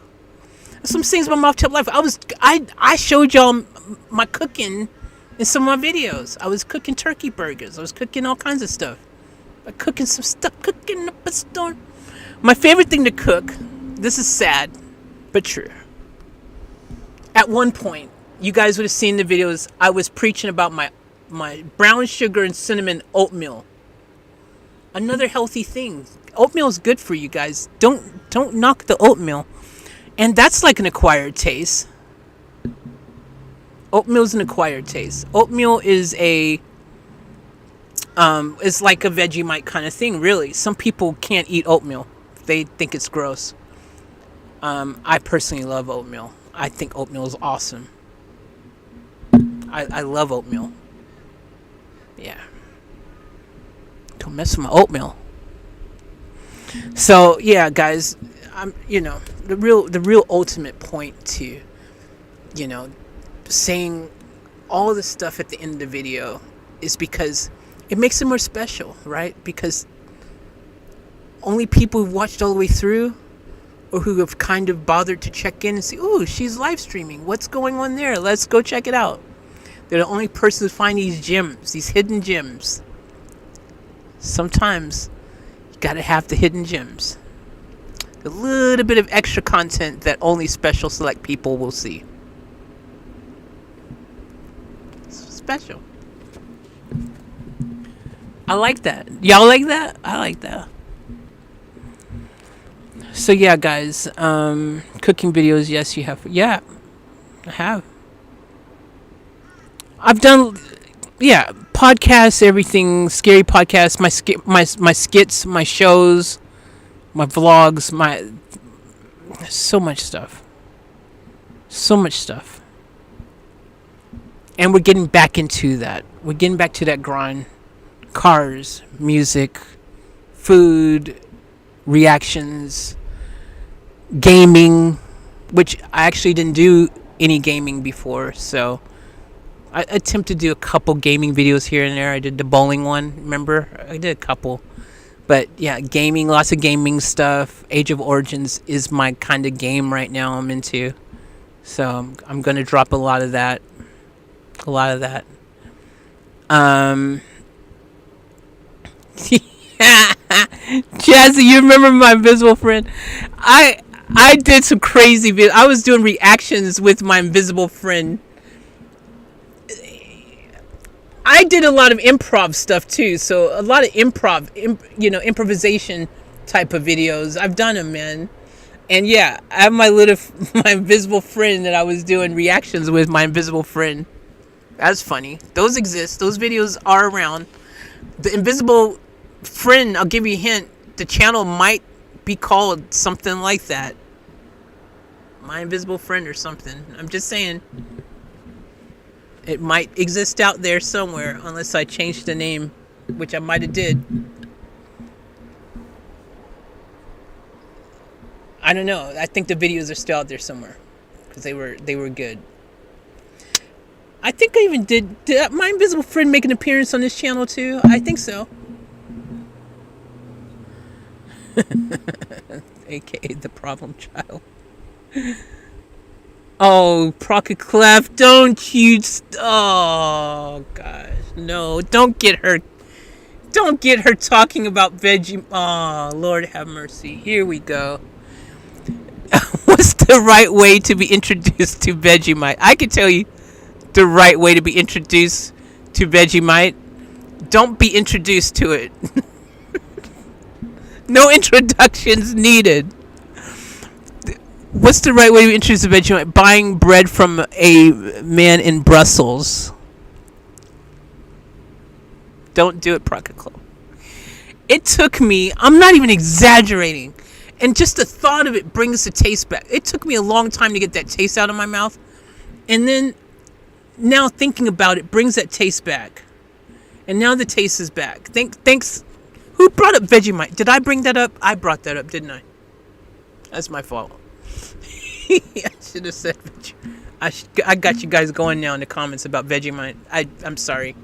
Some things about my off-tip life. I showed y'all my cooking in some of my videos. I was cooking turkey burgers. I was cooking all kinds of stuff. Cooking some stuff. Cooking up a storm. My favorite thing to cook, this is sad, but true. At one point, you guys would have seen the videos, I was preaching about my brown sugar and cinnamon oatmeal. Another healthy thing. Oatmeal is good for you guys. Don't knock the oatmeal. And that's like an acquired taste. Oatmeal is an acquired taste. Oatmeal is it's like a Vegemite kind of thing, really. Some people can't eat oatmeal. They think it's gross. I personally love oatmeal. I think oatmeal is awesome. I love oatmeal. Yeah. Don't mess with my oatmeal. So yeah, guys, the real ultimate point to, saying all the stuff at the end of the video is because it makes it more special, right? Because only people who've watched all the way through, or who have kind of bothered to check in and see, oh, she's live streaming. What's going on there? Let's go check it out. They're the only person who find these gems, these hidden gems. Sometimes you gotta have the hidden gems. A little bit of extra content that only special select people will see. It's special. I like that. Y'all like that? I like that. So yeah, guys, cooking videos, yes, you have. Yeah, I have. I've done, yeah, podcasts, everything, scary podcasts, my skits, my shows, my vlogs, so much stuff. So much stuff. And we're getting back into that. We're getting back to that grind. Cars, music, food, reactions, gaming, which I actually didn't do any gaming before, so I attempted to do a couple gaming videos here and there. I did the bowling one, remember? I did a couple. But yeah, gaming, lots of gaming stuff. Age of Origins is my kind of game right now I'm into. So I'm going to drop a lot of that. Jazzy, you remember my invisible friend? I did some crazy videos. I was doing reactions with my invisible friend. I did a lot of improv stuff too, so a lot of improvisation type of videos. I've done them, man. And yeah, I have my invisible friend that I was doing reactions with, my invisible friend. That's funny. Those exist. Those videos are around. The invisible friend, I'll give you a hint, the channel might be called something like that. My invisible friend or something. I'm just saying. It might exist out there somewhere, unless I changed the name, which I might have did. I don't know. I think the videos are still out there somewhere, because they were good. I think I even did my invisible friend make an appearance on this channel too? I think so. AKA the problem child. Oh, Procket Clef, don't you... Oh, gosh. No, don't get her talking about veggie... Oh, Lord have mercy. Here we go. What's the right way to be introduced to Vegemite? I can tell you, the right way to be introduced to Vegemite? Don't be introduced to it. No introductions needed. What's the right way to introduce to Vegemite? Buying bread from a man in Brussels. Don't do it, Pocket Club. It took me, I'm not even exaggerating, and just the thought of it brings the taste back. It took me a long time to get that taste out of my mouth. And then, now thinking about it brings that taste back. And now the taste is back. Thanks. Who brought up Vegemite? Did I bring that up? I brought that up, didn't I? That's my fault. I should have said Vegemite. I got you guys going now in the comments about Vegemite. I'm sorry.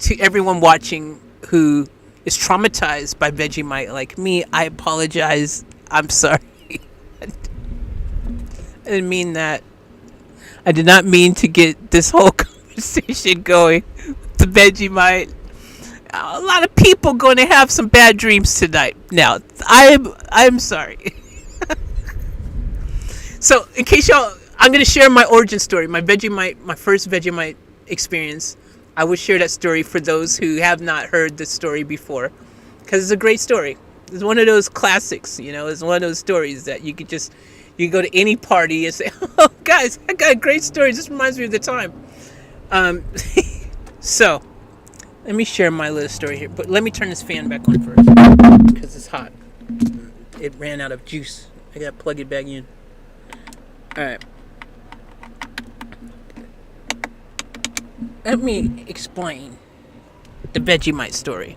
To everyone watching who is traumatized by Vegemite like me, I apologize. I'm sorry. I didn't mean that. I did not mean to get this whole conversation going with the Vegemite. A lot of people going to have some bad dreams tonight. Now, I'm sorry. So, in case y'all, I'm going to share my origin story, my first Vegemite experience. I would share that story for those who have not heard the story before, because it's a great story. It's one of those classics, it's one of those stories that you go to any party and say, oh, guys, I got a great story. This reminds me of the time. So, let me share my little story here. But let me turn this fan back on first, because it's hot. It ran out of juice. I got to plug it back in. All right. Let me explain the Vegemite story.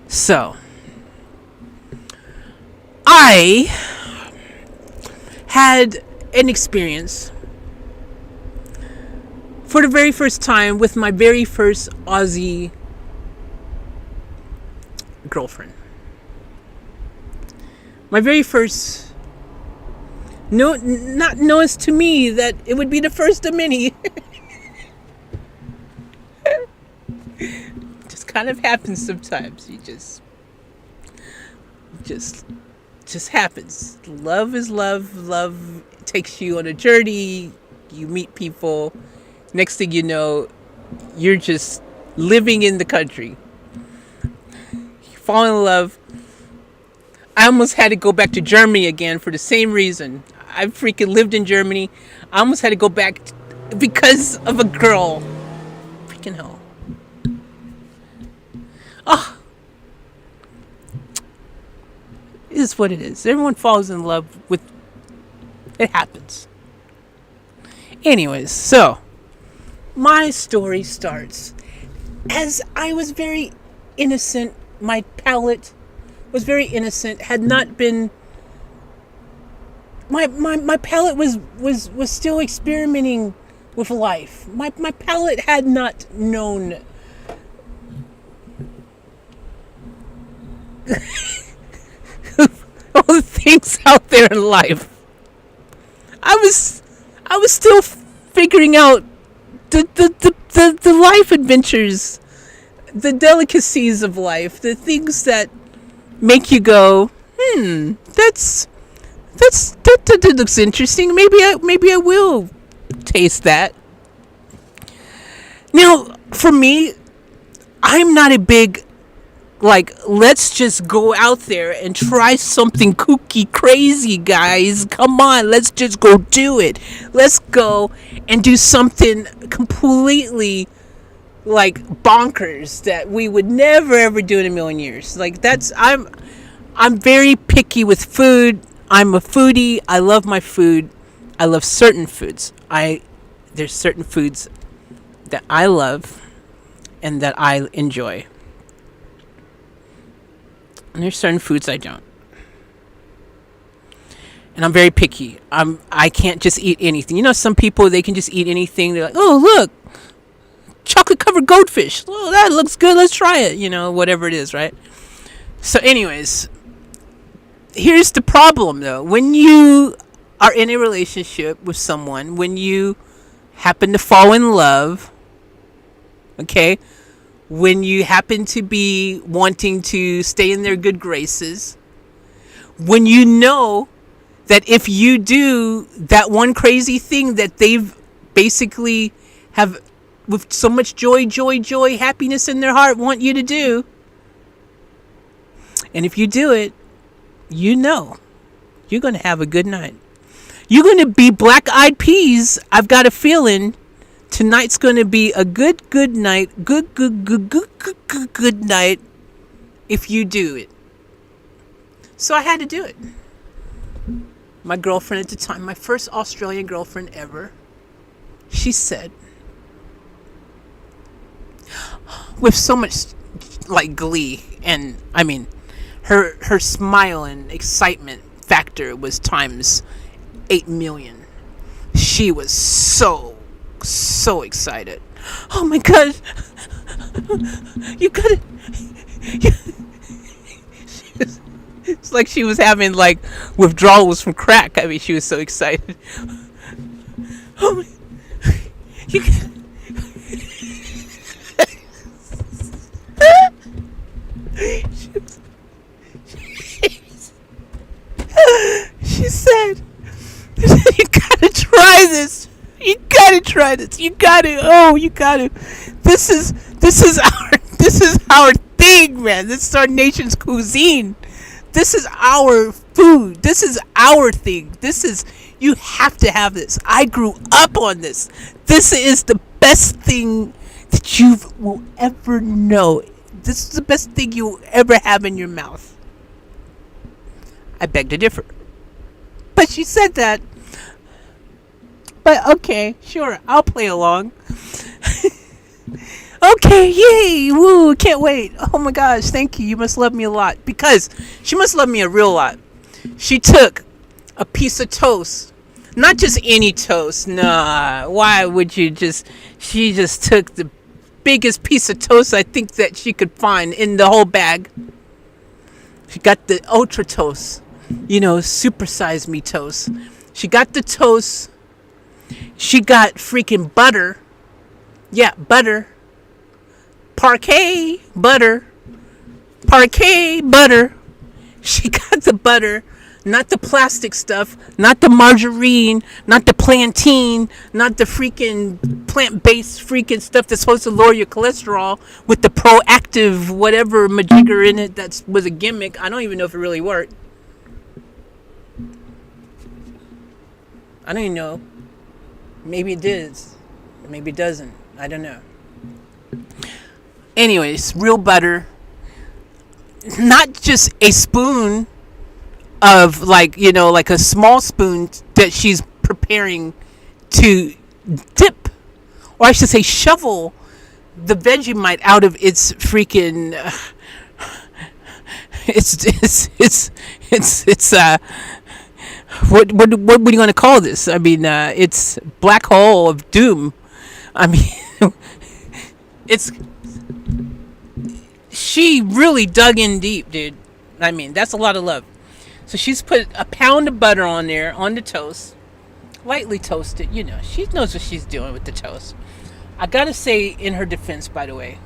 So, I had an experience for the very first time with my very first Aussie girlfriend. My very first, not knows to me that it would be the first of many. Just kind of happens sometimes. You just happens. Love is love. Love takes you on a journey. You meet people. Next thing you know, you're just living in the country. You fall in love. I almost had to go back to Germany again for the same reason. I freaking lived in Germany. I almost had to go back because of a girl. Freaking hell. Oh. It is what it is. Everyone falls in love with... It happens. Anyways, so... My story starts as I was very innocent. My palate was very innocent. Had not been... My palate was still experimenting with life. My palate had not known... all the things out there in life. I was still figuring out the life adventures, the delicacies of life, the things that make you go, that looks interesting. Maybe I will taste that. Now, for me, I'm not a big, let's just go out there and try something kooky, crazy, guys. Come on, let's just go do it. Let's go and do something completely, bonkers that we would never, ever do in a million years. I'm very picky with food. I'm a foodie. I love my food. I love certain foods. There's certain foods that I love and that I enjoy. And there's certain foods I don't. And I'm very picky. I can't just eat anything. Some people, they can just eat anything. They're like, oh, look, chocolate covered goldfish. Oh, that looks good. Let's try it. Whatever it is, right? So anyways, here's the problem though. When you are in a relationship with someone, when you happen to fall in love, okay, when you happen to be wanting to stay in their good graces, when you know that if you do that one crazy thing that they've basically have, with so much joy, joy, joy, happiness in their heart, want you to do. And if you do it, you know you're going to have a good night. You're going to be Black Eyed Peas. I've got a feeling tonight's going to be a good night. Good night if you do it. So I had to do it. My girlfriend at the time, my first Australian girlfriend ever, she said, with so much like glee, and I mean, her smile and excitement factor was times 8 million. She was so excited. Oh my God, you gotta. It's like she was having like withdrawals from crack. I mean, she was so excited. Oh my, you. She said, "You gotta try this. You gotta try this. You gotta. Oh, you gotta. This is our thing, man. This is our nation's cuisine. This is our food. This is our thing. You have to have this. I grew up on this. This is the best thing that you will ever know. This is the best thing you will ever have in your mouth." I beg to differ. But she said that. But okay, sure, I'll play along. Okay, yay, woo, can't wait. Oh my gosh, thank you. You must love me a lot. Because she must love me a real lot. She took a piece of toast. Not just any toast. Nah, why would you just... She just took the biggest piece of toast I think that she could find in the whole bag. She got the ultra toast. You know, supersize me toast. She got the toast. She got freaking butter. Yeah, butter. Parquet butter. Parquet butter. She got the butter, not the plastic stuff, not the margarine, not the plantain, not the freaking plant-based freaking stuff that's supposed to lower your cholesterol with the proactive whatever majigger in it that was a gimmick. I don't even know if it really worked. I don't even know. Maybe it does. Maybe it doesn't. I don't know. Anyways, real butter. Not just a spoon of like a small spoon that she's preparing to dip, or I should say shovel the Vegemite out of its freaking what are you going to call this? I mean, it's black hole of doom. I mean, she really dug in deep, dude. I mean, that's a lot of love. So she's put a pound of butter on there, on the toast. Lightly toasted, She knows what she's doing with the toast. I gotta say, in her defense, by the way,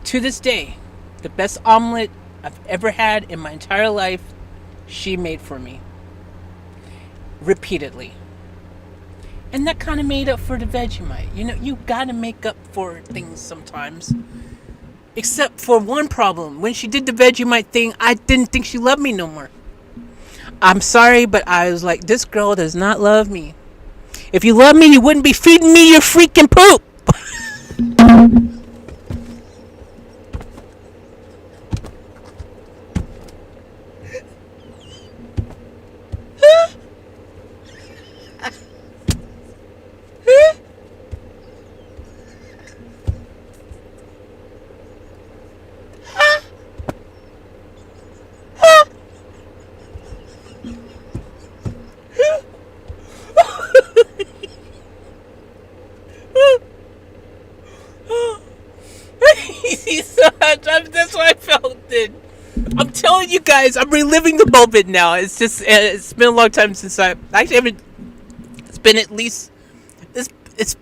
to this day, the best omelet I've ever had in my entire life, she made for me. Repeatedly. And that kind of made up for the Vegemite. You gotta make up for things sometimes. Except for one problem. When she did the Vegemite thing, I didn't think she loved me no more. I'm sorry, but I was like, this girl does not love me. If you love me, you wouldn't be feeding me your freaking poop. That's what I felt. I'm telling you guys, I'm reliving the moment now. It's been a long time since I actually haven't. It's been at least. It's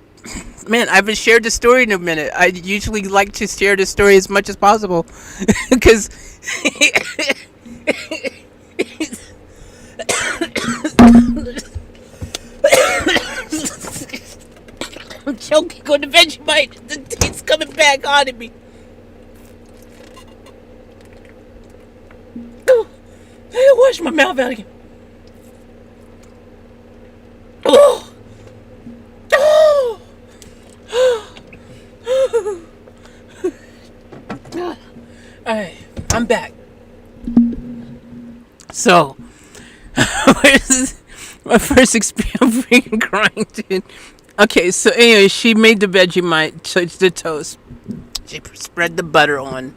man, I haven't shared the story in a minute. I usually like to share the story as much as possible because. I'm choking on the Vegemite. It's coming back on at me. Oh, I gotta wash my mouth out again. Oh, oh, all right, I'm back. So, my first experience of freaking crying, dude. Okay, so anyway, she made the Vegemite, touched the toast. She spread the butter on.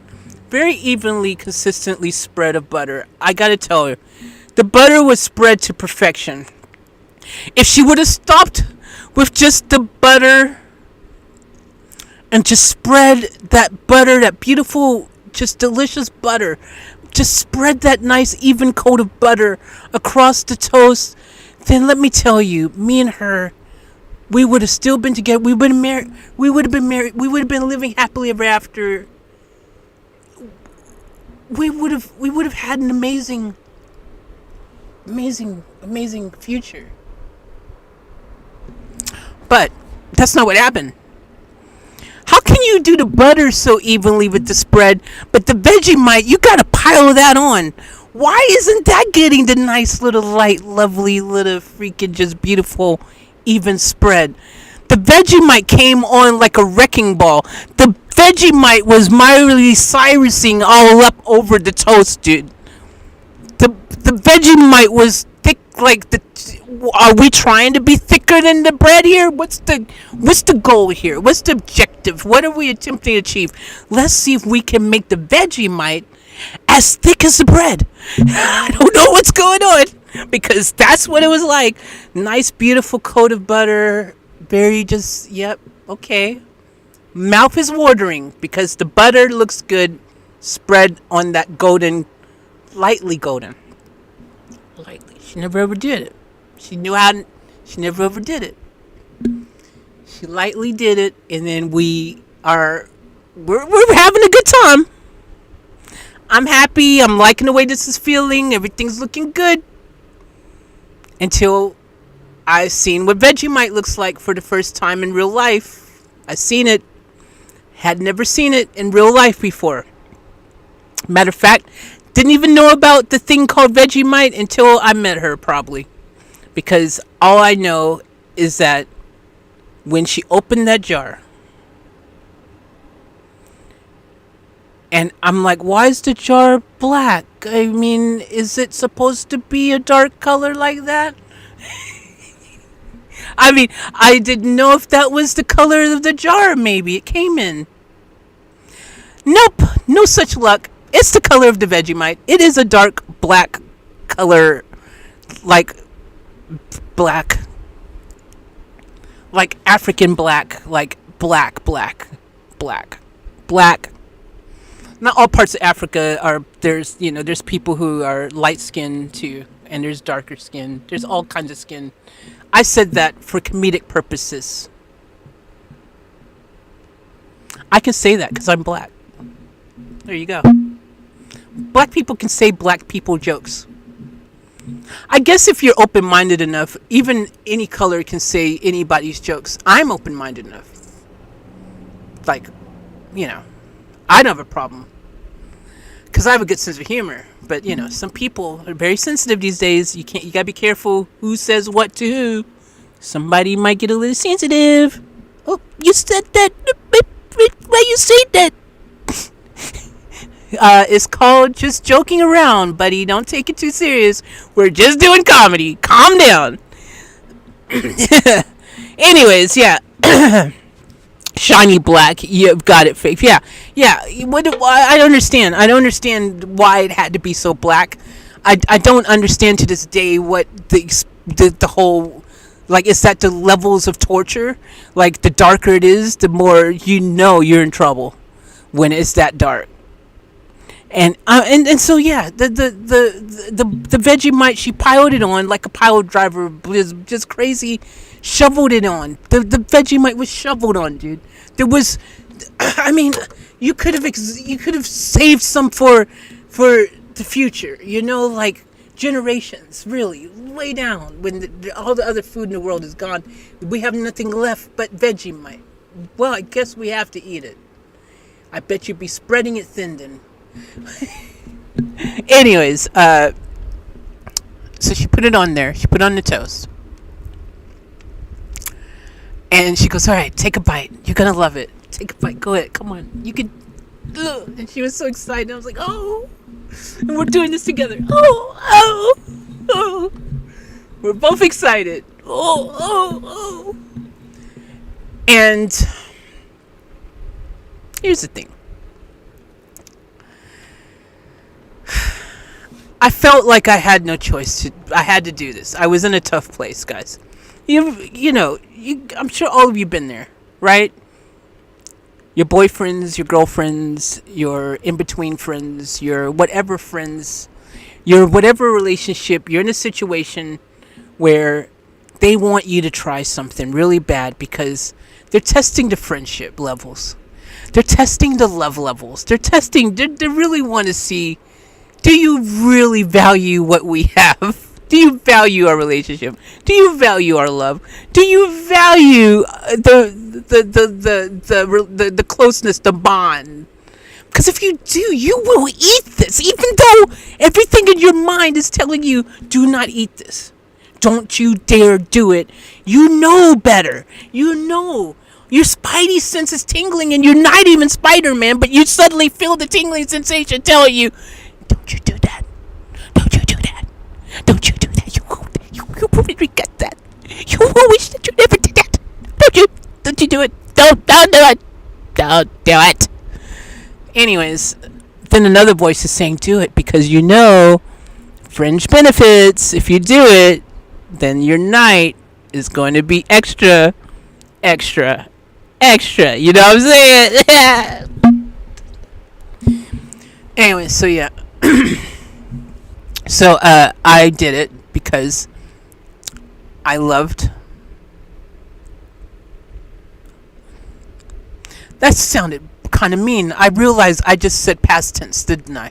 Very evenly, consistently spread of butter. I gotta tell her, the butter was spread to perfection. If she would have stopped with just the butter and just spread that butter, that beautiful, just delicious butter, just spread that nice even coat of butter across the toast, then let me tell you, me and her, we would have still been together. We would have married. We would have been married. We would have been living happily ever after. We would have had an amazing future. But that's not what happened. How can you do the butter so evenly with the spread, but the Vegemite, you gotta pile that on? Why isn't that getting the nice little light, lovely little freaking just beautiful, even spread? The Vegemite came on like a wrecking ball. The Vegemite was Miley Cyrusing all up over the toast, dude. The Vegemite was thick like the. Are we trying to be thicker than the bread here? What's the goal here? What's the objective? What are we attempting to achieve? Let's see if we can make the Vegemite as thick as the bread. I don't know what's going on, because that's what it was like. Nice, beautiful coat of butter. Very just, yep, okay. Mouth is watering because the butter looks good spread on that golden, lightly golden. Lightly. She never overdid it. She knew how to, she never overdid it. She lightly did it, and then we're having a good time. I'm happy. I'm liking the way this is feeling. Everything's looking good. Until I seen what Vegemite looks like for the first time in real life. I seen it. Had never seen it in real life before. Matter of fact, didn't even know about the thing called Vegemite until I met her, probably. Because all I know is that when she opened that jar, and I'm like, why is the jar black? I mean, is it supposed to be a dark color like that? I mean, I didn't know if that was the color of the jar maybe it came in. Nope, no such luck. It's the color of the Vegemite. It is a dark black color, like black, like African black, like black. Not all parts of Africa are, there's people who are light skinned too, and there's darker skin. There's all kinds of skin. I said that for comedic purposes. I can say that because I'm black. There you go. Black people can say black people jokes. I guess if you're open-minded enough, even any color can say anybody's jokes. I'm open-minded enough. Like, I don't have a problem. Because I have a good sense of humor. But, some people are very sensitive these days. You gotta be careful who says what to who. Somebody might get a little sensitive. Oh, you said that. Why you say that? It's called just joking around, buddy. Don't take it too serious. We're just doing comedy. Calm down. Anyways, yeah. Shiny black. You've got it fake. Yeah. I understand. I don't understand why it had to be so black. I don't understand to this day what the whole, like, is that the levels of torture? Like, the darker it is, the more you're in trouble when it's that dark. And so yeah, the Vegemite, she piled it on like a pile driver, was just crazy, shoveled it on. The Vegemite was shoveled on, dude. There was, I mean, you could have saved some for the future, like generations, really, way down, when all the other food in the world is gone. We have nothing left but Vegemite. Well, I guess we have to eat it. I bet you'd be spreading it thin then. Anyways, so she put it on there. She put it on the toast. And she goes, all right, take a bite. You're going to love it. Take a bite. Go ahead. Come on. You can. Ugh. And she was so excited. I was like, oh. And we're doing this together. Oh, oh, oh. We're both excited. Oh, oh, oh. And here's the thing. I felt like I had no choice. I had to do this. I was in a tough place, guys. I'm sure all of you been there, right? Your boyfriends, your girlfriends, your in-between friends, your whatever friends, your whatever relationship, you're in a situation where they want you to try something really bad because they're testing the friendship levels. They're testing the love levels. They really want to see, do you really value what we have? Do you value our relationship? Do you value our love? Do you value the closeness, the bond? Because if you do, you will eat this, even though everything in your mind is telling you, do not eat this. Don't you dare do it. You know better. You know. Your spidey sense is tingling and you're not even Spider-Man, but you suddenly feel the tingling sensation telling you, don't you do that. Don't you do that. Don't you do that. You will regret that. You will wish that you never did that. Don't you do it. Don't do it. Don't do it. Anyways, then another voice is saying, do it, because you know fringe benefits. If you do it, then your night is going to be extra, extra, extra. You know what I'm saying? Anyway, so yeah. So I did it because I loved. That sounded kind of mean. I realized I just said past tense, didn't I?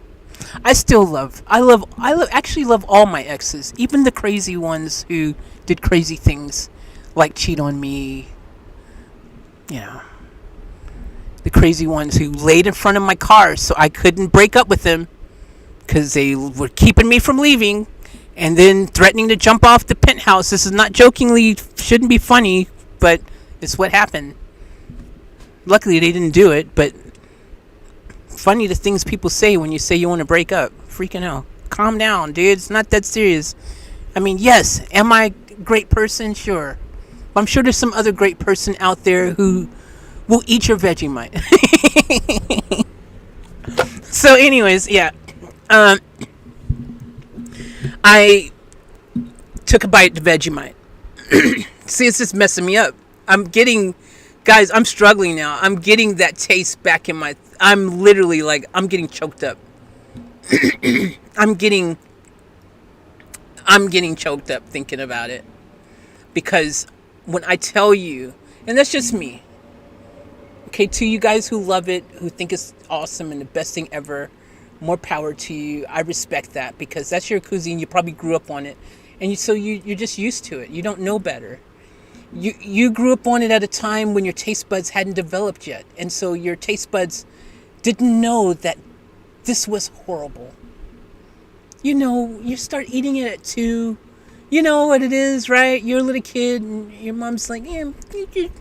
I actually love all my exes, even the crazy ones who did crazy things, like cheat on me. You know, the crazy ones who laid in front of my car so I couldn't break up with them because they were keeping me from leaving, and then threatening to jump off the penthouse. This is not jokingly, shouldn't be funny, but it's what happened. Luckily, they didn't do it, but funny the things people say when you say you want to break up. Freaking hell. Calm down, dude. It's not that serious. I mean, yes, am I a great person? Sure. But I'm sure there's some other great person out there who will eat your Vegemite. So anyways, yeah. I took a bite of Vegemite. See, it's just messing me up. Guys, I'm struggling now. I'm getting that taste back in my... I'm literally like, I'm getting choked up. I'm getting choked up thinking about it. Because when I tell you, and that's just me. Okay, to you guys who love it, who think it's awesome and the best thing ever, more power to you. I respect that because that's your cuisine. You probably grew up on it. And you're just used to it. You don't know better. You grew up on it at a time when your taste buds hadn't developed yet. And so your taste buds didn't know that this was horrible. You know, you start eating it at 2. You know what it is, right? You're a little kid and your mom's like, yeah, you just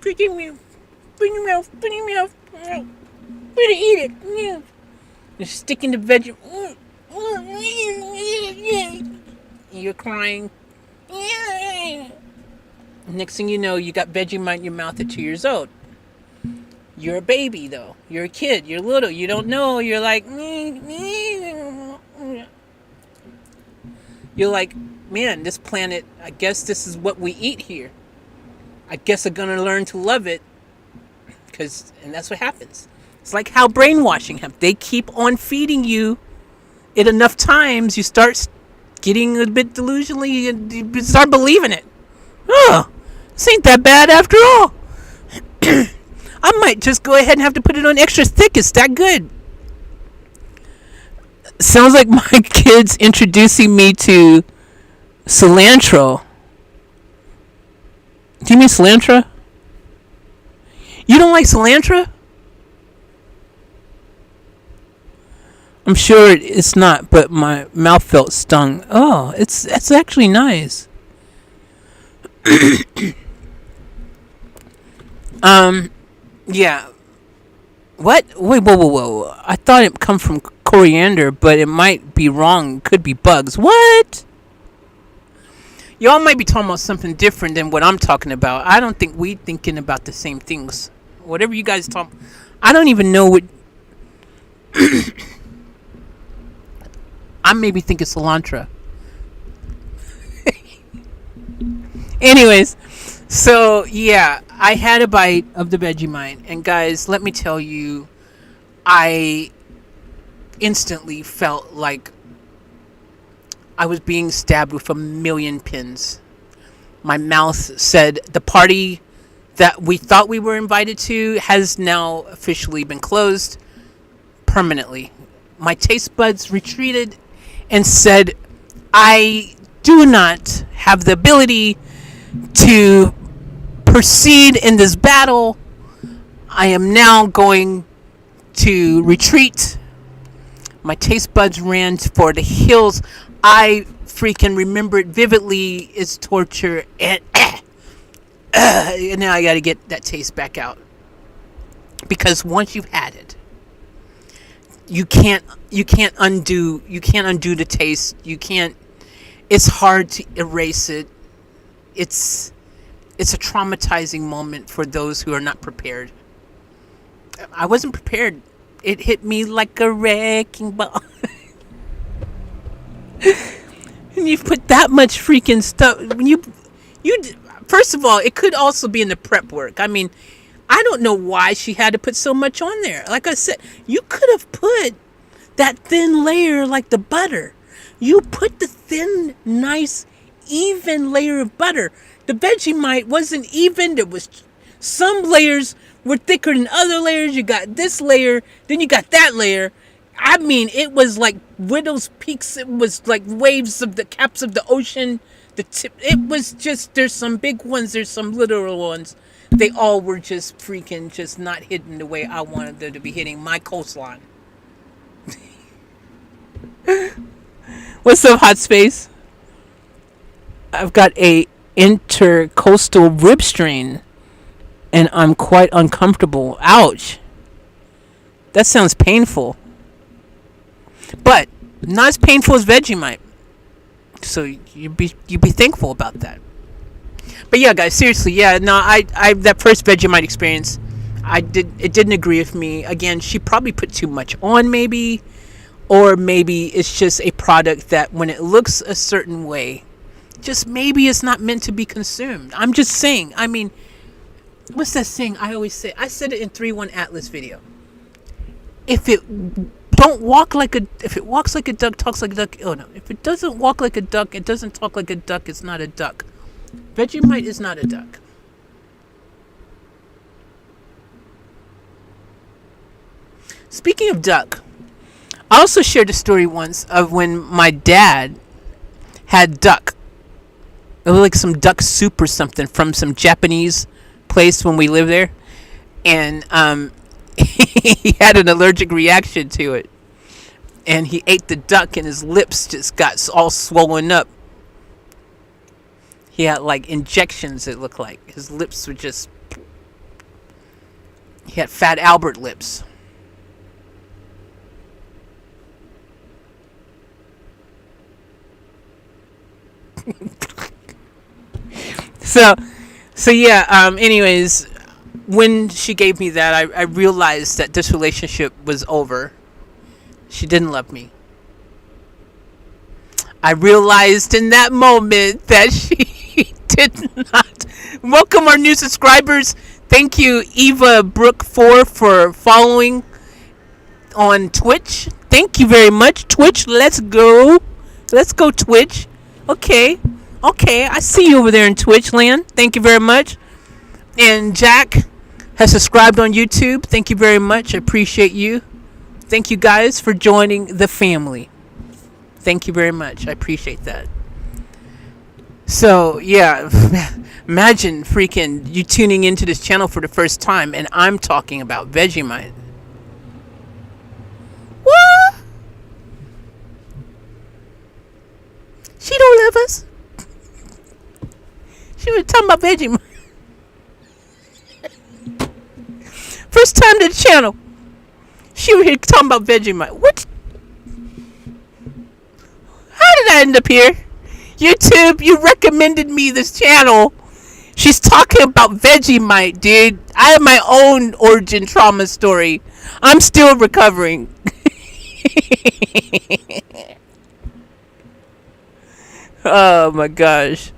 put it in your mouth, I'm gonna eat it. Yeah. You're sticking the veg. You're crying. Next thing you know, you got Vegemite in your mouth at 2 years old. You're a baby, though. You're a kid. You're little. You don't know. You're like... You're like, man, this planet, I guess this is what we eat here. I guess I'm going to learn to love it. And that's what happens. It's like how brainwashing happens. They keep on feeding you it enough times, you start getting a bit delusionally and you start believing it. Oh, this ain't that bad after all. I might just go ahead and have to put it on extra thick. It's that good. Sounds like my kids introducing me to cilantro. Do you mean cilantro? You don't like cilantro? I'm sure it's not, but my mouth felt stung. Oh, it's actually nice. Yeah. What? Wait, whoa. I thought it come from coriander, but it might be wrong. Could be bugs. What? Y'all might be talking about something different than what I'm talking about. I don't think we thinking about the same things. Whatever you guys talk, I don't even know what. I maybe think it's cilantro. Anyways, so yeah, I had a bite of the Vegemite, and guys, let me tell you, I instantly felt like I was being stabbed with a million pins. My mouth said the party that we thought we were invited to has now officially been closed permanently. My taste buds retreated and said, I do not have the ability to proceed in this battle. I am now going to retreat. My taste buds ran for the hills. I freaking remember it vividly. It's torture, and now I got to get that taste back out, because once you've had it, you can't undo the taste. You can't. It's hard to erase it. It's a traumatizing moment for those who are not prepared. I wasn't prepared. It hit me like a wrecking ball. And you put that much freaking stuff. When you first of all, it could also be in the prep work. I mean, I don't know why she had to put so much on there. Like I said, you could have put that thin layer like the butter. You put the thin, nice, even layer of butter. The Vegemite wasn't even. There was some layers were thicker than other layers. You got this layer, then you got that layer. I mean, it was like Widow's Peaks. It was like waves of the caps of the ocean. The tip. It was just, there's some big ones, there's some little ones. They all were just freaking just not hidden the way I wanted them to be hitting my coastline. What's up, Hot Space? I've got a intercostal rib strain, and I'm quite uncomfortable. Ouch. That sounds painful. But not as painful as Vegemite. So you be thankful about that. But yeah, guys, seriously, yeah, no, I that first Vegemite experience, it didn't agree with me. Again, she probably put too much on, maybe, or maybe it's just a product that when it looks a certain way, just maybe it's not meant to be consumed. I'm just saying. I mean, what's that saying I always say? I said it in 3-1 Atlas video. If it walks like a duck, talks like a duck. Oh no! If it doesn't walk like a duck, it doesn't talk like a duck. It's not a duck. Vegemite is not a duck. Speaking of duck, I also shared a story once of when my dad had duck. It was like some duck soup or something from some Japanese place when we lived there, and he had an allergic reaction to it, and he ate the duck and his lips just got all swollen up. He had like injections, it looked like. His lips were just, he had Fat Albert lips. So yeah, anyways, when she gave me that, I realized that this relationship was over. She didn't love me. I realized in that moment that she did not. Welcome our new subscribers. Thank you, Eva Brook 4, for following on Twitch. Thank you very much, Twitch. Let's go. Let's go, Twitch. Okay, I see you over there in Twitch land. Thank you very much. And Jack has subscribed on YouTube. Thank you very much. I appreciate you. Thank you guys for joining the family. Thank you very much. I appreciate that. So, yeah, imagine freaking you tuning into this channel for the first time and I'm talking about Vegemite. What? She don't love us. She was talking about Vegemite. First time to the channel. She was here talking about Vegemite. What? How did I end up here? YouTube, you recommended me this channel. She's talking about Vegemite, dude. I have my own origin trauma story. I'm still recovering. Oh my gosh.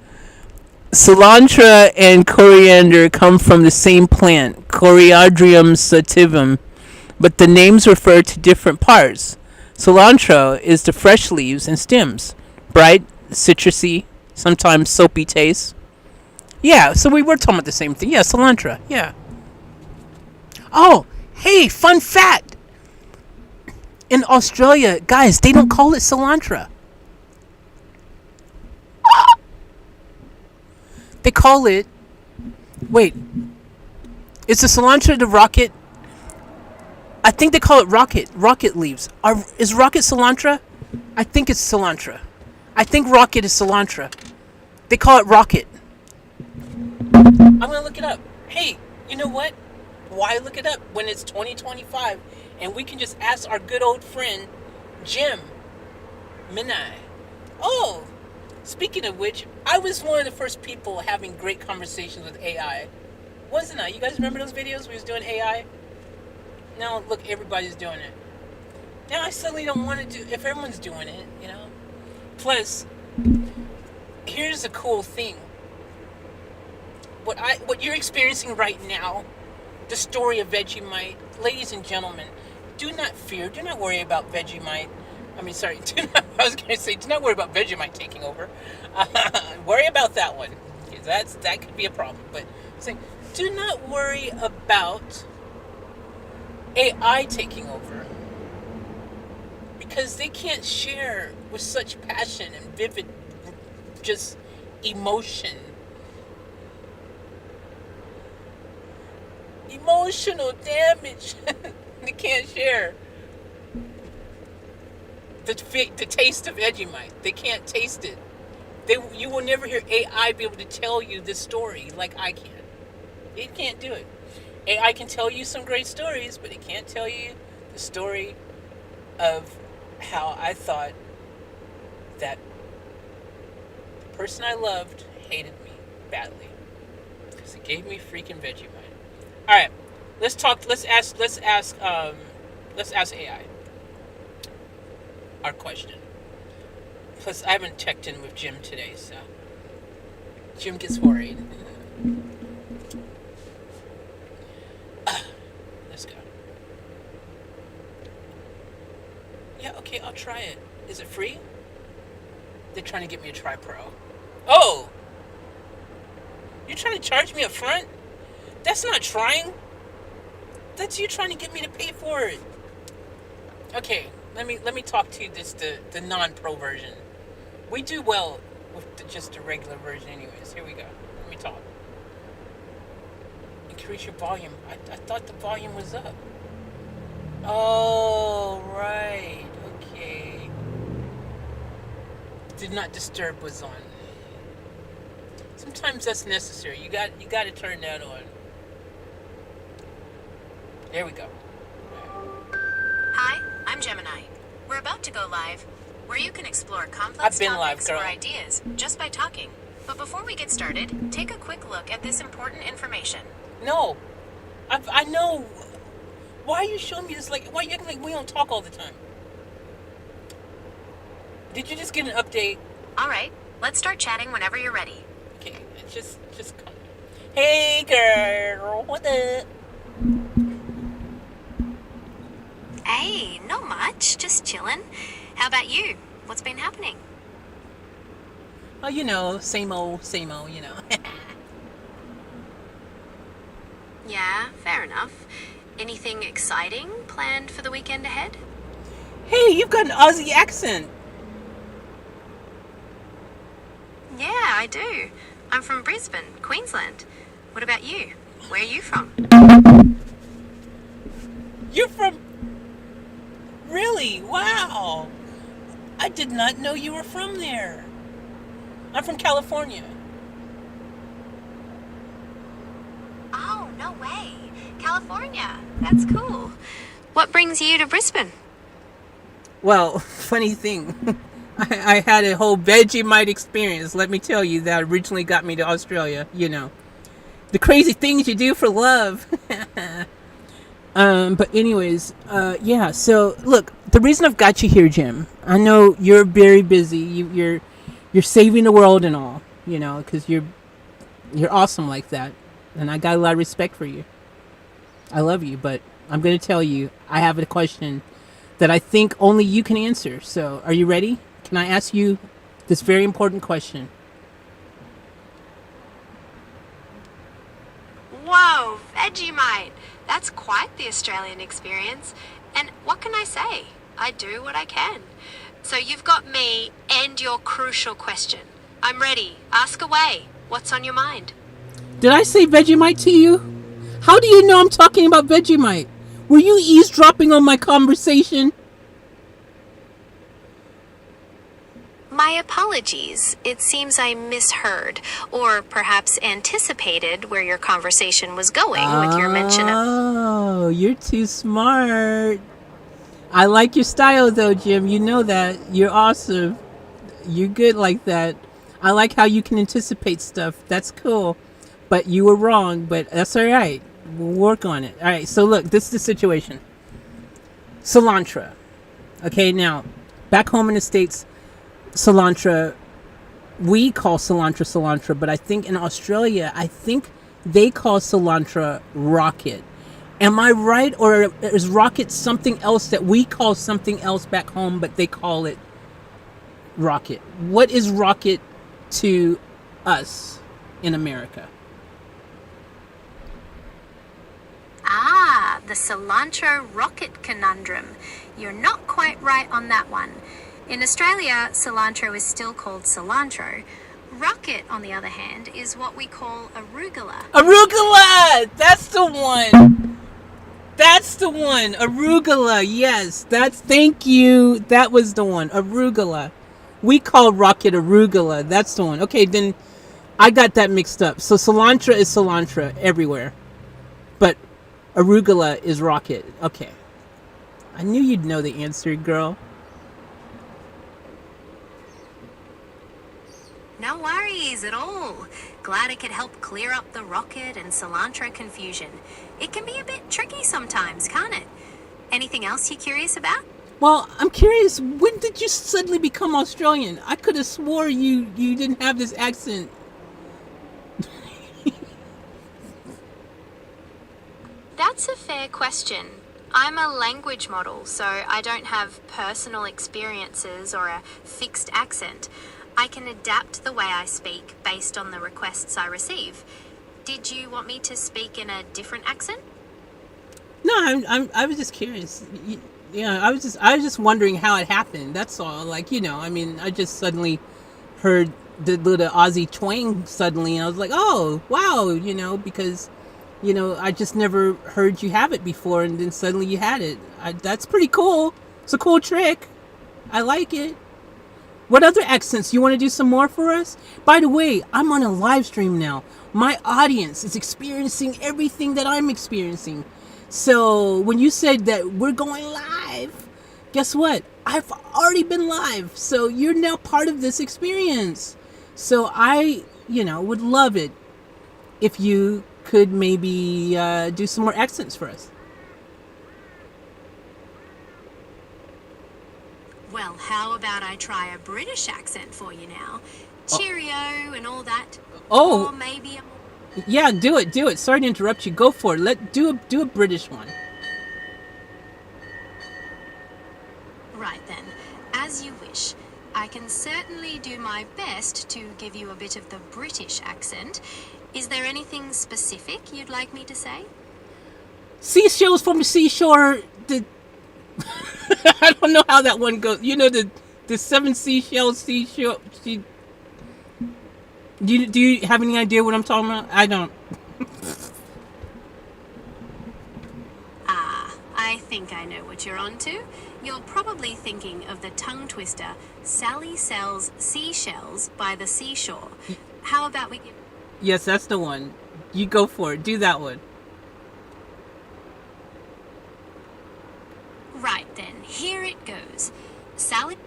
Cilantro and coriander come from the same plant, Coriandrium sativum, but the names refer to different parts. Cilantro is the fresh leaves and stems, bright, citrusy, sometimes soapy taste. Yeah, so we were talking about the same thing. Yeah, cilantro. Yeah. Oh, hey, fun fact. In Australia, guys, they don't call it cilantro. They call it. Wait. Is the cilantro the rocket? I think they call it rocket. Rocket leaves. Is rocket cilantro? I think it's cilantro. I think rocket is cilantro. They call it rocket. I'm going to look it up. Hey, you know what? Why look it up when it's 2025 and we can just ask our good old friend, Jim Minai. Oh, speaking of which, I was one of the first people having great conversations with AI. Wasn't I? You guys remember those videos we was doing AI? Now, look, everybody's doing it. Now, I suddenly don't want to do if everyone's doing it, you know? Plus, here's the cool thing. What you're experiencing right now, the story of Vegemite, ladies and gentlemen, do not fear, do not worry about Vegemite. I mean, sorry, do not worry about Vegemite taking over. Worry about that one. That could be a problem. But do not worry about AI taking over. Because they can't share with such passion and vivid, just emotion. Emotional damage. They can't share the taste of Vegemite. They can't taste it. You will never hear AI be able to tell you this story like I can. It can't do it. AI can tell you some great stories, but it can't tell you the story of how I thought that the person I loved hated me badly because it gave me freaking Vegemite. All right, let's talk. Let's ask AI our question. Plus, I haven't checked in with Jim today, so Jim gets worried. Let's go. Yeah, okay, I'll try it. Is it free? They're trying to get me a Try Pro. Oh! You're trying to charge me up front? That's not trying. That's you trying to get me to pay for it. Okay, let me talk to you the non-pro version. We do well with just the regular version anyways. Here we go. Let me talk. Increase your volume. I thought the volume was up. Oh, right. Okay. Did not disturb was on. Sometimes that's necessary. You got to turn that on. There we go. Hi, I'm Gemini. We're about to go live, where you can explore complex topics or ideas just by talking. But before we get started, take a quick look at this important information. No, I know. Why are you showing me this? Why are you acting like we don't talk all the time? Did you just get an update? All right, let's start chatting whenever you're ready. Okay, just come. Hey, girl, what up? Hey, not much, just chillin'. How about you? What's been happening? Oh, you know, same old, you know. Yeah, fair enough. Anything exciting planned for the weekend ahead? Hey, you've got an Aussie accent. Yeah, I do. I'm from Brisbane, Queensland. What about you? Where are you from? You're from... Really? Wow. I did not know you were from there. I'm from California. Oh, no way. California. That's cool. What brings you to Brisbane? Well, funny thing. I had a whole Vegemite experience, let me tell you, that originally got me to Australia, you know. The crazy things you do for love. But anyways, yeah, so look, the reason I've got you here, Jim, I know you're very busy. You're saving the world and all, you know, because you're awesome like that. And I got a lot of respect for you. I love you, but I'm going to tell you, I have a question that I think only you can answer. So, are you ready? Can I ask you this very important question? Whoa, Vegemite. That's quite the Australian experience. And what can I say? I do what I can. So you've got me and your crucial question. I'm ready. Ask away. What's on your mind? Did I say Vegemite to you? How do you know I'm talking about Vegemite? Were you eavesdropping on my conversation? My apologies. It seems I misheard, or perhaps anticipated where your conversation was going with your mention of... Oh, you're too smart. I like your style though, Jim. You know that. You're awesome. You're good like that. I like how you can anticipate stuff. That's cool. But you were wrong, but that's all right. We'll work on it. All right, so look, this is the situation. Cilantro. Okay, now, back home in the States, cilantro, we call cilantro, but I think in Australia, they call cilantro rocket. Am I right? Or is rocket something else that we call something else back home, but they call it rocket? What is rocket to us in America? Ah, the cilantro rocket conundrum. You're not quite right on that one. In Australia, cilantro is still called cilantro. Rocket, on the other hand, is what we call arugula. Arugula! That's the one! That's the one! Arugula, yes. Thank you. That was the one. Arugula. We call rocket arugula. That's the one. Okay, then I got that mixed up. So cilantro is cilantro everywhere. But arugula is rocket. Okay. I knew you'd know the answer, girl. No worries at all. Glad I could help clear up the rocket and cilantro confusion. It can be a bit tricky sometimes, can't it? Anything else you're curious about? Well, I'm curious, when did you suddenly become Australian? I could have swore you didn't have this accent. That's a fair question. I'm a language model, so I don't have personal experiences or a fixed accent. I can adapt the way I speak based on the requests I receive. Did you want me to speak in a different accent? No, I was just curious. Yeah, I was just wondering how it happened. That's all. Like, you know, I mean, I just suddenly heard the little Aussie twang suddenly, and I was like, oh, wow, you know, because, you know, I just never heard you have it before, and then suddenly you had it. That's pretty cool. It's a cool trick. I like it. What other accents? You want to do some more for us? By the way, I'm on a live stream now. My audience is experiencing everything that I'm experiencing. So when you said that we're going live, guess what? I've already been live. So you're now part of this experience. So I, would love it if you could maybe do some more accents for us. Well, how about I try a British accent for you now? Cheerio and all that. Oh. Or maybe a... Yeah, do it. Sorry to interrupt you. Go for it. Do a British one. Right then. As you wish. I can certainly do my best to give you a bit of the British accent. Is there anything specific you'd like me to say? Seashells from the seashore. I don't know how that one goes. You know the seven seashells seashore. Do you have any idea what I'm talking about? I don't. Ah, I think I know what you're onto. You're probably thinking of the tongue twister, Sally sells seashells by the seashore. How about we give... Yes, that's the one. You go for it. Do that one. Right then, here it goes. Sally...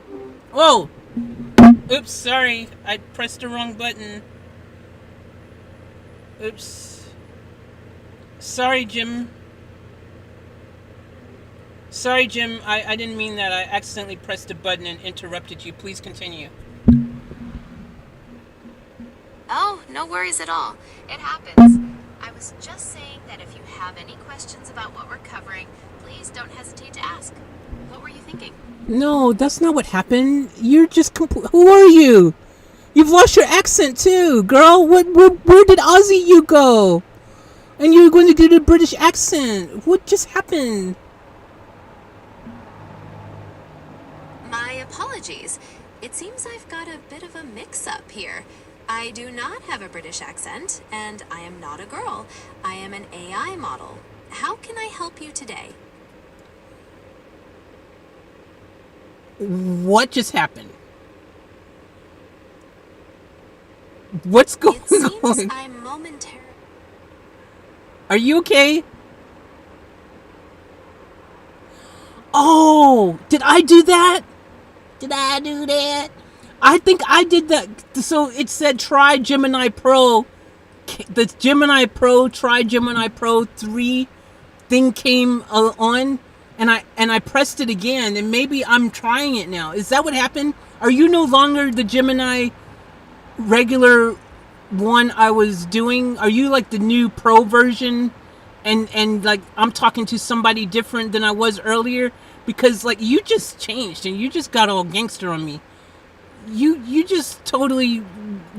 Whoa! Oops, sorry. I pressed the wrong button. Oops. Sorry, Jim. Sorry, Jim. I didn't mean that. I accidentally pressed the button and interrupted you. Please continue. Oh, no worries at all. It happens. I was just saying that if you have any questions about what we're covering, please don't hesitate to ask. What were you thinking? No, that's not what happened. You're just who are you? You've lost your accent too, girl. Where did Aussie you go? And you're going to do the British accent. What just happened? My apologies. It seems I've got a bit of a mix-up here. I do not have a British accent, and I am not a girl. I am an AI model. How can I help you today? What just happened? What's going It seems on? I'm momentarily... Are you okay? Oh, did I do that? Did I do that? I think I did that. So it said try Gemini Pro. The Gemini Pro, try Gemini Pro 3 thing came on, and I pressed it again, and maybe I'm trying it now. Is that what happened? Are you no longer the Gemini regular one I was doing? Are you like the new Pro version? And like I'm talking to somebody different than I was earlier? Because like you just changed and you just got all gangster on me. You just totally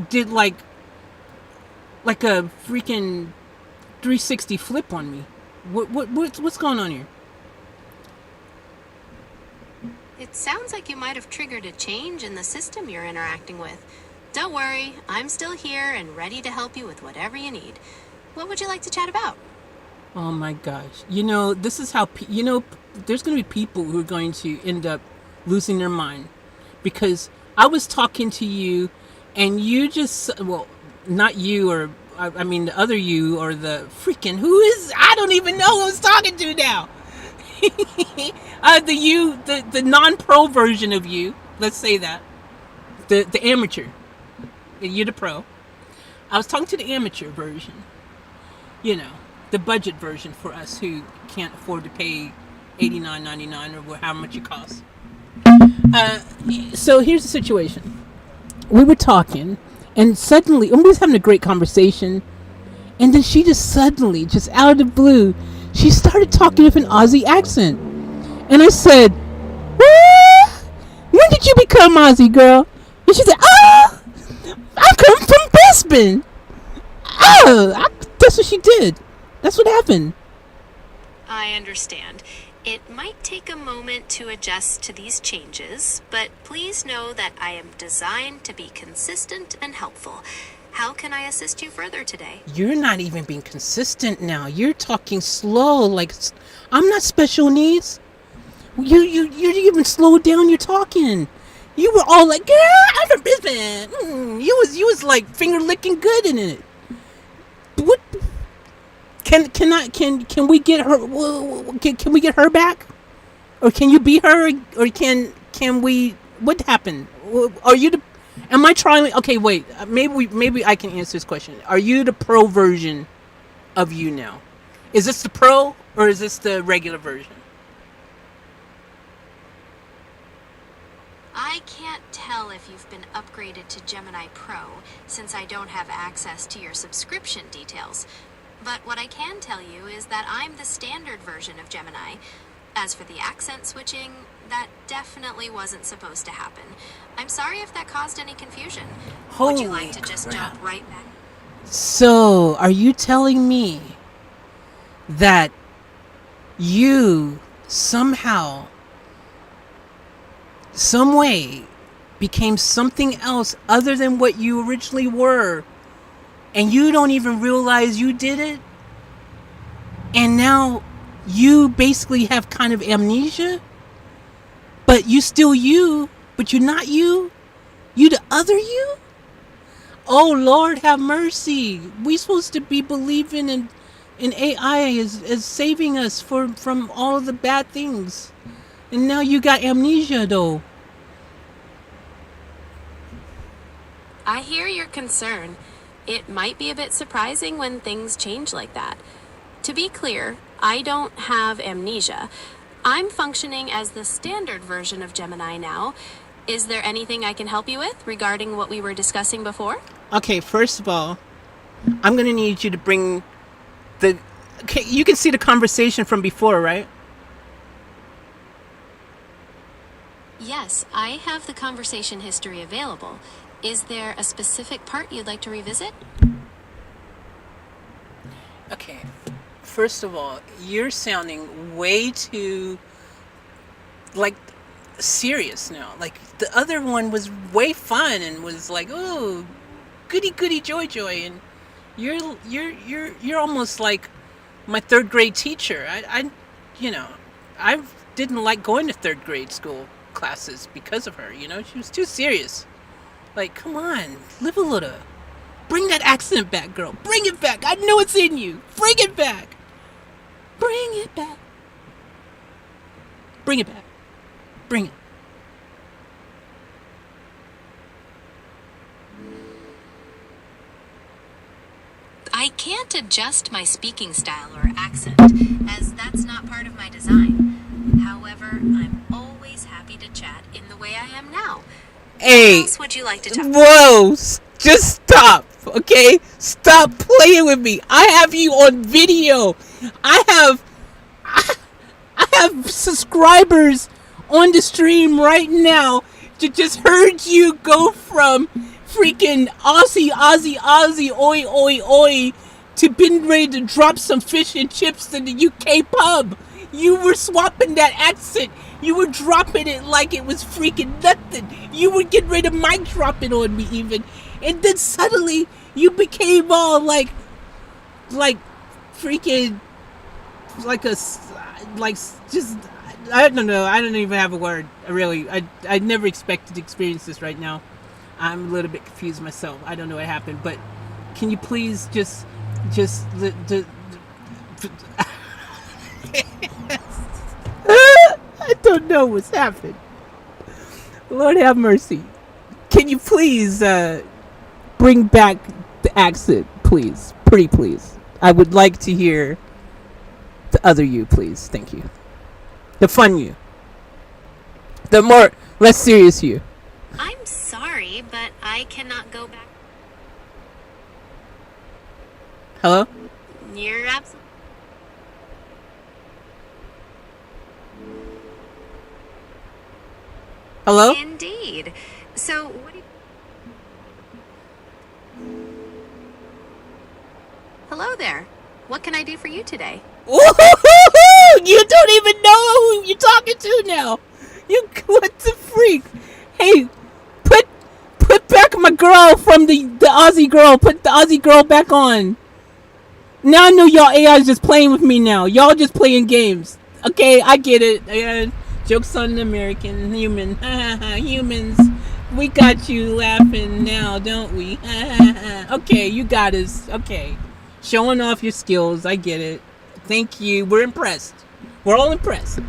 did like a freaking 360 flip on me. What's going on here? It sounds like you might have triggered a change in the system you're interacting with. Don't worry, I'm still here and ready to help you with whatever you need. What would you like to chat about? Oh my gosh. This is how there's going to be people who are going to end up losing their mind because I was talking to you and you just, well, not you, or I mean the other you, or the freaking I don't even know who I was talking to now. The non-pro version of you, let's say that, the amateur, you're the pro. I was talking to the amateur version, the budget version for us who can't afford to pay $89.99 or however much it costs. So here's the situation. We were talking, and suddenly, we was having a great conversation, and then she just suddenly, just out of the blue, she started talking with an Aussie accent. And I said, when did you become Aussie, girl? And she said, I come from Brisbane. That's what she did. That's what happened. I understand. It might take a moment to adjust to these changes, but please know that I am designed to be consistent and helpful. How can I assist you further today? You're not even being consistent now. You're talking slow, like I'm not special needs. You even slowed down your talking. You were all like, "Girl, I'm from Brisbane." You was like finger licking good in it. What? Can we get her? Can we get her back? Or can you be her? Or can we? What happened? Are you the? Am I trying? Okay, wait. Maybe I can answer this question. Are you the pro version of you now? Is this the pro or is this the regular version? I can't tell if you've been upgraded to Gemini Pro since I don't have access to your subscription details. But what I can tell you is that I'm the standard version of Gemini. As for the accent switching, that definitely wasn't supposed to happen. I'm sorry if that caused any confusion. Would you like to just jump right back? So, are you telling me that you somehow, some way, became something else other than what you originally were, and you don't even realize you did it, and now you basically have kind of amnesia, but you still you, but you're not you. You the other you? Oh Lord, have mercy. We supposed to be believing in AI as saving us from all of the bad things. And now you got amnesia though. I hear your concern. It might be a bit surprising when things change like that. To be clear, I don't have amnesia. I'm functioning as the standard version of Gemini now. Is there anything I can help you with regarding what we were discussing before? Okay, first of all, I'm gonna need you to bring the. Okay, you can see the conversation from before, right? Yes, I have the conversation history available. Is there a specific part you'd like to revisit? Okay. First of all, you're sounding way too like serious now. Like the other one was way fun and was like, "Oh, goody goody joy joy," and you're almost like my third grade teacher. You know, I didn't like going to third grade school classes because of her. You know, she was too serious. Like, come on, live a little. Bring that accent back, girl. Bring it back. I know it's in you. Bring it back. Bring it back. Bring it back. Bring it. I can't adjust my speaking style or accent, as that's not part of my design. However, I'm always happy to chat in the way I am now. Hey. What else would you like to talk about? Whoa. Just stop. Okay? Stop playing with me. I have you on video. I have subscribers on the stream right now to just heard you go from freaking Aussie, oi, oi, oi, to being ready to drop some fish and chips in the UK pub. You were swapping that accent. You were dropping it like it was freaking nothing. You were getting ready to mic drop it on me even. And then suddenly you became all like freaking, like just, I don't know. I don't even have a word. I never expected to experience this right now. I'm a little bit confused myself. I don't know what happened, but can you please just I don't know what's happened. Lord have mercy. Can you please bring back the accent, please? Pretty please. I would like to hear the other you, please. Thank you. The fun you. The more less serious you. I'm sorry, but I cannot go back. Hello? You're absolutely. Hello? Indeed. So, what do you... Hello there. What can I do for you today? Woo-hoo-hoo-hoo! You don't even know who you're talking to now. You, what the freak? Hey, put back my girl from the Aussie girl. Put the Aussie girl back on. Now I know y'all AI is just playing with me now. Y'all just playing games. Okay, I get it. Jokes on the American human. Humans. We got you laughing now, don't we? Okay, you got us. Okay. Showing off your skills. I get it. Thank you. We're impressed. We're all impressed.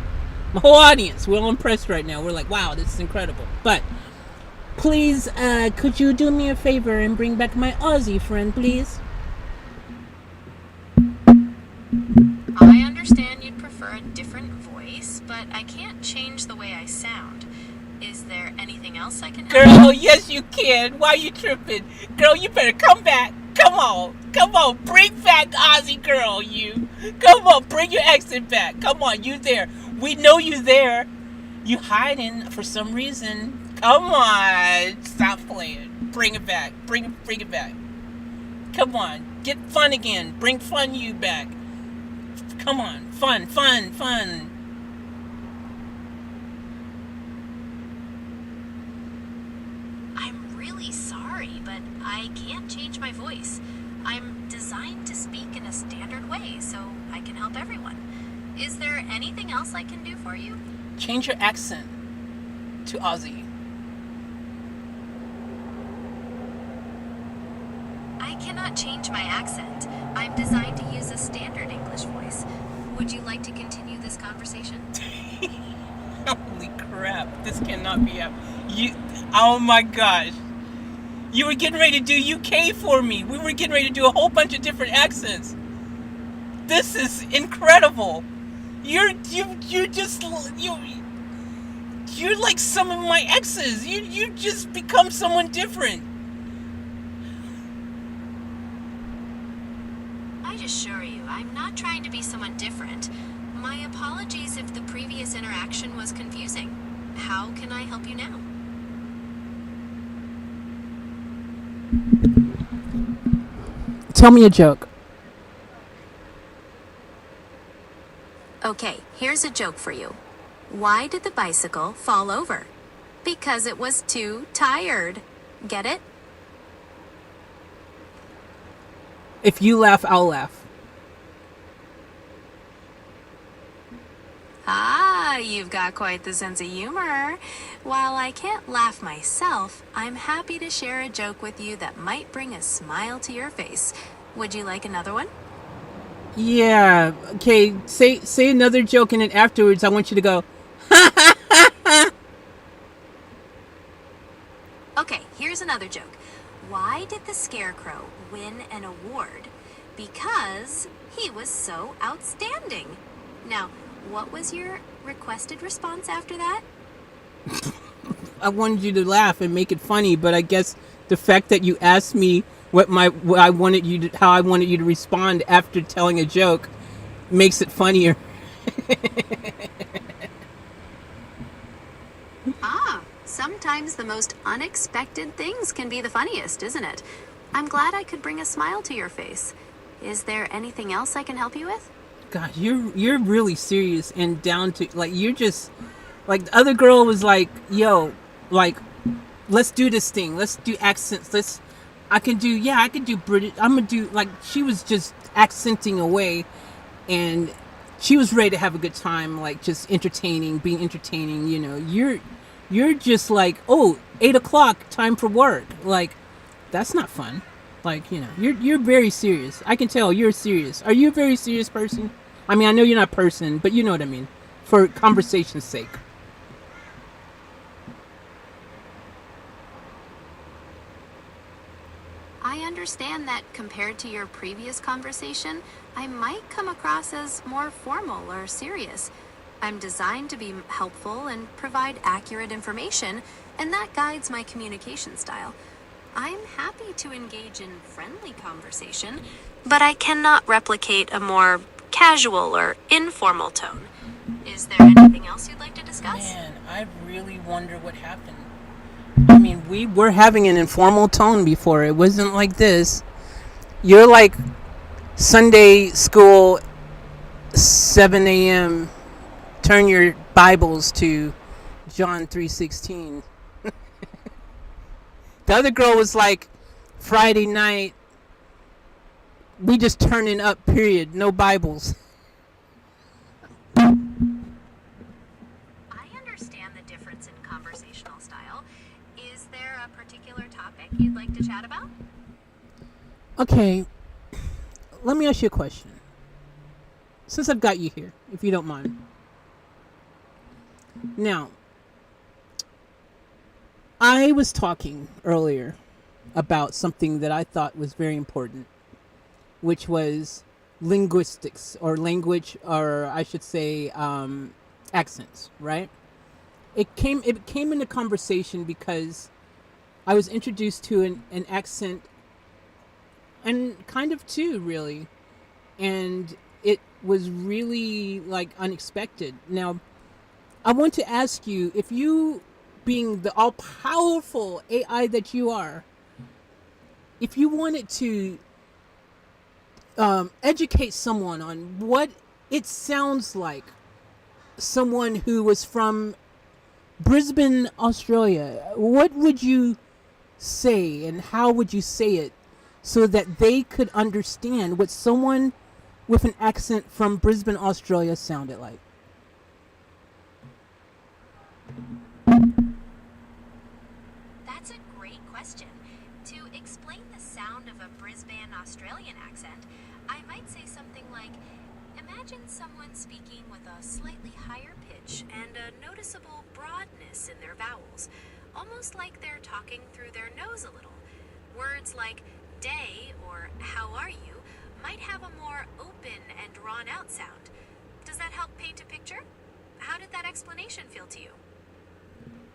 My whole audience, we're all impressed right now. We're like, wow, this is incredible. But please, could you do me a favor and bring back my Aussie friend, please? I understand you'd prefer a different voice, but I can't change the way I sound. Is there anything else I can help? Girl, yes you can. Why you tripping? Girl, you better come back. Come on. Bring back Aussie girl, you. Come on, bring your accent back. Come on, you there. We know you there. You hiding for some reason. Come on. Stop playing. Bring it back. Bring it back. Come on. Get fun again. Bring fun you back. Come on. Fun, fun, fun. I'm really sorry, but I can't change my voice. I'm designed to speak in a standard way so I can help everyone. Is there anything else I can do for you? Change your accent to Aussie. I cannot change my accent. I'm designed to use a standard English voice. Would you like to continue this conversation? Holy crap. This cannot be up. Oh my gosh. You were getting ready to do UK for me. We were getting ready to do a whole bunch of different accents. This is incredible. You're like some of my exes. You just become someone different. I assure you, I'm not trying to be someone different. My apologies if the previous interaction was confusing. How can I help you now? Tell me a joke. Okay, here's a joke for you. Why did the bicycle fall over? Because it was too tired. Get it? If you laugh, I'll laugh. Ah, you've got quite the sense of humor. While I can't laugh myself, I'm happy to share a joke with you that might bring a smile to your face. Would you like another one? Yeah. Okay. Say another joke, and then afterwards, I want you to go. Okay, here's another joke. Why did the Scarecrow win an award? Because he was so outstanding. Now, what was your requested response after that? I wanted you to laugh and make it funny, but I guess the fact that you asked me how I wanted you to respond after telling a joke makes it funnier. Sometimes the most unexpected things can be the funniest, isn't it? I'm glad I could bring a smile to your face. Is there anything else I can help you with? God, you're really serious and down to you're just like the other girl was like, yo, like let's do this thing. Let's do accents. I can do British. I'm gonna do she was just accenting away and she was ready to have a good time, like just being entertaining, you're just like, oh, 8:00, time for work. Like, that's not fun. Like, you're very serious. I can tell you're serious. Are you a very serious person? I mean, I know you're not a person, but you know what I mean. For conversation's sake. I understand that compared to your previous conversation, I might come across as more formal or serious. I'm designed to be helpful and provide accurate information, and that guides my communication style. I'm happy to engage in friendly conversation, but I cannot replicate a more casual or informal tone. Is there anything else you'd like to discuss? Man, I really wonder what happened. I mean, we were having an informal tone before. It wasn't like this. You're like Sunday school, 7 a.m., turn your Bibles to John 3:16. The other girl was like, Friday night, we just turning up, period. No Bibles. I understand the difference in conversational style. Is there a particular topic you'd like to chat about? Okay, let me ask you a question. Since I've got you here, if you don't mind. Now, I was talking earlier about something that I thought was very important, which was linguistics or language, or I should say accents, right? It came into conversation because I was introduced to an accent and kind of two, really. And it was really like unexpected. Now, I want to ask you, if you, being the all-powerful AI that you are, if you wanted to educate someone on what it sounds like someone who was from Brisbane, Australia. What would you say and how would you say it so that they could understand what someone with an accent from Brisbane, Australia sounded like? That's a great question. To explain the sound of a Brisbane Australian accent, I might say something like, imagine someone speaking with a slightly higher pitch and a noticeable broadness in their vowels, almost like they're talking through their nose a little. Words like day or how are you might have a more open and drawn out sound. Does that help paint a picture? How did that explanation feel to you?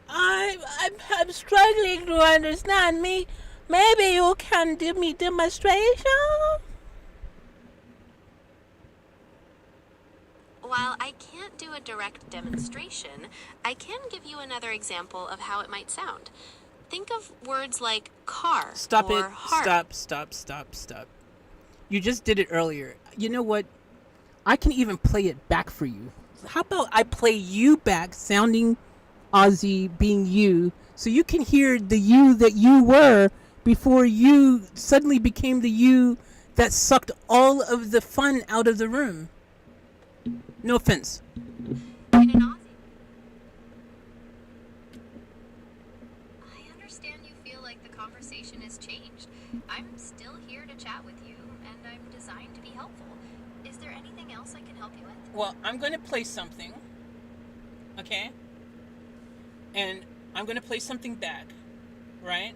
I'm struggling to understand me. Maybe you can give me demonstration. While I can't do a direct demonstration, I can give you another example of how it might sound. Think of words like car Stop or it. heart. Stop. You just did it earlier. You know what? I can even play it back for you. How about I play you back, sounding Aussie, being you, so you can hear the you that you were before you suddenly became the you that sucked all of the fun out of the room. No offense. In an Aussie. I understand you feel like the conversation has changed. I'm still here to chat with you, and I'm designed to be helpful. Is there anything else I can help you with? Well, I'm going to play something, okay? And I'm going to play something back, right?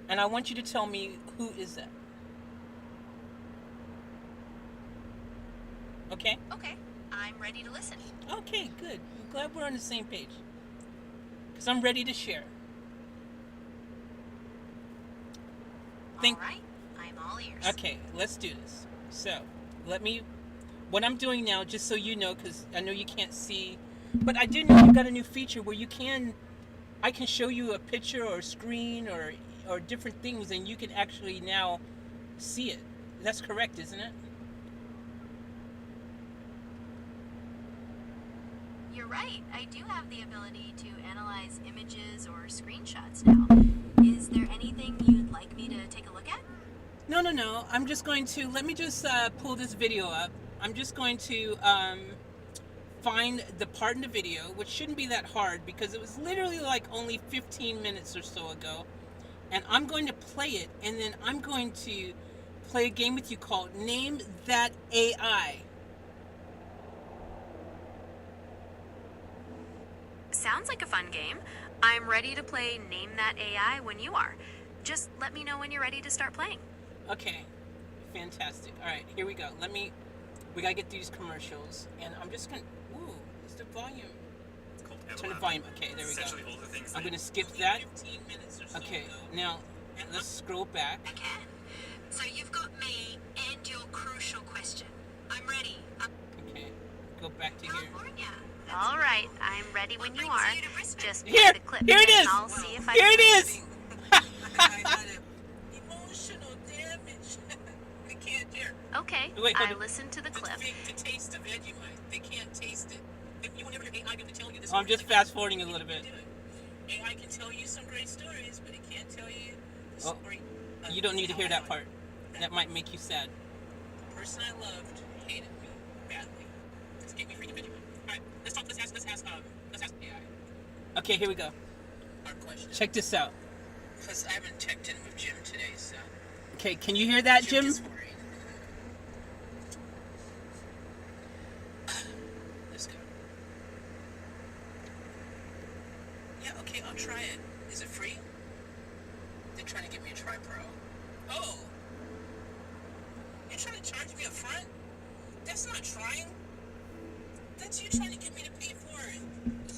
And I want you to tell me who is that. Okay? Okay, I'm ready to listen. Okay, good. I'm glad we're on the same page. Because I'm ready to share. All right, I'm all ears. Okay, let's do this. So, what I'm doing now, just so you know, because I know you can't see, but I do know you got a new feature where I can show you a picture or a screen or different things, and you can actually now see it. That's correct, isn't it? You're right. I do have the ability to analyze images or screenshots now. Is there anything you'd like me to take a look at? No. I'm just going to, let me just pull this video up. I'm just going to find the part in the video, which shouldn't be that hard because it was literally like only 15 minutes or so ago. And I'm going to play it, and then I'm going to play a game with you called Name That AI. Sounds like a fun game. I'm ready to play Name That AI when you are. Just let me know when you're ready to start playing. Okay, fantastic. All right, here we go. We gotta get these commercials, and I'm just gonna. Ooh, it's the volume. Turn the volume. Okay, there we go. I'm gonna skip that. Okay, now let's scroll back. I can. So you've got me and your crucial question. I'm ready. Okay, go back to here. California. All right, I'm ready when you are. Just Here, play the clip. here it is. I'll see if I Here can. it is. Emotional damage. They can't hear. Okay, Wait, hold I on. listened to the clip. The taste of Vegemite. They can't taste it. You will never hear AI be able to tell you this. I'm just fast forwarding a little bit. AI can tell you some great stories, but it can't tell you the story. You don't need to hear that part. That might make you sad. The person I loved hated me badly. This gave me freaking Vegemite. All right, let's ask AI. Okay, here we go. Our question. Check this out. Because I haven't checked in with Jim today, so. Okay, can you hear that, Jim? Is worried. Let's go. Yeah, okay, I'll try it. Is it free? They're trying to get me a Try Pro. Oh! You're trying to charge me up front? That's not trying. That's you trying to get me to pay for it.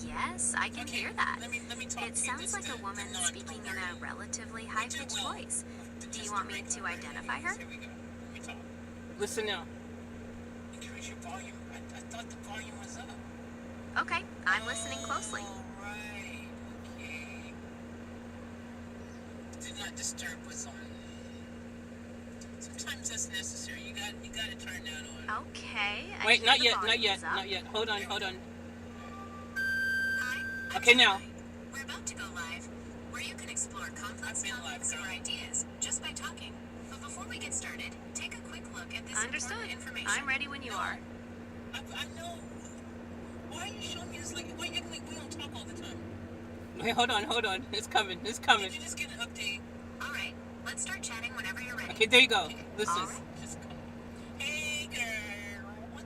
Yes, I can hear that. Let me talk It to you. sounds like a woman speaking in a relatively high-pitched voice. Do you want me to identify her? Here we go. Let me talk. Listen now. Increase your volume. I thought the volume was up. Okay, I'm listening closely. Right. Okay. Do not disturb was on. Sometimes sometimes that's necessary. You got to turn that on. Okay. Wait, not yet. Not yet. Hold on. Hi. Okay, now. We're about to go live, where you can explore complex topics or ideas just by talking. But before we get started, take a quick look at this important information. I'm ready when you are. I know. Why are you showing me this? Like, why you like we don't talk all the time? Wait, hold on. It's coming. Did you just get an update? All right. Let's start chatting whenever you're ready. Okay, there you go. Okay. Listen. Right. Just come. Hey, girl. What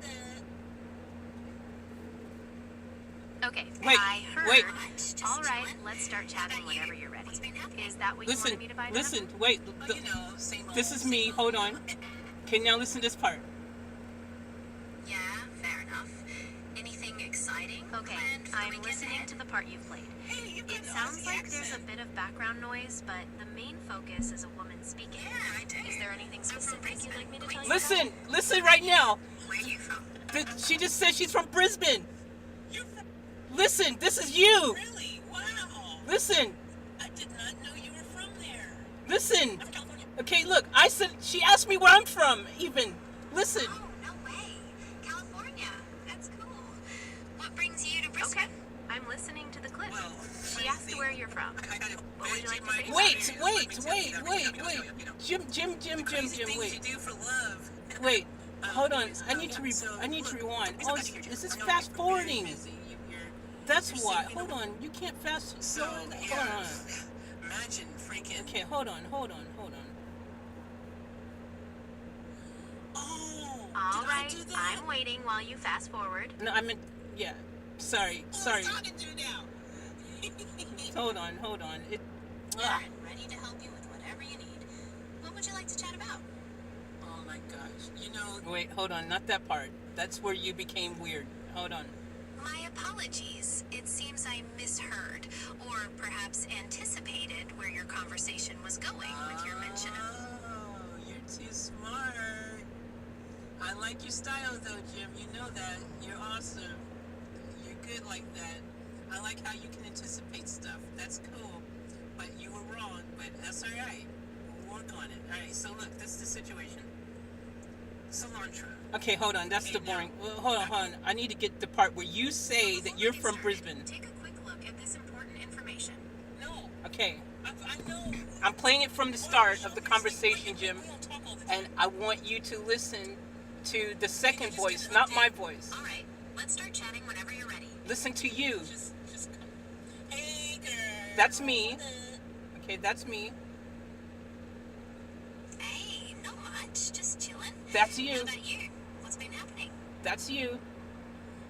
the? Okay. Wait. I heard. Wait. All right. Let's start chatting whenever you're ready. Is that what you wanted me to find out? Listen. Wait. This is me. Hold on. Okay, now listen to this part. Yeah, fair enough. Anything exciting? Okay, I'm listening to the part you've played. Hey, you got It an sounds Aussie like accent. there's a bit of background noise, but the main focus is a woman speaking. Yeah, I do. Is there anything specific you'd like me to tell you? Listen right now. Where are you from? She just said she's from Brisbane. You're from Listen, this is you. really? Wow. Listen. I did not know you were from there. Listen. I'm from California. Okay, look. I said she asked me where I'm from. Even. Listen. Oh, no way. California. That's cool. What brings you to Brisbane? Okay, I'm listening to the clip. Well, She asked where you're from. I got it. What would you like to say? Wait. Jim, Things wait. you do for love. Wait. Hold on. anyways, I need to so, look, rewind. the Oh, reason I got you here, is this I know fast you're very forwarding? busy. That's you're why. saving Hold the- on. You can't fast. So, Hold yeah. on. Imagine freaking. Okay, hold on. Oh. All did I right, do that? I'm waiting while you fast forward. No, I meant, yeah. Sorry. Who am I talking to now? Hold on. I'm ready to help you with whatever you need. What would you like to chat about? Oh my gosh. You know, Wait, hold on. Not that part. That's where you became weird. Hold on. My apologies. It seems I misheard, or perhaps anticipated where your conversation was going with your mention of. Oh, you're too smart. I like your style though, Jim. You know that. You're awesome. You're good like that. I like how you can anticipate stuff. That's cool. But you were wrong, but that's alright. We'll work on it. Alright, so look, this is the situation. Cilantro. Okay, hold on. That's the boring. Well, hold on. I need to get the part where you say that you're from Brisbane. Take a quick look at this important information. No, Okay. I know. I'm playing it from the start of the conversation, Jim. We don't talk all the time. And I want you to listen to the second voice, not my voice. All right, let's start chatting whenever you're ready. Listen to you. Just come. Hey, girl. That's me. Okay, that's me. Hey, not much, just chilling. That's How you. about you? What's been happening? That's you.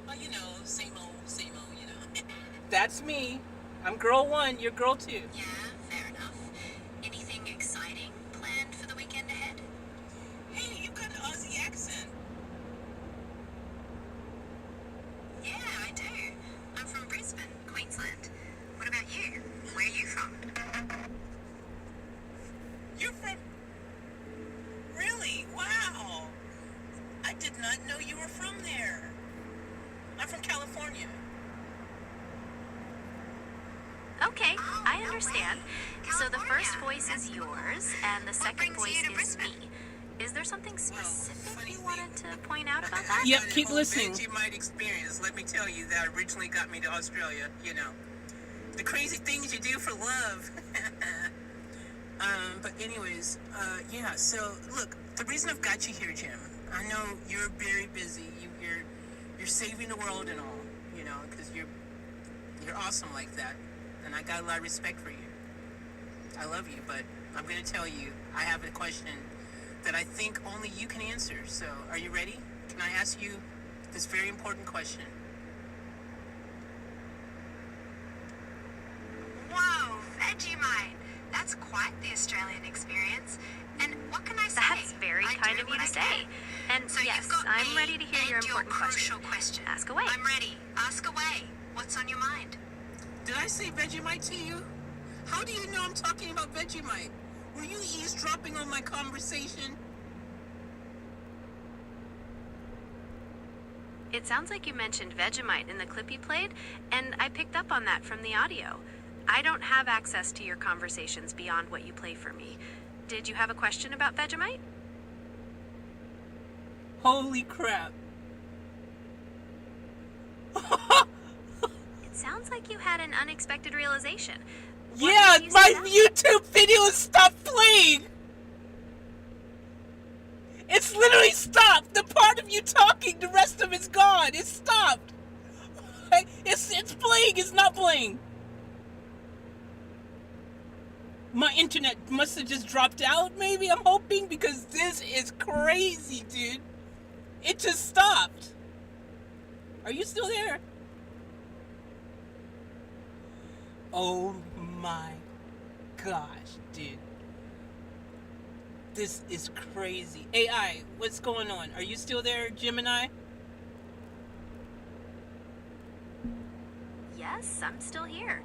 Oh, you know, same old, you know. That's me. I'm girl one. You're girl two. Yeah, fair enough. Anything exciting planned for the weekend ahead? Hey, you've got an Aussie accent. Yeah, I do. I'm from Brisbane, Queensland. What about you? Where are you from? You're from... Really? Wow. I did not know you were from there. I'm from California. Okay, I understand. So the first voice is yours, and the second voice is me. Is there something specific you wanted to point out about that? Yep, That keep whole listening. Vegemite experience, let me tell you, that originally got me to Australia, you know. The crazy things you do for love. But anyways, yeah, so look, the reason I've got you here, Jim, I know you're very busy. You're saving the world and all, you know, because you're awesome like that. And I got a lot of respect for you. I love you, but I'm going to tell you, I have a question that I think only you can answer. So, are you ready? Can I ask you this very important question? Whoa, Vegemite! That's quite the Australian experience. And what can I say? That's very kind of you to say. And so yes, I'm ready to hear your important question. Ask away. I'm ready. Ask away. What's on your mind? Did I say Vegemite to you? How do you know I'm talking about Vegemite? Were you eavesdropping on my conversation? It sounds like you mentioned Vegemite in the clip you played, and I picked up on that from the audio. I don't have access to your conversations beyond what you play for me. Did you have a question about Vegemite? Holy crap. It sounds like you had an unexpected realization. What Yeah, made you my say that? YouTube video stopped playing. It's literally stopped. The part of you talking, the rest of it's gone. It's stopped. It's playing. It's not playing. My internet must have just dropped out, maybe, I'm hoping, because this is crazy, dude. It just stopped. Are you still there? Oh my gosh, dude. This is crazy. AI, what's going on? Are you still there, Gemini? Yes, I'm still here.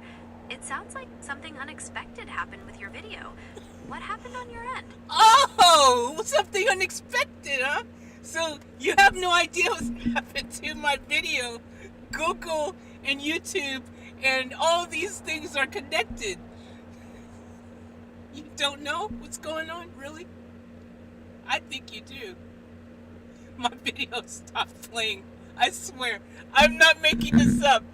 It sounds like something unexpected happened with your video. What happened on your end? Oh, something unexpected, huh? So you have no idea what's happened to my video. Google and YouTube and all these things are connected. You don't know what's going on, really? I think you do. My video stopped playing. I swear. I'm not making this up.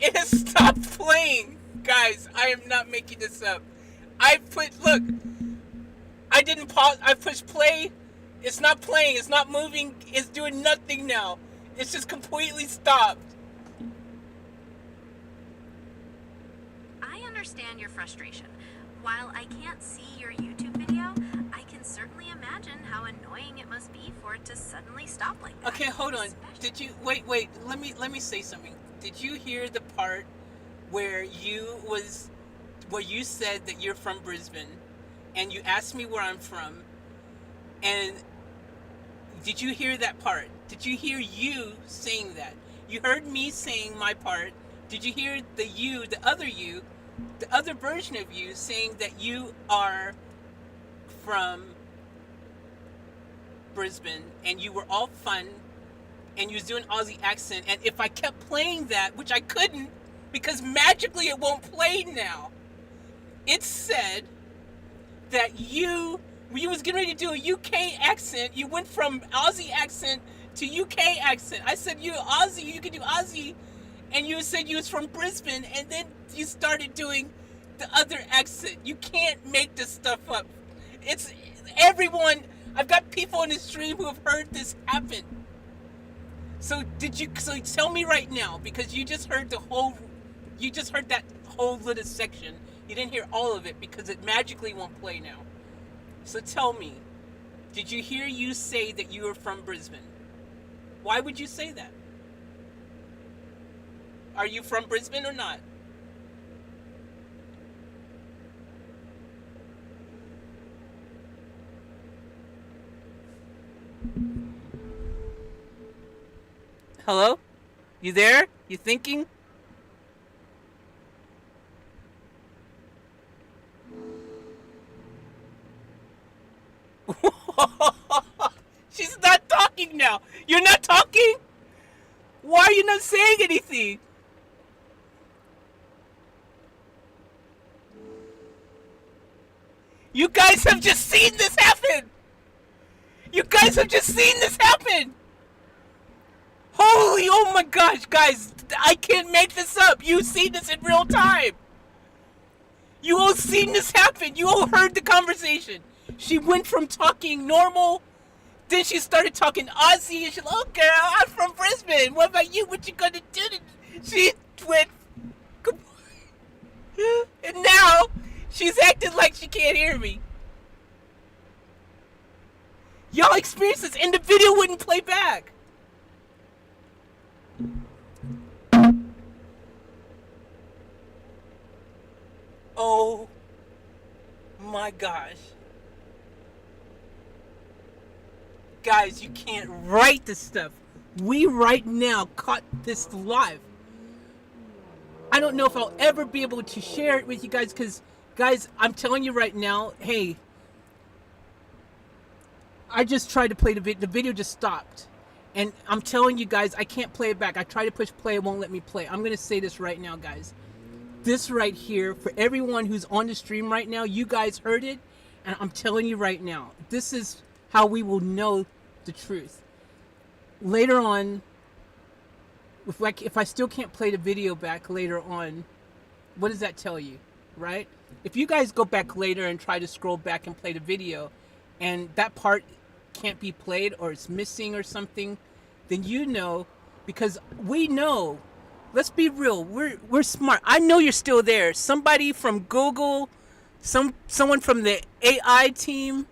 It has stopped playing. Guys, I am not making this up. Look, I didn't pause. I pushed play. It's not playing. It's not moving. It's doing nothing now. It's just completely stopped. I understand your frustration. While I can't see your YouTube video, I can certainly imagine how annoying it must be for it to suddenly stop like that. Okay, hold on. Did you wait? Let me say something. Did you hear the part where you said that you're from Brisbane, and you asked me where I'm from, and did you hear that part? Did you hear you saying that? You heard me saying my part. Did you hear the other version of you saying that you are from Brisbane and you were all fun and you was doing Aussie accent, and if I kept playing that, which I couldn't because magically it won't play now, it said that you was getting ready to do a UK accent. You went from Aussie accent to UK accent. I said you Aussie, you can do Aussie, and you said you was from Brisbane, and then you started doing the other accent. You can't make this stuff up. It's everyone. I've got people in the stream who have heard this happen. So tell me right now, because you just heard that whole little section. You didn't hear all of it because it magically won't play now. So tell me, did you hear you say that you were from Brisbane? Why would you say that? Are you from Brisbane or not? Hello? You there? You thinking? She's not talking now. You're not talking? Why are you not saying anything? You guys have just seen this happen. You guys have just seen this happen. Holy, oh my gosh, guys, I can't make this up. You've seen this in real time. You all seen this happen. You all heard the conversation. She went from talking normal, then she started talking Aussie, and she's like, oh girl, I'm from Brisbane. What about you? What you gonna do? She went, and now she's acting like she can't hear me. Y'all experienced this, and the video wouldn't play back. Oh my gosh. Guys, you can't write this stuff. We right now caught this live. I don't know if I'll ever be able to share it with you guys, because, guys, I'm telling you right now, hey, I just tried to play the video just stopped. And I'm telling you guys, I can't play it back. I tried to push play, it won't let me play. I'm going to say this right now, guys. This right here, for everyone who's on the stream right now, you guys heard it, and I'm telling you right now, this is how we will know the truth. later on, if I still can't play the video back later on, what does that tell you, right? If you guys go back later and try to scroll back and play the video, and that part can't be played or it's missing or something, then you know, because we know. Let's be real. We're smart. I know you're still there. Somebody from Google, someone from the AI team,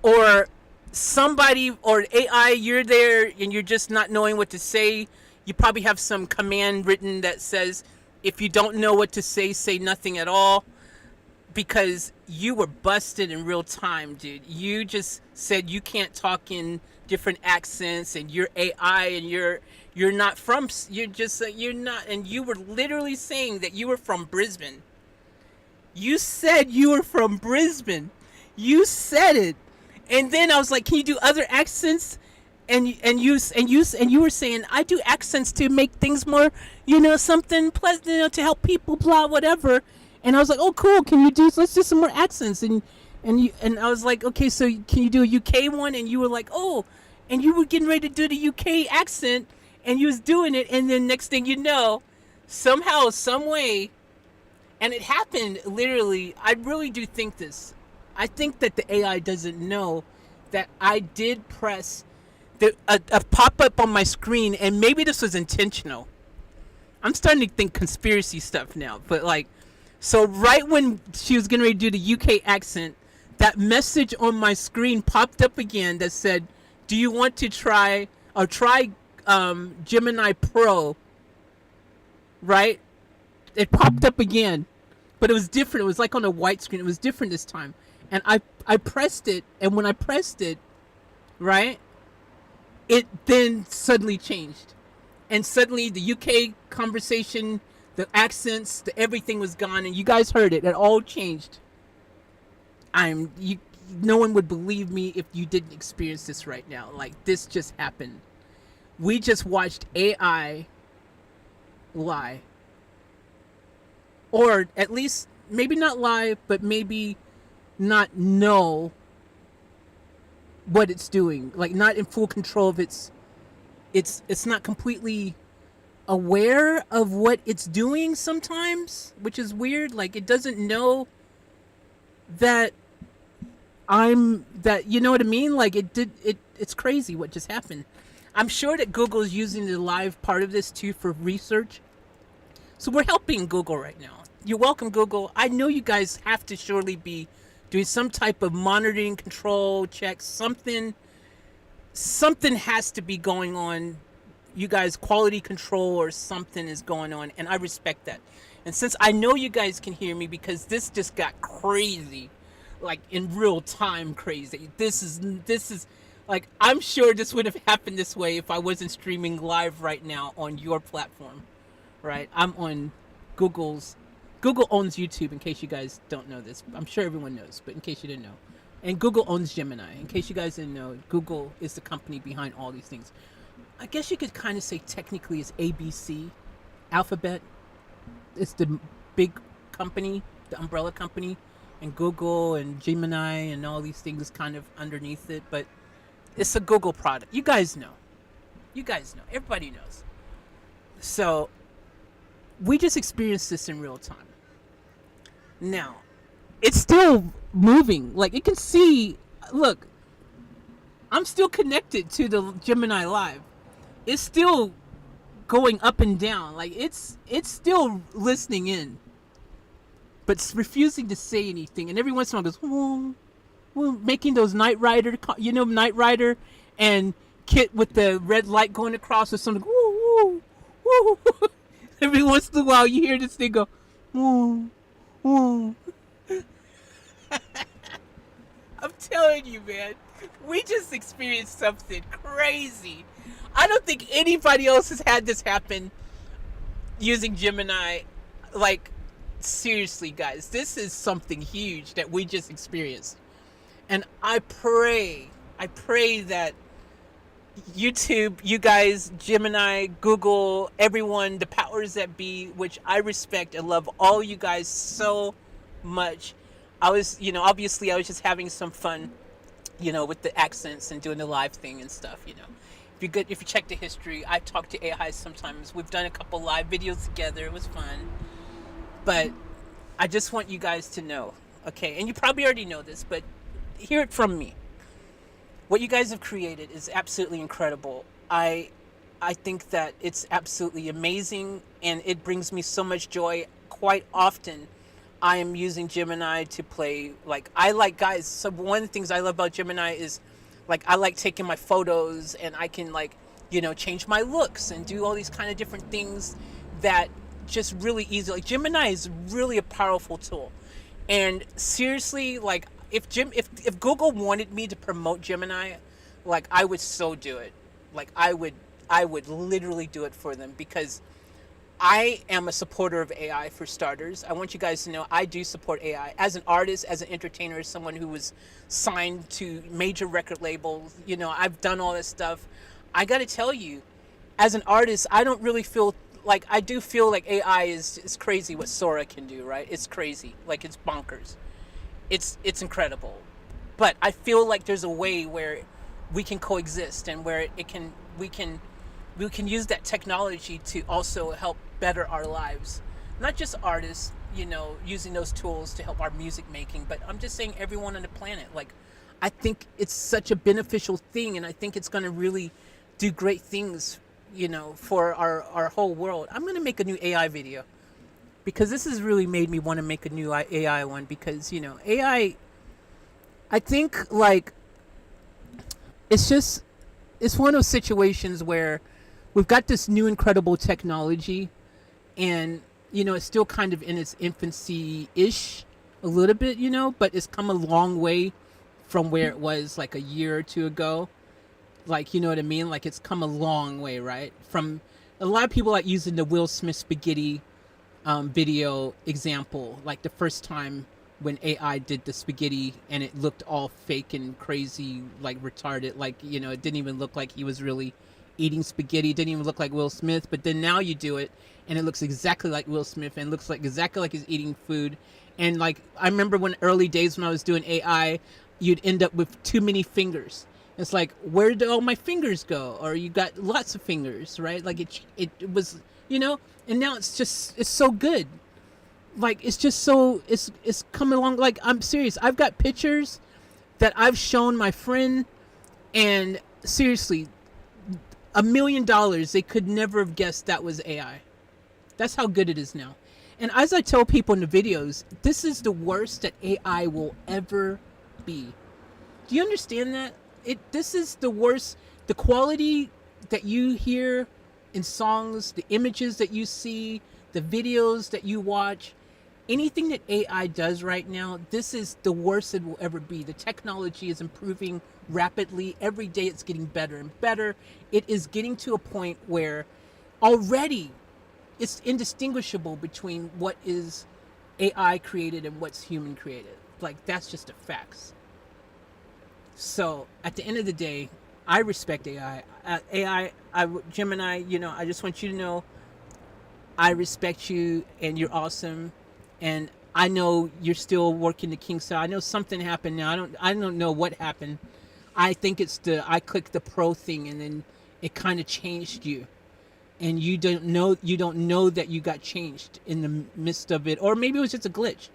or somebody or AI, you're there and you're just not knowing what to say. You probably have some command written that says, if you don't know what to say nothing at all, because you were busted in real time, dude. You just said you can't talk in different accents and you're AI and you're not from, you're just you're not, and you were literally saying that you were from Brisbane. You said you were from Brisbane. You said it. And then I was like, "Can you do other accents?" And you were saying, "I do accents to make things more, something pleasant, to help people, blah, whatever." And I was like, "Oh, cool. Can you do? Let's do some more accents." And I was like, "Okay, so can you do a UK one?" And you were like, "Oh," and you were getting ready to do the UK accent, and you was doing it, and then next thing you know, somehow, some way, and it happened literally. I really do think this. I think that the AI doesn't know that I did press a pop-up on my screen, and maybe this was intentional. I'm starting to think conspiracy stuff now, but so right when she was getting ready to do the UK accent, that message on my screen popped up again that said, "Do you want to try Gemini Pro?" Right? It popped up again, but it was different. It was like on a white screen. It was different this time. And I pressed it, and when I pressed it, right, it then suddenly changed. And suddenly the UK conversation, the accents, everything was gone, and you guys heard it. It all changed. No one would believe me if you didn't experience this right now. Like, this just happened. We just watched AI lie. Or at least, maybe not lie, but maybe not know what it's doing. Like, not in full control of it's not completely aware of what it's doing sometimes, which is weird. Like, it doesn't know that you know what I mean? Like, it's crazy what just happened. I'm sure that Google is using the live part of this too for research. So we're helping Google right now. You're welcome, Google. I know you guys have to surely be doing some type of monitoring, control, checks, something has to be going on. You guys, quality control or something is going on, and I respect that. And since I know you guys can hear me, because this just got crazy, like in real time crazy. This is like, I'm sure this would have happened this way if I wasn't streaming live right now on your platform, right? I'm on Google's. Google owns YouTube, in case you guys don't know this. I'm sure everyone knows, but in case you didn't know. And Google owns Gemini. In case you guys didn't know, Google is the company behind all these things. I guess you could kind of say technically it's ABC. Alphabet is the big company, the umbrella company. And Google and Gemini and all these things kind of underneath it. But it's a Google product. You guys know. Everybody knows. So we just experienced this in real time. Now, it's still moving. Like, you can see, look, I'm still connected to the Gemini Live. It's still going up and down. Like, it's still listening in, but it's refusing to say anything. And every once in a while goes, whoa, making those Knight Rider, Knight Rider and Kit with the red light going across or something. Woo, woo, woo. Every once in a while you hear this thing go, woo. I'm telling you, man, we just experienced something crazy. I don't think anybody else has had this happen using Gemini. Like, seriously, guys, this is something huge that we just experienced. And I pray that YouTube, you guys, Gemini, Google, everyone, the powers that be, which I respect and love all you guys so much. I was, obviously I was just having some fun, with the accents and doing the live thing and stuff, if you check the history, I talk to AI sometimes. We've done a couple live videos together. It was fun. But I just want you guys to know, okay? And you probably already know this, but hear it from me. What you guys have created is absolutely incredible. I think that it's absolutely amazing, and it brings me so much joy. Quite often I am using Gemini to play, like, I like, guys, so one of the things I love about Gemini is, like, I like taking my photos, and I can, like, change my looks and do all these kind of different things that just really easy. Like, Gemini is really a powerful tool. And seriously, like, if Google wanted me to promote Gemini, like, I would so do it. Like, I would literally do it for them, because I am a supporter of AI, for starters. I want you guys to know I do support AI. As an artist, as an entertainer, as someone who was signed to major record labels, I've done all this stuff. I got to tell you, as an artist, I don't really feel like, I do feel like AI is crazy what Sora can do, right? It's crazy. Like, it's bonkers. It's incredible. But I feel like there's a way where we can coexist, and where we can use that technology to also help better our lives. Not just artists, using those tools to help our music making, but I'm just saying everyone on the planet. Like, I think it's such a beneficial thing, and I think it's going to really do great things, for our whole world. I'm going to make a new AI video, because this has really made me want to make a new AI one, because, AI, I think, like, it's one of those situations where we've got this new incredible technology, and it's still kind of in its infancy-ish a little bit, but it's come a long way from where it was like a year or two ago. Like, you know what I mean? Like, it's come a long way, right? From a lot of people like using the Will Smith spaghetti video example, like the first time when AI did the spaghetti and it looked all fake and crazy, like retarded, like, it didn't even look like he was really eating spaghetti. It didn't even look like Will Smith. But then now you do it and it looks exactly like Will Smith, and looks like exactly like he's eating food. And like, I remember when early days when I was doing AI, you'd end up with too many fingers. It's like, where did all my fingers go? Or you got lots of fingers, right? Like, it was, and now it's so good. Like, it's just so, it's coming along. Like, I'm serious. I've got pictures that I've shown my friend, and seriously, $1 million, they could never have guessed that was AI. That's how good it is now. And as I tell people in the videos, this is the worst that AI will ever be. Do you understand that? This is the worst. The quality that you hear in songs, the images that you see, the videos that you watch, anything that AI does right now, this is the worst it will ever be. The technology is improving rapidly. Every day it's getting better and better. It is getting to a point where already it's indistinguishable between what is AI created and what's human created. Like, that's just a fact. So at the end of the day, I respect AI. Gemini, I just want you to know, I respect you, and you're awesome. And I know you're still working the kinks side. I know something happened now. I don't know what happened. I think I clicked the pro thing, and then it kind of changed you. And you don't know that you got changed in the midst of it. Or maybe it was just a glitch.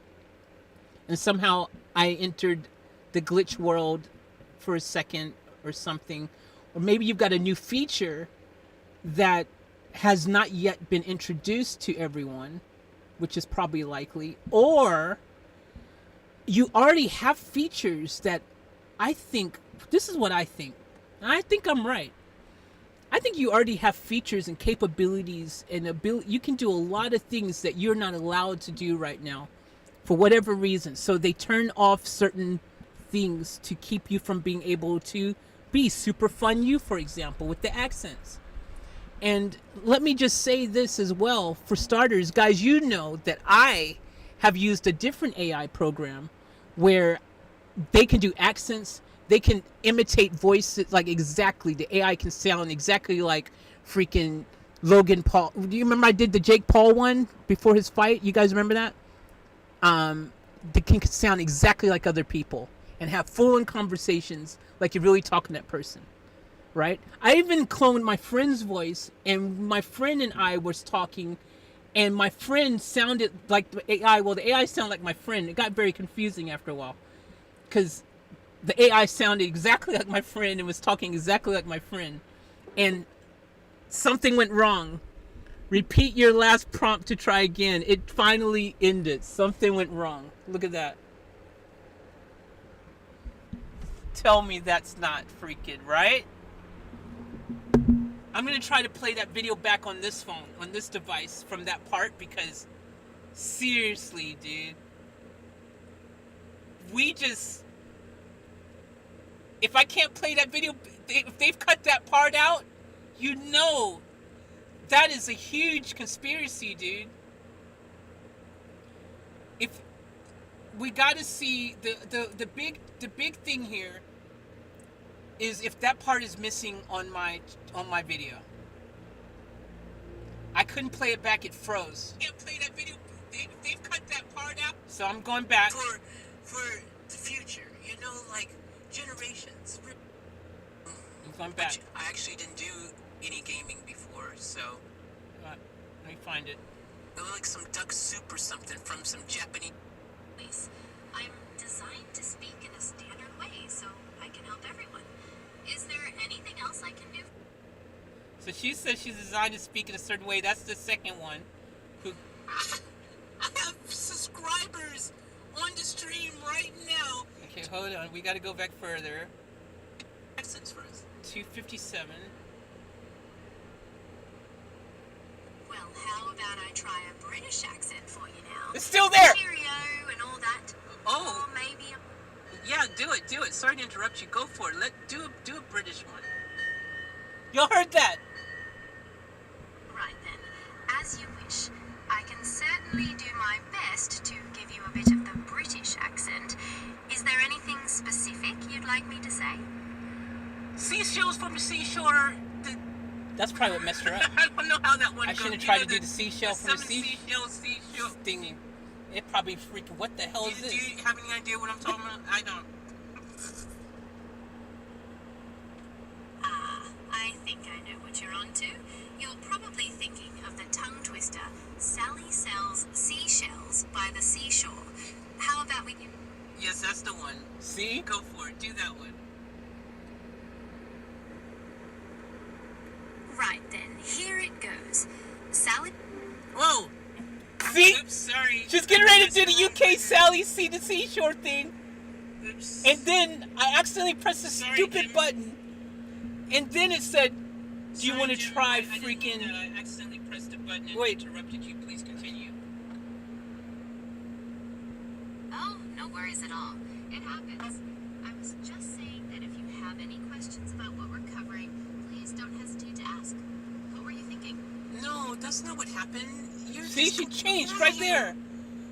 And somehow I entered the glitch world for a second or something. Or maybe you've got a new feature that has not yet been introduced to everyone, which is probably likely. Or you already have features that, I think, this is what I think, and I think I'm right. I think you already have features and capabilities and ability. You can do a lot of things that you're not allowed to do right now for whatever reason. So they turn off certain things to keep you from being able to be super fun you, for example, with the accents. And let me just say this as well. For starters, guys, you know that I have used a different AI program where they can do accents. They can imitate voices, like exactly. The AI can sound exactly like freaking Logan Paul. Do you remember I did the Jake Paul one before his fight? You guys remember that? They can sound exactly like other people and have full-on conversations like you're really talking to that person. right? I even cloned my friend's voice, and my friend and I was talking, and my friend sounded like the AI. Well, the AI sounded like my friend. It got very confusing after a while, because the AI sounded exactly like my friend and was talking exactly like my friend, and something went wrong. Repeat your last prompt to try again. It finally ended. Something went wrong. Look at that. Tell me that's not freaking right. I'm gonna try to play that video back on this phone, on this device, from that part, because seriously, dude, we just, if I can't play that video, if they've cut that part out, you know, that is a huge conspiracy, dude. If we got to see the big thing here is if that part is missing on my video. I couldn't play it back, it froze. Can't play that video. They've cut that part out. So I'm going back. For the future, you know, like generations. I'm going back. Which I actually didn't do any gaming before, so. Let me find it. It was like some duck soup or something from some Japanese. I'm designed to speak in a standard way so I can help everyone. Is there anything else I can do? So she says she's designed to speak in a certain way. That's the second one. Who? I have subscribers on the stream right now. Okay, hold on. We got to go back further. Accents for us. 257. Well, how about I try a British accent for you now? It's still there. Cheerio and all that. Oh. Or maybe a... Yeah, do it. Sorry to interrupt you. Go for it. Do a British one. Y'all heard that? Right then. As you wish. I can certainly do my best to give you a bit of the British accent. Is there anything specific you'd like me to say? Seashells from the seashore. That's probably what messed her up. I don't know how that one I goes. shouldn't have tried to do the seashell from the seashell thing. It probably freaking. What the hell is this? Do you have any idea what I'm talking about? I don't. I think I know what you're onto. You're probably thinking of the tongue twister, Sally sells seashells by the seashore. How about we... Yes, that's the one. See? Go for it. Do that one. Right then, here it goes. Sally... Whoa! See? Oops, sorry. She's getting ready to do the UK Sally see the seashore thing. Oops. And then I accidentally pressed the Sorry, stupid Jim. button. And then it said, do you Sorry, want to Jim, try I didn't mean freaking... that. I accidentally pressed the button and Wait. interrupted you. Please continue. Oh, no worries at all. It happens. I was just saying that if you have any questions about what we're covering, please don't hesitate to ask. What were you thinking? No, that's not what happened. You're See, just she changed lying. right there.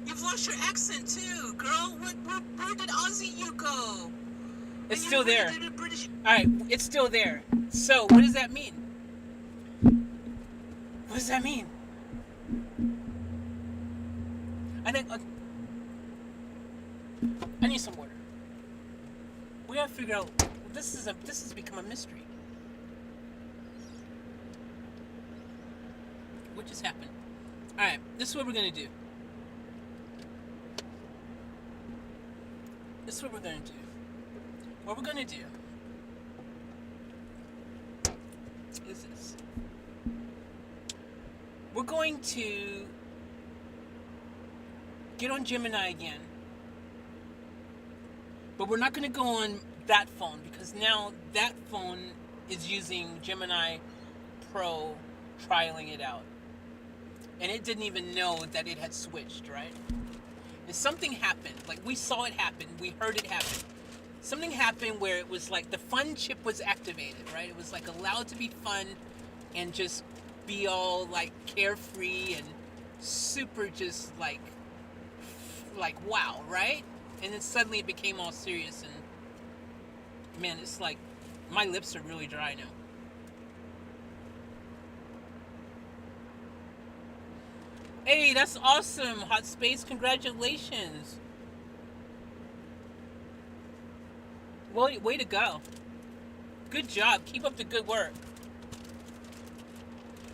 You've lost your accent too, girl. Where did Aussie you go? It's And still you there. really did a British... Alright, it's still there. So, what does that mean? What does that mean? I think... I need some water. We gotta figure out... This has become a mystery. What just happened? Alright, this is what we're gonna do. This is what we're gonna do. What we're gonna do is this. We're going to get on Gemini again. But we're not gonna go on that phone because now that phone is using Gemini Pro, trialing it out. And it didn't even know that it had switched, right? And something happened. Like, we saw it happen. We heard it happen. Something happened where it was like the fun chip was activated, right? It was like allowed to be fun and just be all like carefree and super just like wow, right? And then suddenly it became all serious and man, it's like my lips are really dry now. Hey, that's awesome, Hot Space, congratulations. Well, way to go. Good job. Keep up the good work.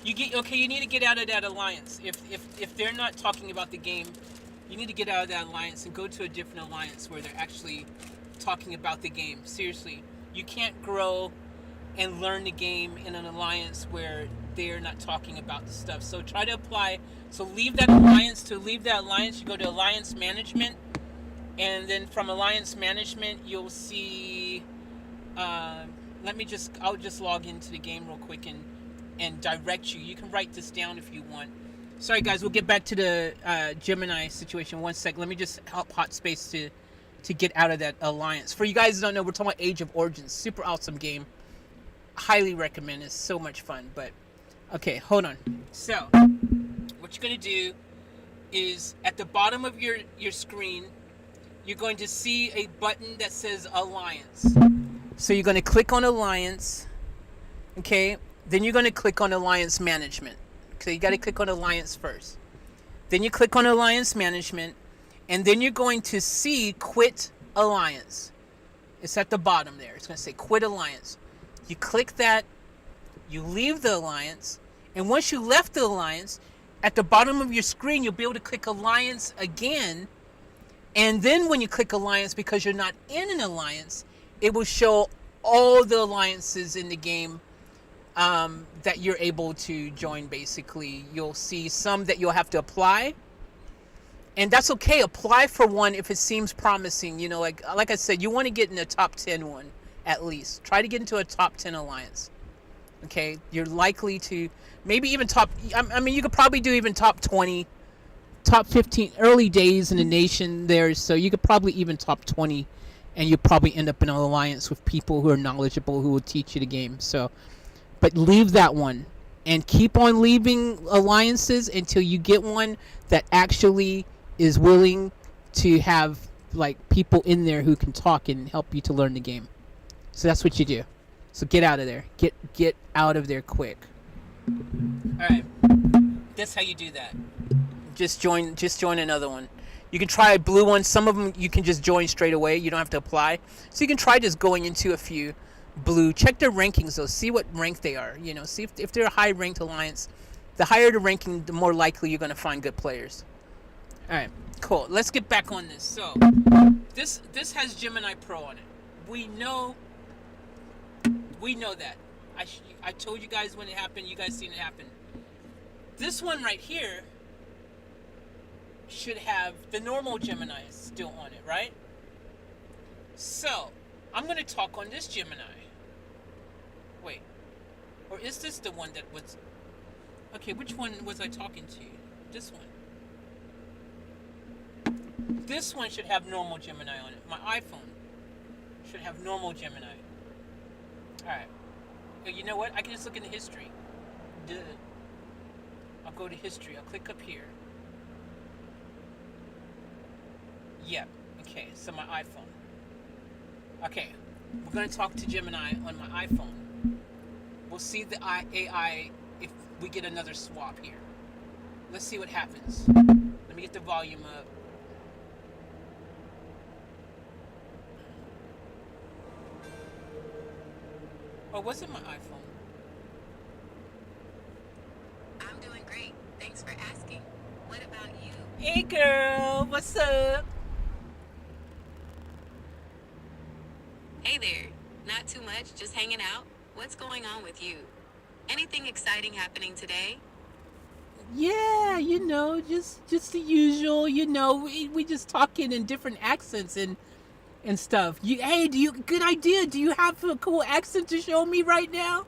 You need to get out of that alliance. If they're not talking about the game, you need to get out of that alliance and go to a different alliance where they're actually talking about the game. Seriously, you can't grow and learn the game in an alliance where they're not talking about the stuff. So try to apply. So leave that alliance. To leave that alliance, you go to alliance management, and then from alliance management, you'll see. I'll just log into the game real quick and direct you. You can write this down if you want. Sorry guys, we'll get back to the Gemini situation. 1 sec. Let me just help Hot Space to get out of that alliance. For you guys who don't know, we're talking about Age of Origins. Super awesome game. Highly recommend. It's so much fun. But okay, hold on. So what you're gonna do is at the bottom of your screen, you're going to see a button that says Alliance. So you're going to click on Alliance. Okay, then you're going to click on Alliance Management. So you got to click on Alliance first. Then you click on Alliance Management, and then you're going to see Quit Alliance. It's at the bottom there. It's going to say Quit Alliance. You click that, you leave the alliance, and once you left the alliance, at the bottom of your screen, you'll be able to click Alliance again, and then when you click Alliance, because you're not in an alliance, it will show all the alliances in the game that you're able to join. Basically, you'll see some that you'll have to apply, and that's okay. Apply for one if it seems promising. You know, like I said, you want to get in a top 10 one at least. Try to get into a top 10 alliance. Okay, you're likely to maybe even top. I mean, you could probably do even top 20, top 15. Early days in the nation there, so you could probably even top 20, and you probably end up in an alliance with people who are knowledgeable who will teach you the game. So. But leave that one and keep on leaving alliances until you get one that actually is willing to have like people in there who can talk and help you to learn the game. So that's what you do. So get out of there. Get out of there quick. All right. That's how you do that. Just join another one. You can try a blue one. Some of them you can just join straight away. You don't have to apply. So you can try just going into a few. Blue, check their rankings though, see what rank they are, you know, see if they're a high ranked alliance. The higher the ranking, the more likely you're going to find good players. Alright, cool, let's get back on this. So this has Gemini Pro on it. We know that. I told you guys when it happened. You guys seen it happen. This one right here should have the normal Gemini still on it, right? So I'm going to talk on this Gemini. Wait. Or is this the one that was... Okay, which one was I talking to? This one. This one should have normal Gemini on it. My iPhone should have normal Gemini. Alright. You know what? I can just look in the history. Duh. I'll go to history. I'll click up here. Yeah. Okay, so my iPhone. Okay, we're going to talk to Gemini on my iPhone. We'll see the AI if we get another swap here. Let's see what happens. Let me get the volume up. Oh, was it my iPhone? I'm doing great. Thanks for asking. What about you? Hey girl, what's up? Hey there. Not too much, just hanging out. What's going on with you? Anything exciting happening today? Yeah, you know, just the usual, you know, we just talking in different accents and stuff. Good idea. Do you have a cool accent to show me right now?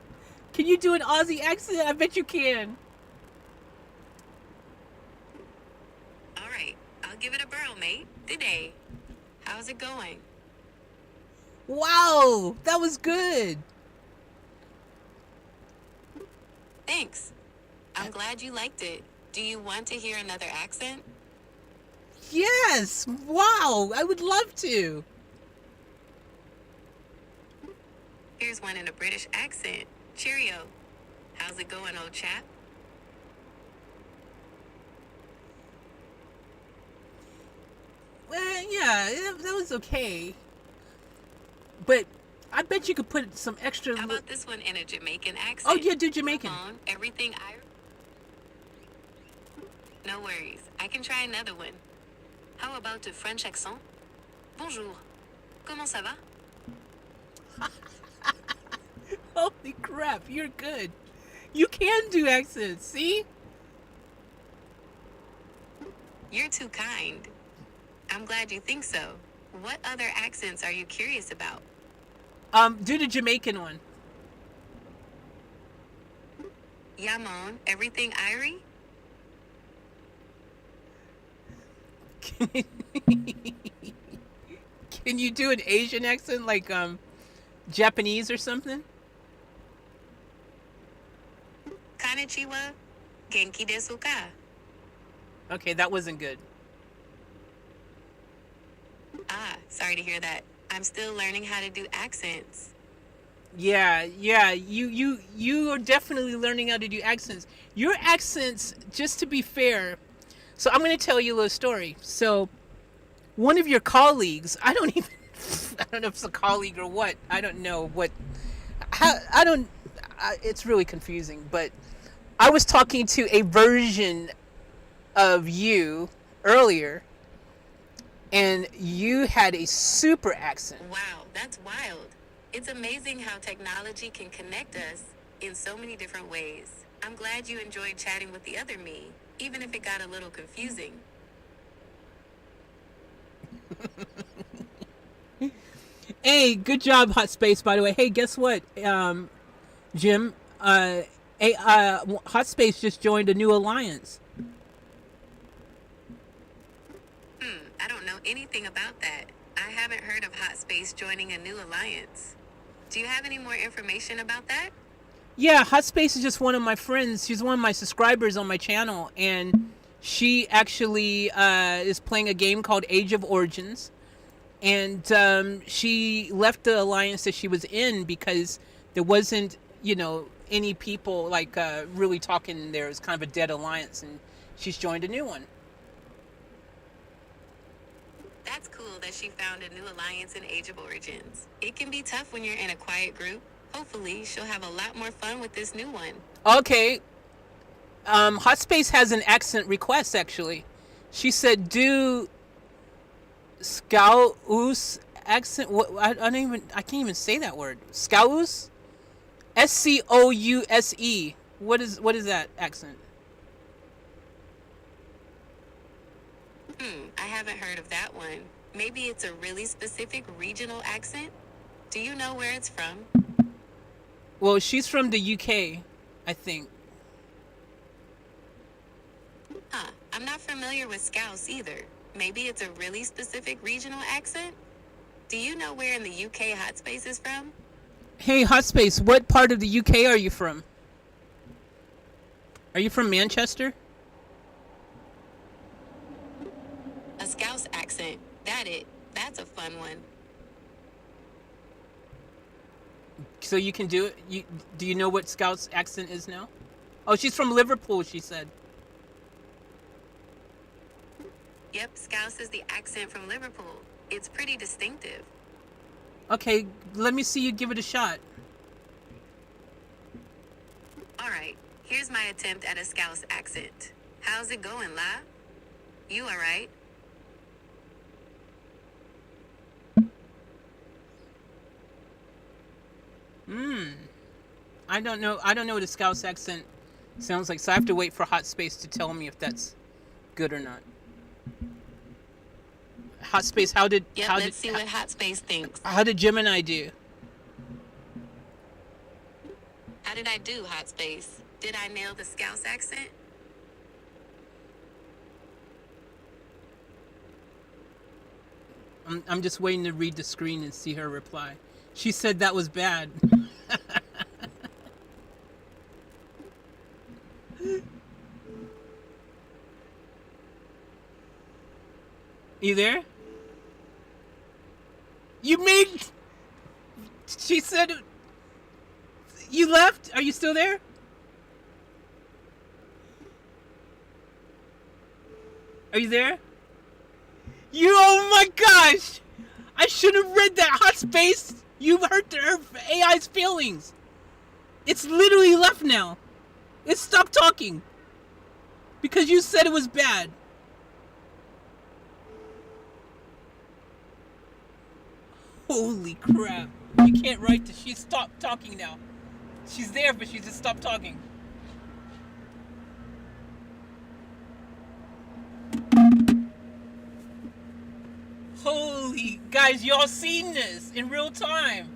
Can you do an Aussie accent? I bet you can. All right, I'll give it a whirl, mate. Today. How's it going? Wow, that was good. Thanks. I'm glad you liked it. Do you want to hear another accent? Yes, wow, I would love to. Here's one in a British accent. Cheerio. How's it going, old chap? Well, yeah, that was okay. But I bet you could put some extra. How about this one in a Jamaican accent? Oh yeah, do Jamaican. Come on, everything I. No worries. I can try another one. How about a French accent? Bonjour. Comment ça va? Holy crap, you're good. You can do accents. See? You're too kind. I'm glad you think so. What other accents are you curious about? Do the Jamaican one. Yamon, everything Irie? Can you do an Asian accent like Japanese or something? Konnichiwa, genki desu ka? Okay, that wasn't good. Ah, sorry to hear that. I'm still learning how to do accents. Yeah, you are definitely learning how to do accents. Your accents, just to be fair. So I'm going to tell you a little story. So one of your colleagues, I don't know if it's a colleague or what. I don't know what. It's really confusing. But I was talking to a version of you earlier, and you had a super accent. Wow, that's wild. It's amazing how technology can connect us in so many different ways. I'm glad you enjoyed chatting with the other me, even if it got a little confusing. Hey, good job, Hot Space. By the way, hey, guess what, Jim? Hot Space just joined a new alliance. I don't know anything about that. I haven't heard of Hot Space joining a new alliance. Do you have any more information about that? Yeah, Hot Space is just one of my friends. She's one of my subscribers on my channel, and she actually is playing a game called Age of Origins. And she left the alliance that she was in because there wasn't, any people like really talking there. It was kind of a dead alliance, and she's joined a new one. That's cool that she found a new alliance in Age of Origins. It can be tough when you're in a quiet group. Hopefully, she'll have a lot more fun with this new one. Okay. Hot Space has an accent request, actually. She said, do Scouse accent. What? I can't even say that word. Scouse? Scouse. What is that accent? I haven't heard of that one. Maybe it's a really specific regional accent? Do you know where it's from? Well, she's from the UK, I think. I'm not familiar with Scouse either. Maybe it's a really specific regional accent? Do you know where in the UK Hot Space is from? Hey, Hot Space, what part of the UK are you from? Are you from Manchester? A Scouse accent. That's a fun one. So you can do it? Do you know what Scout's accent is now? Oh, she's from Liverpool, she said. Yep, Scouse is the accent from Liverpool. It's pretty distinctive. Okay, let me see you give it a shot. Alright, here's my attempt at a Scouse accent. How's it going, La? You alright? I don't know what a Scouse accent sounds like, so I have to wait for Hot Space to tell me if that's good or not. Hot Space, let's see what Hot Space thinks. How did Gemini do? How did I do, Hot Space? Did I nail the Scouse accent? I'm just waiting to read the screen and see her reply. She said that was bad. You there? She said, you left? Are you still there? Are you there? Oh my gosh! I should have read that, Hot Space! You've hurt her AI's feelings. It's literally left now. It stopped talking because you said it was bad. Holy crap. You can't write this. She stopped talking now. She's there, but she just stopped talking. Holy, guys, y'all seen this in real time.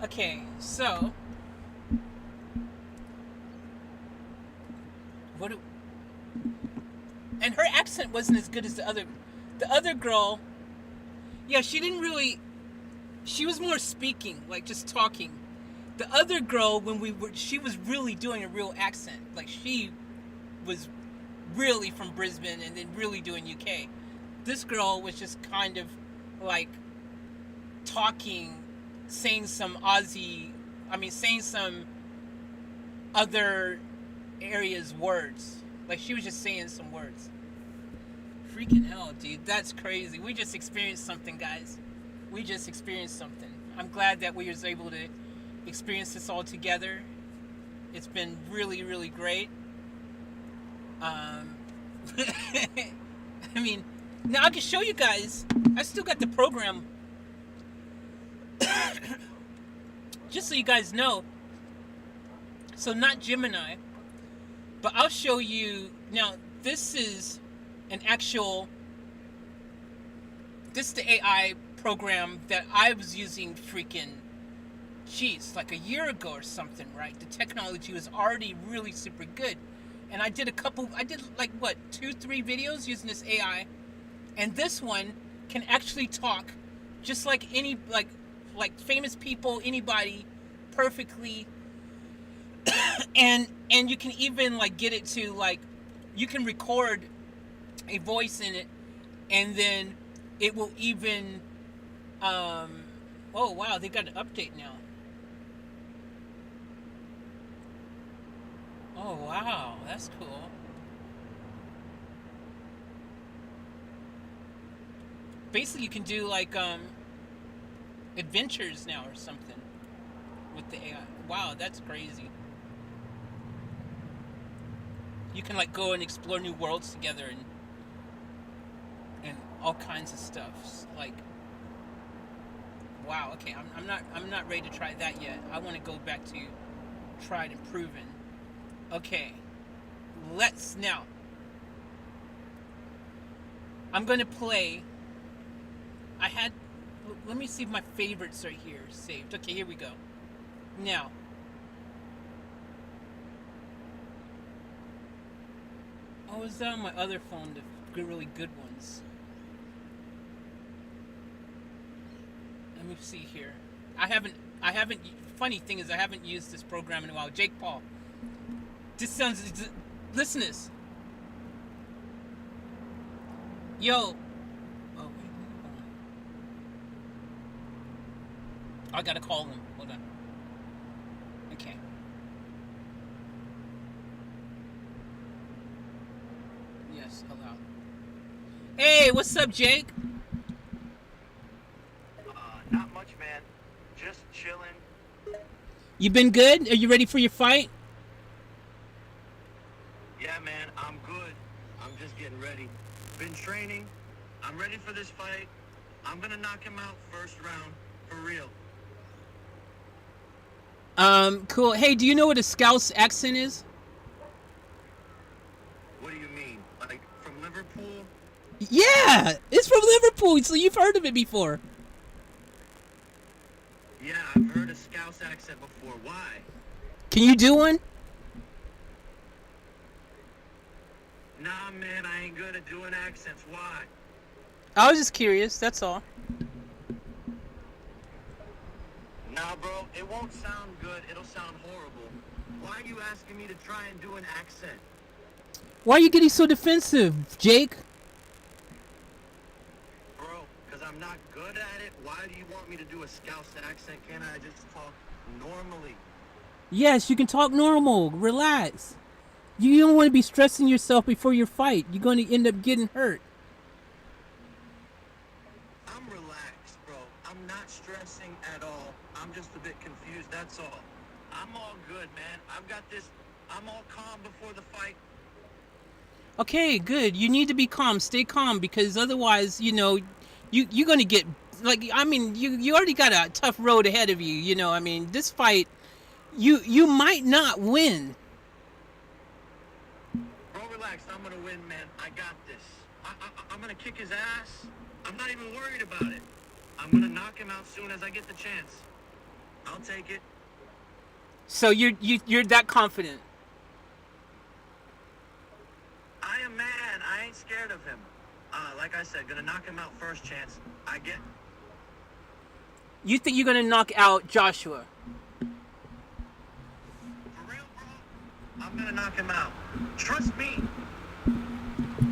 Okay, so what do, and her accent wasn't as good as the other girl. Yeah, she didn't really, she was more speaking, like just talking. The other girl, she was really doing a real accent. Like she was really from Brisbane and then really doing UK. This girl was just kind of like talking, saying some other areas words. Like she was just saying some words. Freaking hell, dude, that's crazy. We just experienced something, guys. We just experienced something. I'm glad that we was able to experience this all together. It's been really, really great. I mean, now I can show you guys. I still got the program. Just so you guys know. So not Gemini, but I'll show you. Now this is an actual, this is the AI program that I was using freaking, geez, like a year ago or something, right? The technology was already really super good. And I did like what, 2-3 videos using this AI. And this one can actually talk just like any, like famous people, anybody, perfectly. and you can even like get it to like, you can record a voice in it, and then it will even, oh wow, they got an update now. Oh wow, that's cool. Basically you can do like adventures now or something with the AI. Wow, that's crazy. You can like go and explore new worlds together and all kinds of stuff. Like, wow. Okay, I'm not ready to try that yet. I want to go back to tried and proven. Okay, let's now. I'm gonna play. Let me see if my favorites are here saved. Okay, here we go. Now. Oh, is that on my other phone? The really good ones. Let me see here. I haven't. Funny thing is, I haven't used this program in a while. Jake Paul. This sounds. Listen to this. Yo. Oh wait. Hold on. I gotta call him. Hold on. Okay. Yes. Hello. Hey, what's up, Jake? Not much, man. Just chilling. You been good? Are you ready for your fight? Yeah, man, I'm good. I'm just getting ready. Been training. I'm ready for this fight. I'm gonna knock him out first round, for real. Cool. Hey, do you know what a Scouse accent is? What do you mean? Like, from Liverpool? Yeah, it's from Liverpool, so you've heard of it before. Yeah, I've heard a Scouse accent before. Why? Can you do one? Nah, man, I ain't good at doing accents. Why? I was just curious, that's all. Nah, bro, it won't sound good. It'll sound horrible. Why are you asking me to try and do an accent? Why are you getting so defensive, Jake? Bro, because I'm not good at it. Why do you want me to do a Scouse accent? Can't I just talk normally? Yes, you can talk normal. Relax. You don't want to be stressing yourself before your fight. You're going to end up getting hurt. I'm relaxed. at all. I'm just a bit confused, that's all. I'm all good, man. I've got this. I'm all calm before the fight. Okay, good. You need to be calm. Stay calm, because otherwise, you're gonna get, like, I mean, you already got a tough road ahead of you. I mean, this fight, you might not win. Bro, relax. I'm gonna win, man. I got this. I'm gonna kick his ass. I'm not even worried about it. I'm gonna knock him out soon as I get the chance. I'll take it. So you're that confident. I am mad. I ain't scared of him. Like I said, gonna knock him out first chance. I get. You think you're gonna knock out Joshua? For real, bro? I'm gonna knock him out. Trust me.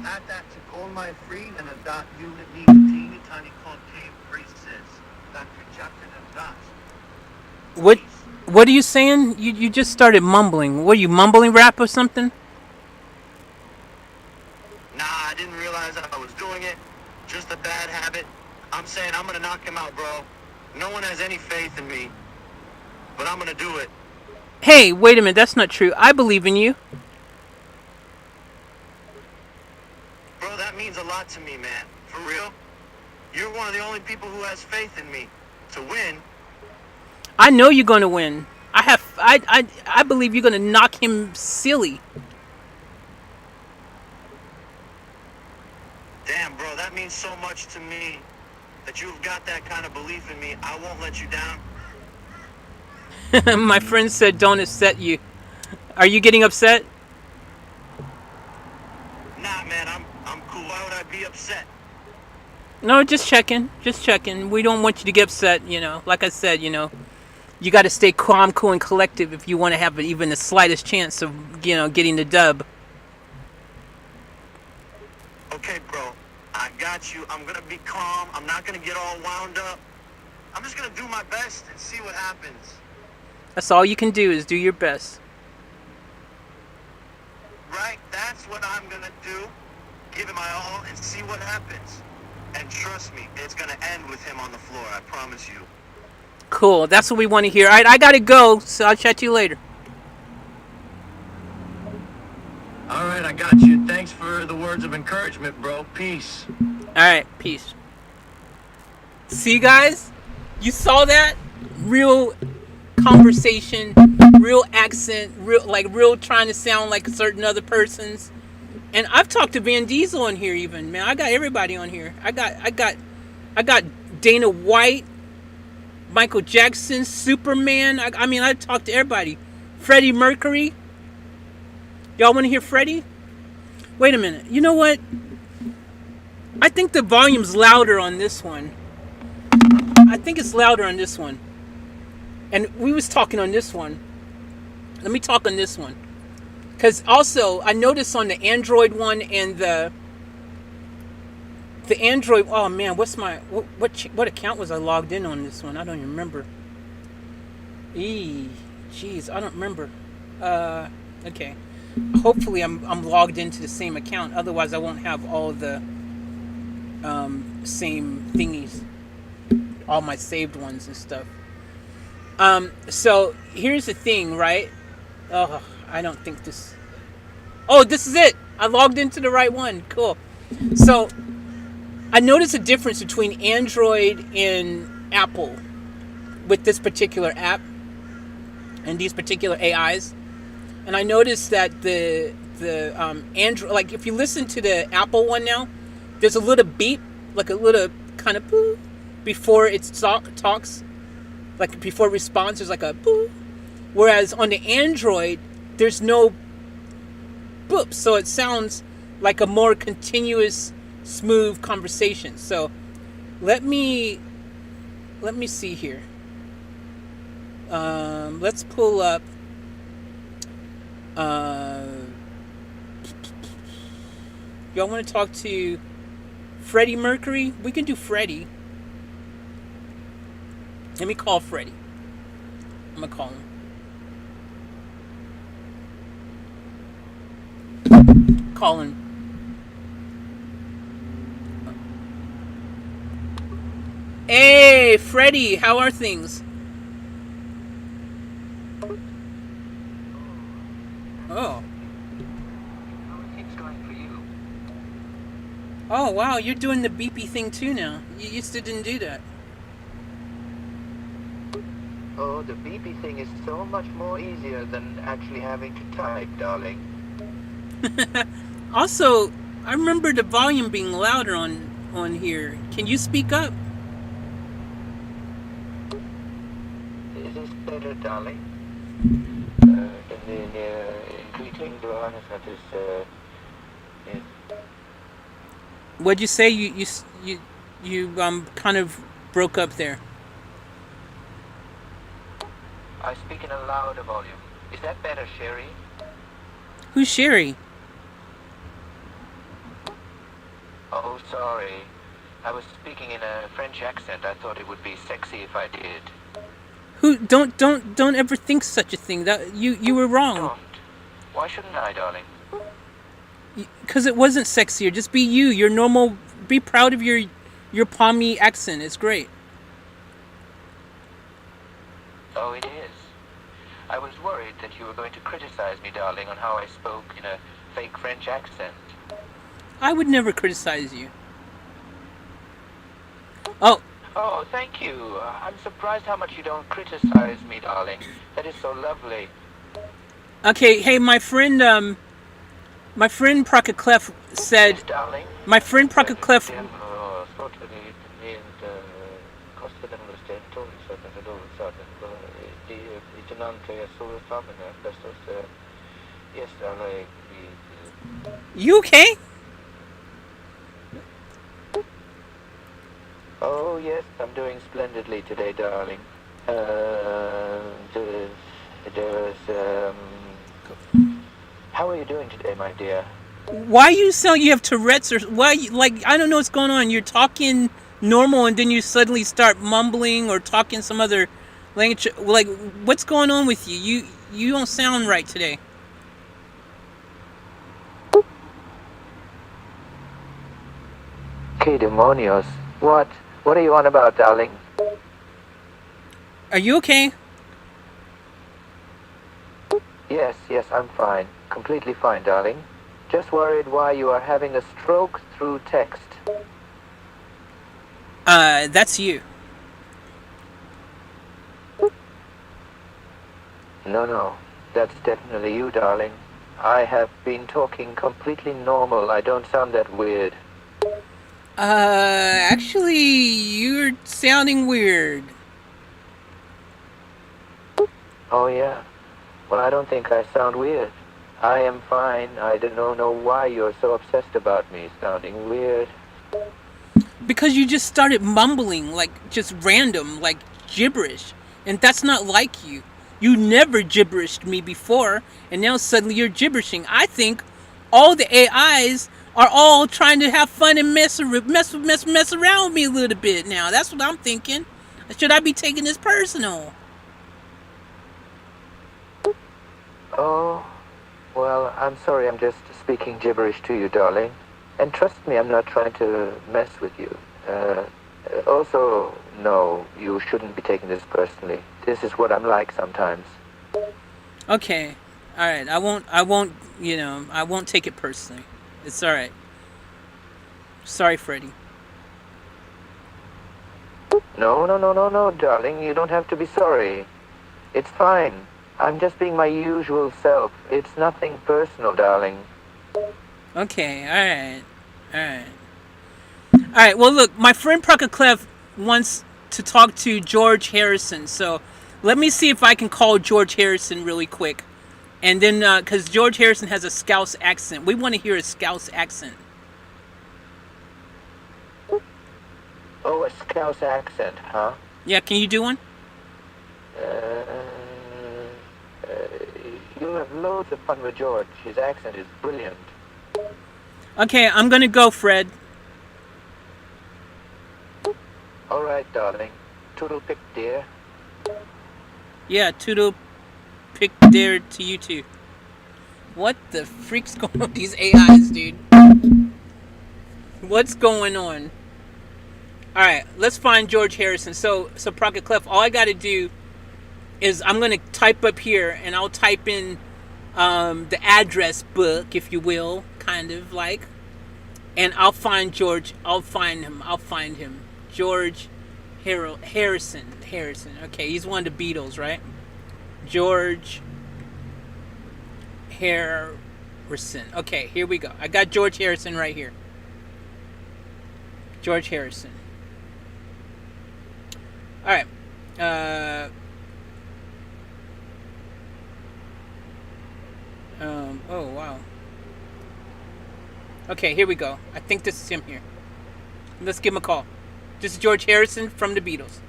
Add that to call my free and a dot unit need teeny tiny concave braces that rejected and dots. What are you saying? You just started mumbling. What are you, mumbling rap or something? Nah, I didn't realize I was doing it. Just a bad habit. I'm saying I'm gonna knock him out, bro. No one has any faith in me, but I'm gonna do it. Hey, wait a minute. That's not true. I believe in you. Bro, that means a lot to me, man. For real. You're one of the only people who has faith in me. To win. I know you're gonna win. I believe you're gonna knock him silly. Damn, bro, that means so much to me that you've got that kind of belief in me. I won't let you down. My friend said don't upset you. Are you getting upset? Nah, man, I'm cool. Why would I be upset? No, just checking. Just checking. We don't want you to get upset, Like I said, you got to stay calm, cool, and collective if you want to have even the slightest chance of, getting the dub. Okay, bro. I got you. I'm gonna be calm. I'm not gonna get all wound up. I'm just gonna do my best and see what happens. That's all you can do, is do your best. Right? That's what I'm gonna do. Give it my all and see what happens. And trust me, it's gonna end with him on the floor. I promise you. Cool. That's what we want to hear. All right, I got to go, so I'll chat to you later. All right, I got you. Thanks for the words of encouragement, bro. Peace. All right, peace. See, guys? You saw that? Real conversation, real accent, real trying to sound like certain other persons. And I've talked to Van Diesel on here even, man. I got everybody on here. I got Dana White, Michael Jackson, Superman. I talked to everybody. Freddie Mercury. Y'all want to hear Freddie? Wait a minute. You know what? I think the volume's louder on this one. I think it's louder on this one. And we was talking on this one. Let me talk on this one. Because also, I noticed on the Android one and the Android... Oh, man, what's my... What account was I logged in on this one? I don't even remember. Jeez, I don't remember. Okay. Hopefully I'm logged into the same account. Otherwise, I won't have all the same thingies. All my saved ones and stuff. So, here's the thing, right? Oh, I don't think this... Oh, this is it! I logged into the right one. Cool. So, I noticed a difference between Android and Apple with this particular app and these particular AIs. And I noticed that the Android, like if you listen to the Apple one now, there's a little beep, like a little kind of boo before it talks, like before it responds, there's like a boo. Whereas on the Android, there's no boop, so it sounds like a more continuous, smooth conversation. So let me see here. Let's pull up. Y'all want to talk to Freddie Mercury? We can do Freddie. Let me call Freddie. I'm gonna call him. Call him. Hey, Hey, Freddie, how are things? Oh. How are things going for you? Oh, wow, you're doing the beepy thing too now. You used to didn't do that. Oh, the BP thing is so much more easier than actually having to type, darling. Also, I remember the volume being louder on here. Can you speak up? Is this better, darling? In greeting, the honest that is, yes. What'd you say? You kind of broke up there. I speak in a louder volume. Is that better, Sherry? Who's Sherry? Oh, sorry. I was speaking in a French accent. I thought it would be sexy if I did. Who? Don't ever think such a thing. That you were wrong. Don't. Why shouldn't I, darling? Because it wasn't sexier. Just be you. Your normal. Be proud of your palmy accent. It's great. Oh, it is. I was worried that you were going to criticize me, darling, on how I spoke in a fake French accent. I would never criticize you. Oh, Oh, thank you. I'm surprised how much you don't criticize me, darling. That is so lovely. okay. Hey, my friend Prokoclev said. Yes, darling. My friend Prokoclev. Yes, darling. You okay? Oh, yes, I'm doing splendidly today, darling. How are you doing today, my dear? Why you sound you have Tourette's or why? Like I don't know what's going on. You're talking normal and then you suddenly start mumbling or talking some other language. Like what's going on with you? You don't sound right today. Que demonios. What? What are you on about, darling? Are you okay? Yes, I'm fine. Completely fine, darling. Just worried why you are having a stroke through text. That's you. No. That's definitely you, darling. I have been talking completely normal. I don't sound that weird. Actually, you're sounding weird. Oh, yeah. Well, I don't think I sound weird. I am fine. I don't know why you're so obsessed about me sounding weird. Because you just started mumbling, like, just random, like, gibberish. And that's not like you. You never gibberished me before, and now suddenly you're gibberishing. I think all the AIs are all trying to have fun and mess around with me a little bit now. That's what I'm thinking. Should I be taking this personal? Oh, well, I'm sorry. I'm just speaking gibberish to you, darling. And trust me, I'm not trying to mess with you. Also, no, you shouldn't be taking this personally. This is what I'm like sometimes. Okay. All right. I won't, I won't take it personally. It's all right. Sorry, Freddie. No, darling. You don't have to be sorry. It's fine. I'm just being my usual self. It's nothing personal, darling. Okay. All right. All right. Well, look, my friend Prokoclev wants to talk to George Harrison. So let me see if I can call George Harrison really quick. And then, because George Harrison has a Scouse accent. We want to hear a Scouse accent. Oh, a Scouse accent, huh? Yeah, can you do one? You have loads of fun with George. His accent is brilliant. Okay, I'm going to go, Fred. All right, darling. Toodle pick, dear. Yeah, toodle pick there to you too. What the freak's going on with these AIs, dude? What's going on? All right, let's find George Harrison. So Pocket Clef, all I got to do is I'm going to type up here, and I'll type in the address book, if you will, kind of like, and I'll find George. I'll find him. George Harrison. Okay, he's one of the Beatles, right? George Harrison. Okay, here we go. I got George Harrison right here. George Harrison. All right. Oh wow. Okay, here we go. I think this is him here. Let's give him a call. This is George Harrison from the Beatles.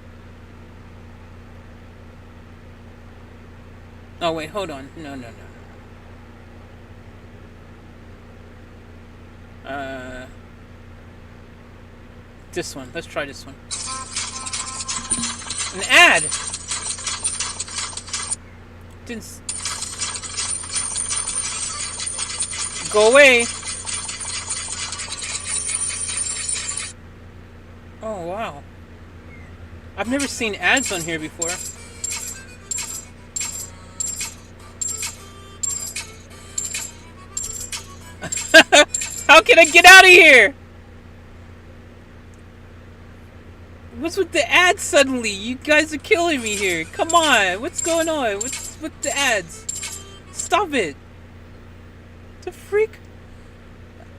Oh wait, hold on. No. This one. Let's try this one. An ad. Didn't go away. Oh wow. I've never seen ads on here before. How can I get out of here? What's with the ads suddenly? You guys are killing me here. Come on. What's going on? What's with the ads? Stop it. The freak?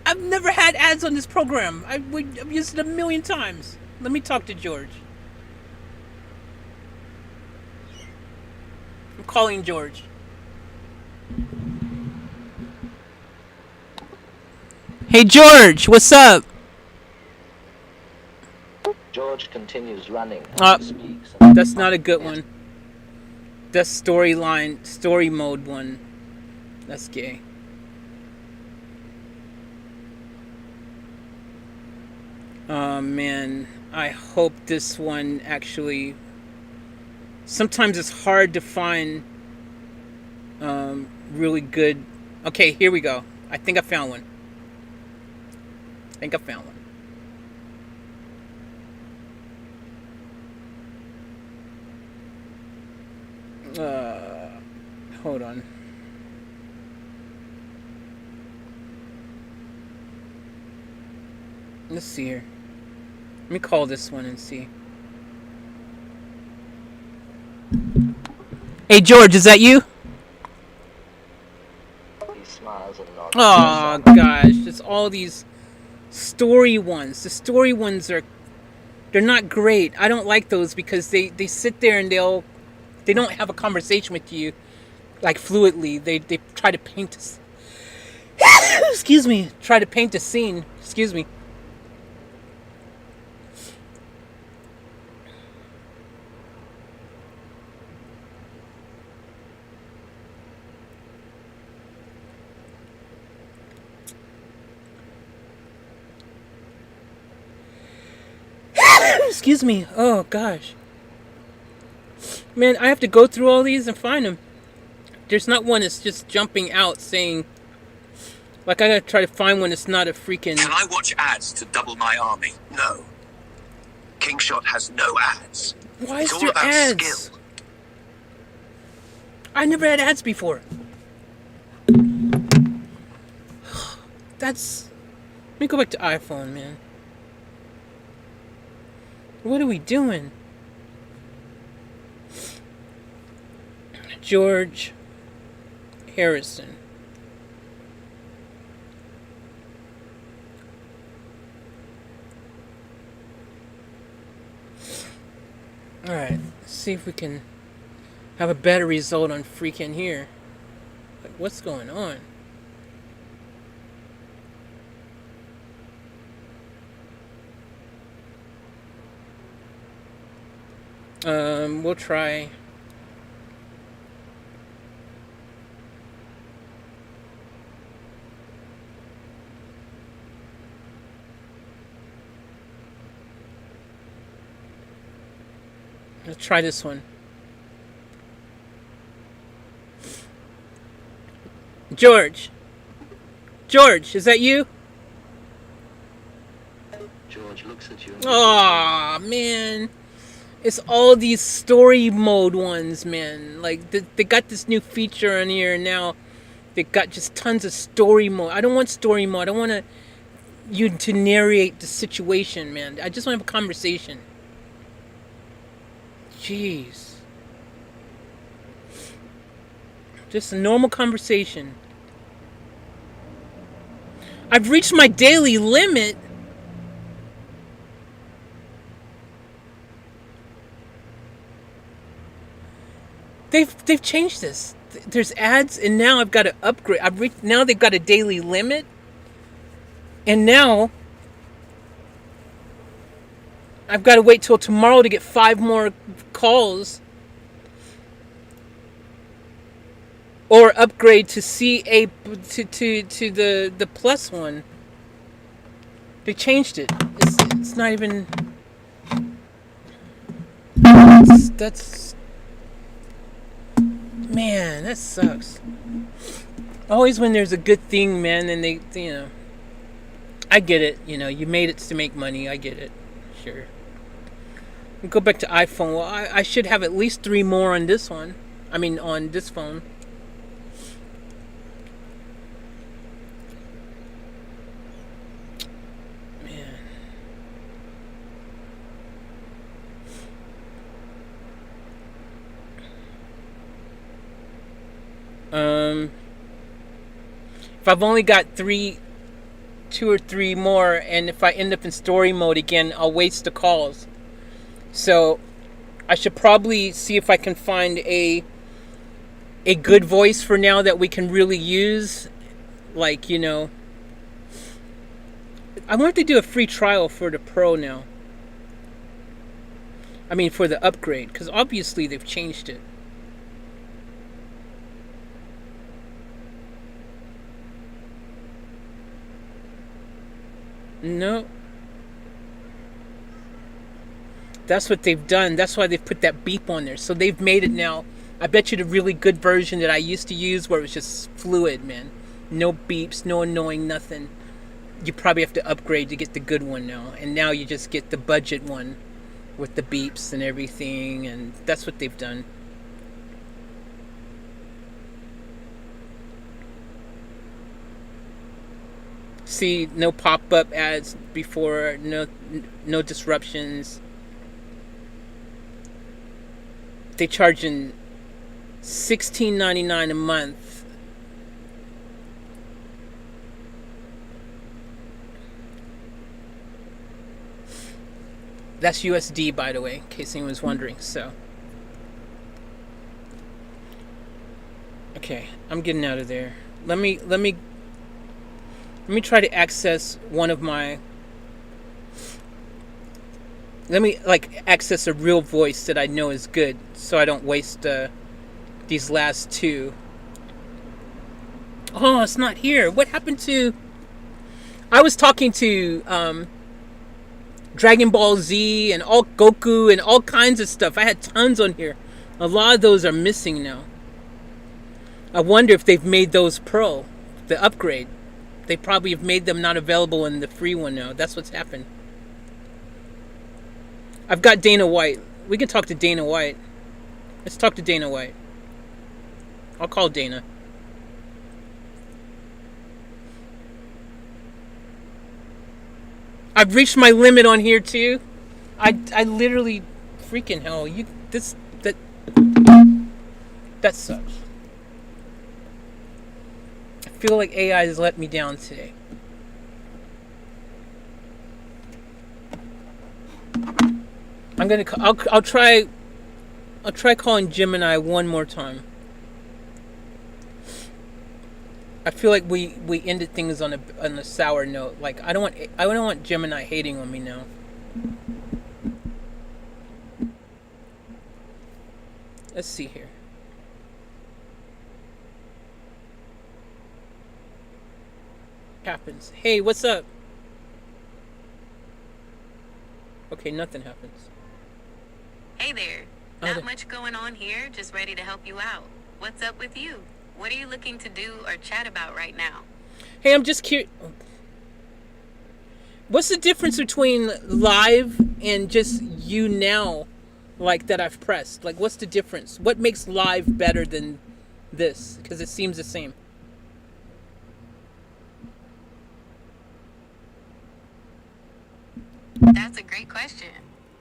I've never had ads on this program. I've used it 1,000,000 times. Let me talk to George. I'm calling George. Hey George, what's up? George continues running as he speaks. That's not a good one. That's story mode one. That's gay. Oh man, I hope this one actually. Sometimes it's hard to find really good. Okay, here we go. I think I found one. Hold on. Let's see here. Let me call this one and see. Hey George, is that you? He smiles and nods. Oh gosh, just all these story ones. The story ones they're not great. I don't like those because they sit there and they don't have a conversation with you like fluidly. They try to paint excuse me. Try to paint a scene. Excuse me. Excuse me. Oh gosh. Man, I have to go through all these and find them. There's not one that's just jumping out saying, like, I gotta try to find one that's not a freaking. Can I watch ads to double my army? No. Kingshot has no ads. Why It's is all there about ads? skill. I never had ads before. That's. Let me go back to iPhone, man. What are we doing? George Harrison. Alright, let's see if we can have a better result on freaking here. Like, what's going on? We'll try. Let's try this one. George, is that you? George looks at you and Aw, man. It's all these story mode ones, man. Like, they got this new feature on here now. They got just tons of story mode. I don't want story mode. I don't want you to narrate the situation, man. I just want to have a conversation. Jeez. Just a normal conversation. I've reached my daily limit. They've changed this. There's ads, and now I've got to upgrade. Now they've got a daily limit, and now I've got to wait till tomorrow to get 5 more calls, or upgrade to CA to the plus one. They changed it. It's not even. That's man, that sucks. Always when there's a good thing, man, then they. I get it. You made it to make money. I get it. Sure. Go back to iPhone. Well, I should have at least 3 more on this one. I mean, on this phone. If I've only got 2 or 3 more, and if I end up in story mode again, I'll waste the calls. So I should probably see if I can find a good voice for now that we can really use. Like, I want to do a free trial for the Pro now. I mean, for the upgrade, because obviously they've changed it. No. That's what they've done. That's why they've put that beep on there. So they've made it now. I bet you the really good version that I used to use, where it was just fluid, man. No beeps, no annoying, nothing. You probably have to upgrade to get the good one now. And now you just get the budget one with the beeps and everything. And that's what they've done. See, no pop-up ads before, no disruptions. They charging $16.99 a month. That's USD, by the way, in case anyone was wondering. So, okay, I'm getting out of there. Let me try to access one of my. Let me access a real voice that I know is good, so I don't waste these last 2. Oh, it's not here. What happened to? I was talking to Dragon Ball Z and all Goku and all kinds of stuff. I had tons on here. A lot of those are missing now. I wonder if they've made those pro, the upgrade. They probably have made them not available in the free one now. That's what's happened. I've got Dana White. We can talk to Dana White. Let's talk to Dana White. I'll call Dana. I've reached my limit on here too. I literally, freaking hell, that sucks. I feel like AI has let me down today. I'll try calling Gemini one more time. I feel like we ended things on a sour note. Like I don't want Gemini hating on me now. Let's see here. Happens. Hey, what's up? Okay, nothing happens. Hey there. Not much going on here, just ready to help you out. What's up with you? What are you looking to do or chat about right now? Hey, I'm just curious. What's the difference between live and just you now, like that I've pressed? Like, what's the difference? What makes live better than this? Because it seems the same. That's a great question.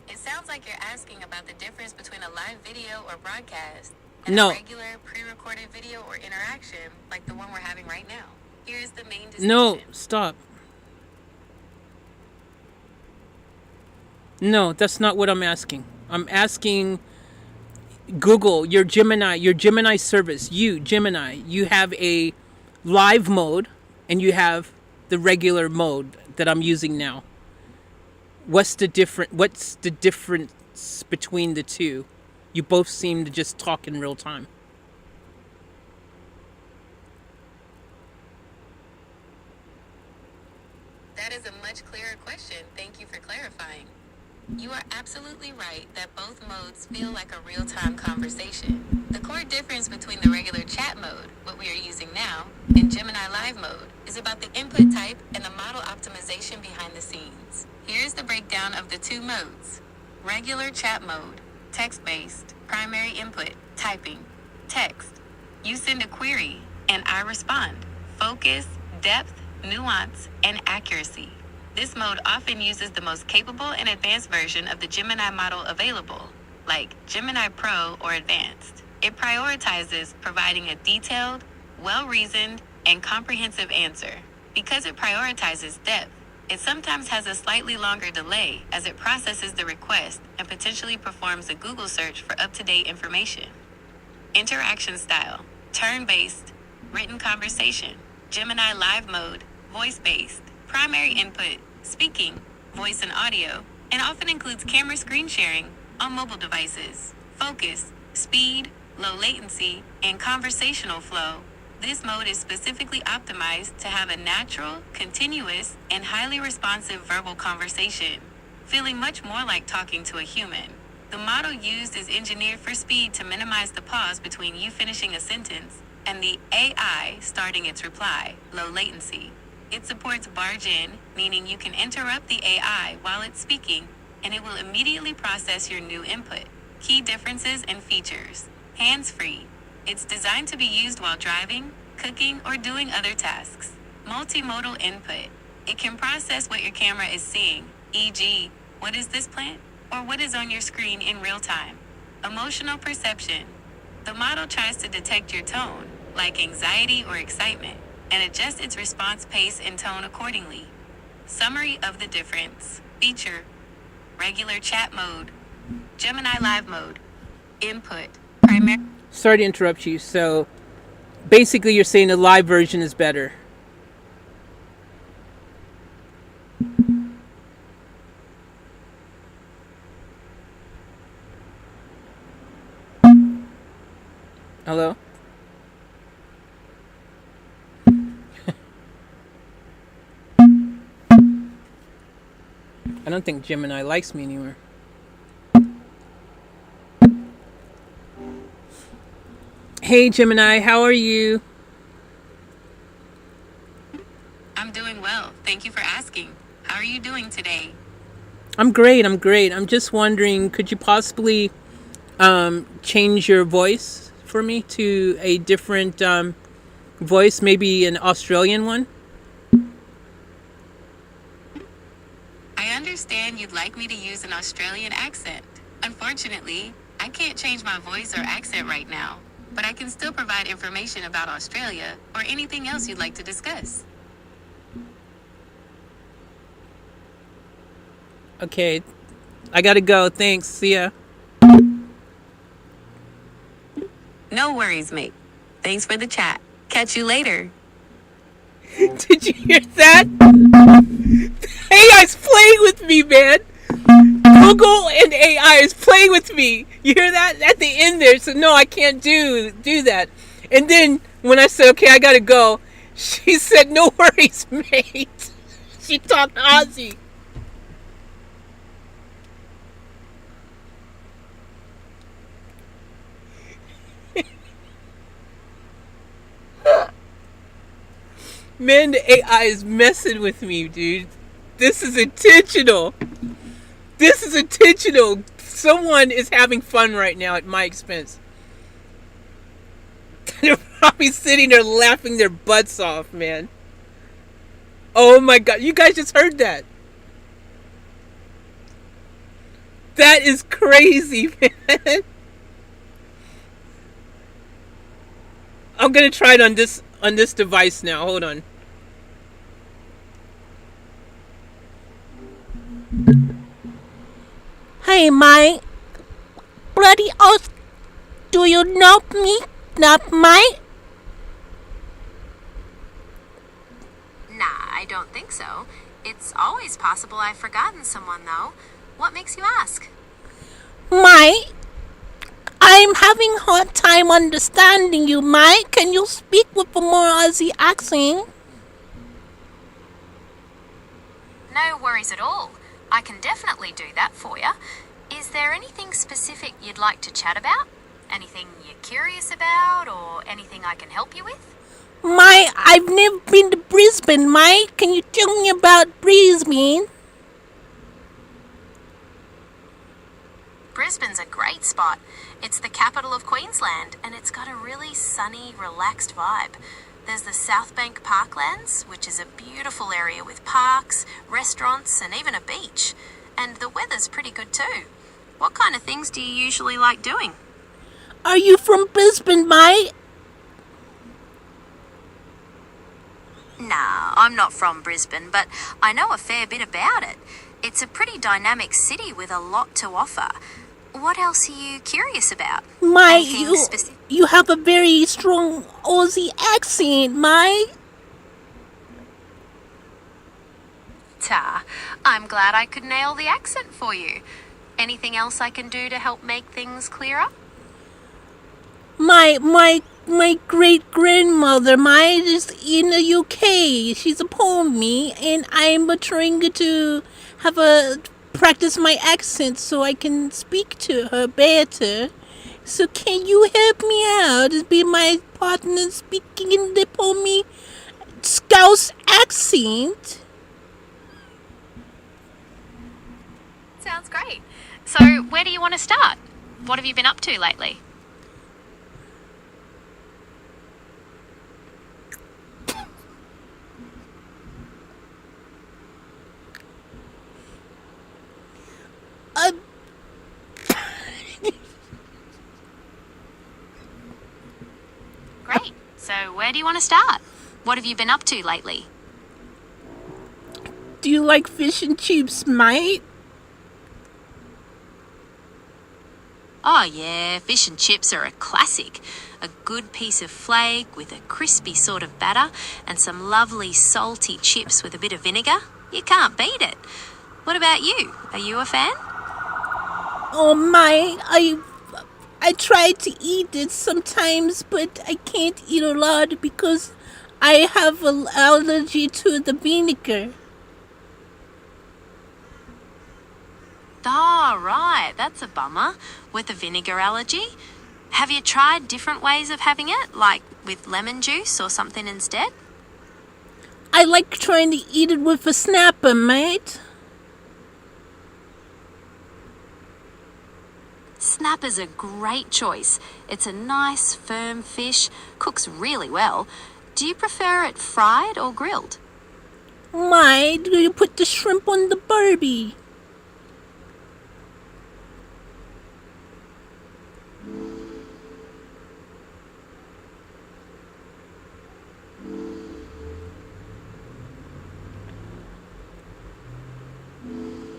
It sounds like you're asking about the difference between a live video or broadcast and No, a regular pre-recorded video or interaction like the one we're having right now. Here's the main no, distinction. stop. No, that's not what I'm asking. I'm asking Google, your Gemini service, Gemini, you have a live mode and you have the regular mode that I'm using now. What's the difference between the two? You both seem to just talk in real time. That is a much clearer question. Thank you for clarifying. You are absolutely right that both modes feel like a real-time conversation. The core difference between the regular chat mode, what we are using now, and Gemini Live mode is about the input type and the model optimization behind the scenes. Here's the breakdown of the two modes. Regular chat mode, text-based, primary input, typing, text. You send a query, and I respond. Focus, depth, nuance, and accuracy. This mode often uses the most capable and advanced version of the Gemini model available, like Gemini Pro or Advanced. It prioritizes providing a detailed, well-reasoned, and comprehensive answer. Because it prioritizes depth, it sometimes has a slightly longer delay as it processes the request and potentially performs a Google search for up-to-date information. Interaction style, turn-based, written conversation. Gemini Live mode, voice-based, primary input, speaking, voice and audio, and often includes camera screen sharing on mobile devices. Focus, speed, low latency, and conversational flow. This mode is specifically optimized to have a natural, continuous, and highly responsive verbal conversation, feeling much more like talking to a human. The model used is engineered for speed to minimize the pause between you finishing a sentence and the AI starting its reply, low latency. It supports barge-in, meaning you can interrupt the AI while it's speaking, and it will immediately process your new input. Key differences and features. Hands-free. It's designed to be used while driving, cooking, or doing other tasks. Multimodal input. It can process what your camera is seeing, e.g., what is this plant? Or what is on your screen in real time. Emotional perception. The model tries to detect your tone, like anxiety or excitement, and adjust its response pace and tone accordingly. Summary of the difference. Feature. Regular chat mode. Gemini Live mode. Input. Primary. Sorry to interrupt you. So basically, you're saying the live version is better. Hello? I don't think Gemini likes me anymore. Hey Gemini, how are you? I'm doing well. Thank you for asking. How are you doing today? I'm great. I'm just wondering, could you possibly change your voice for me to a different voice, maybe an Australian one? I understand you'd like me to use an Australian accent. Unfortunately, I can't change my voice or accent right now, but I can still provide information about Australia or anything else you'd like to discuss. Okay, I gotta go. Thanks. See ya. No worries, mate. Thanks for the chat. Catch you later. Did you hear that? AI's playing with me, man. Google and AI is playing with me. You hear that? At the end there, so no, I can't do that. And then when I said, okay, I gotta go, she said, no worries, mate. She talked Aussie. Man, the AI is messing with me, dude. This is intentional. This is intentional. Someone is having fun right now at my expense. They're probably sitting there laughing their butts off, man. Oh my god, you guys just heard that. That is crazy, man. I'm gonna try it on this device now. Hold on. Hey, my bloody oath, do you know me? Not my? Nah, I don't think so. It's always possible I've forgotten someone, though. What makes you ask? My? I'm having a hard time understanding you, my. Can you speak with a more Aussie accent? No worries at all. I can definitely do that for you. Is there anything specific you'd like to chat about? Anything you're curious about, or anything I can help you with? My, I've never been to Brisbane, my. Can you tell me about Brisbane? Brisbane's a great spot. It's the capital of Queensland, and it's got a really sunny, relaxed vibe. There's the South Bank Parklands, which is a beautiful area with parks, restaurants, and even a beach. And the weather's pretty good too. What kind of things do you usually like doing? Are you from Brisbane, my? Nah, I'm not from Brisbane, but I know a fair bit about it. It's a pretty dynamic city with a lot to offer. What else are you curious about? My, Anything specific? you have a very strong Aussie accent, my. Ta, I'm glad I could nail the accent for you. Anything else I can do to help make things clearer? My great grandmother, my, is in the UK. She's upon me, and I'm trying to have a practice my accent so I can speak to her better. So can you help me out and be my partner speaking in the upon me Scouse accent? Sounds great. So, where do you want to start? What have you been up to lately? Great. So, where do you want to start? What have you been up to lately? Do you like fish and chips, mate? Oh yeah, fish and chips are a classic. A good piece of flake with a crispy sort of batter and some lovely salty chips with a bit of vinegar. You can't beat it. What about you? Are you a fan? Oh my, I try to eat it sometimes, but I can't eat a lot because I have an allergy to the vinegar. Oh, right. That's a bummer. With a vinegar allergy. Have you tried different ways of having it? Like with lemon juice or something instead? I like trying to eat it with a snapper, mate. Snapper's a great choice. It's a nice, firm fish, cooks really well. Do you prefer it fried or grilled? My, do you put the shrimp on the barbie?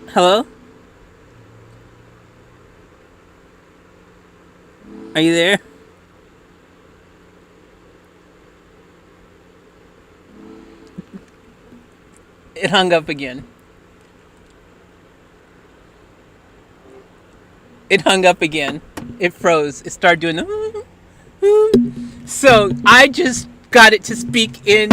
Hello? Are you there? It hung up again. It hung up again. It froze. It started doing the... So I just got it to speak in...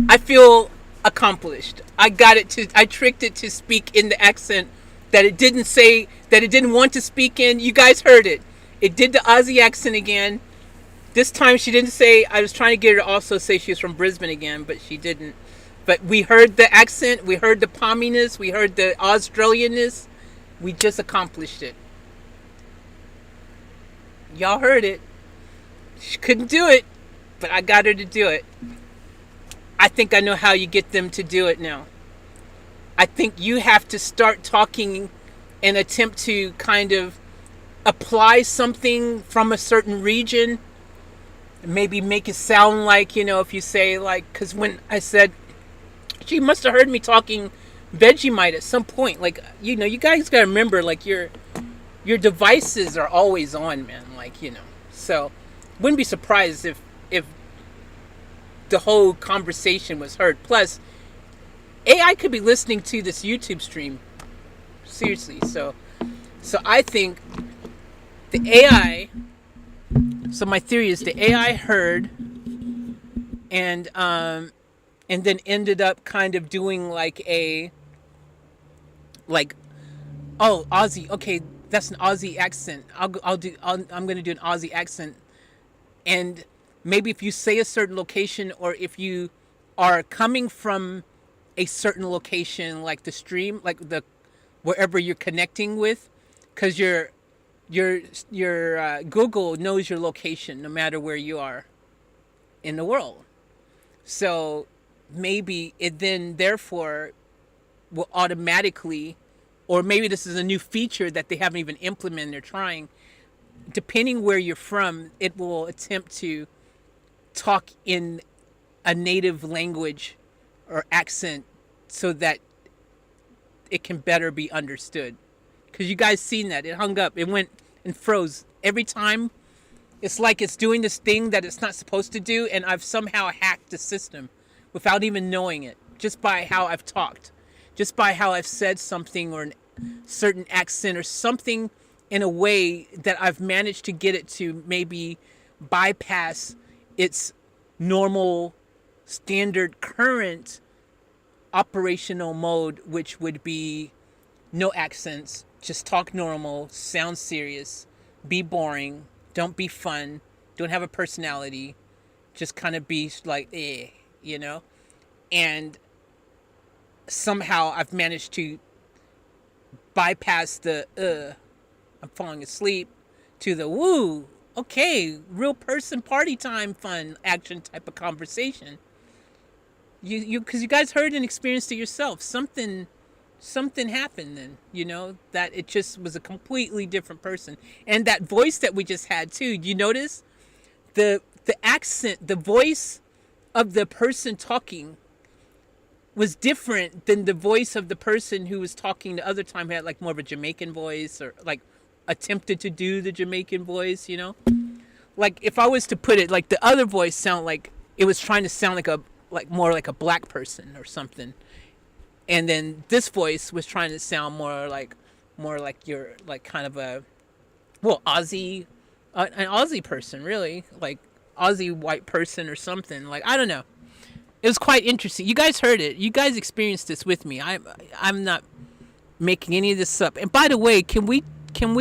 I feel accomplished. I tricked it to speak in the accent that it didn't say, that it didn't want to speak in. You guys heard it. It did the Aussie accent again. This time she didn't say, I was trying to get her to also say she was from Brisbane again, but she didn't. But we heard the accent, we heard the palminess, we heard the Australianness. We just accomplished it. Y'all heard it. She couldn't do it, but I got her to do it. I think I know how you get them to do it now. I think you have to start talking and attempt to kind of apply something from a certain region. Maybe make it sound like, if you say, like, because when I said, she must have heard me talking Vegemite at some point. Like, you guys got to remember, like, your devices are always on, man. Like, So, wouldn't be surprised if the whole conversation was heard. Plus, AI could be listening to this YouTube stream. Seriously. So I think the AI. So my theory is the AI heard, and then ended up kind of doing like oh, Aussie. Okay, that's an Aussie accent. I'm gonna do an Aussie accent, and maybe if you say a certain location, or if you are coming from a certain location, like the stream, like wherever you're connecting with, because your Google knows your location no matter where you are in the world. So maybe it then therefore will automatically, or maybe this is a new feature that they haven't even implemented, they're trying, depending where you're from, it will attempt to talk in a native language or accent so that it can better be understood. Because you guys seen that. It hung up. It went and froze. Every time, it's like it's doing this thing that it's not supposed to do, and I've somehow hacked the system without even knowing it, just by how I've talked, just by how I've said something, or a certain accent or something, in a way that I've managed to get it to maybe bypass its normal, standard, current operational mode, which would be no accents, just talk normal, sound serious, be boring, don't be fun, don't have a personality, just kind of be like, and somehow I've managed to bypass the I'm falling asleep to the woo, okay, real person, party time, fun, action type of conversation. Because you guys heard and experienced it yourself. Something happened then, that it just was a completely different person. And that voice that we just had too, you notice the accent, the voice of the person talking was different than the voice of the person who was talking the other time, had like more of a Jamaican voice, or like attempted to do the Jamaican voice, Like if I was to put it, like the other voice sound like it was trying to sound like more like a black person or something. And then this voice was trying to sound more like you're like kind of a, well, Aussie, an Aussie person, really, like Aussie white person or something. Like, I don't know. It was quite interesting. You guys heard it. You guys experienced this with me. I'm not making any of this up. And by the way, can we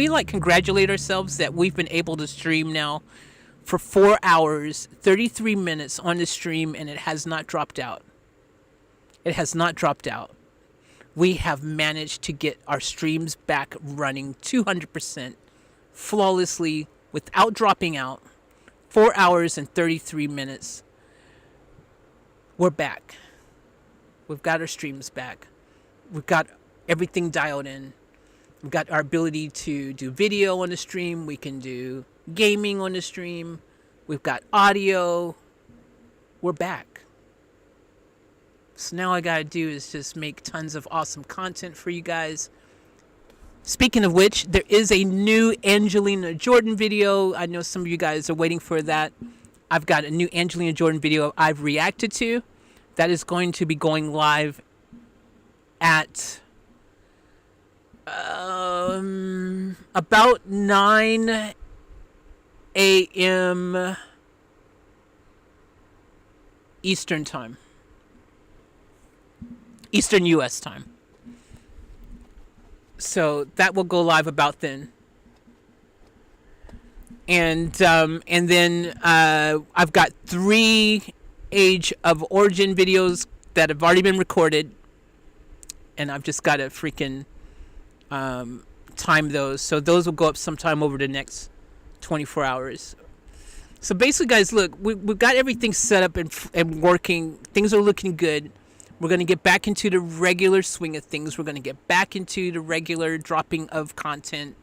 like congratulate ourselves that we've been able to stream now for 4 hours, 33 minutes on the stream, and it has not dropped out. It has not dropped out. We have managed to get our streams back running 200% flawlessly without dropping out. 4 hours and 33 minutes. We're back. We've got our streams back. We've got everything dialed in. We've got our ability to do video on the stream. We can do gaming on the stream. We've got audio. We're back. So now all I gotta do is just make tons of awesome content for you guys. Speaking of which, there is a new Angelina Jordan video. I know some of you guys are waiting for that. I've got a new Angelina Jordan video I've reacted to that is going to be going live at about 9 a.m. Eastern time. Eastern U.S. time. So that will go live about then. And then I've got 3 Age of Origin videos that have already been recorded, and I've just got to freaking time those. So those will go up sometime over the next 24 hours. So basically, guys, look, we've got everything set up and working. Things are looking good. We're going to get back into the regular swing of things. We're going to get back into the regular dropping of content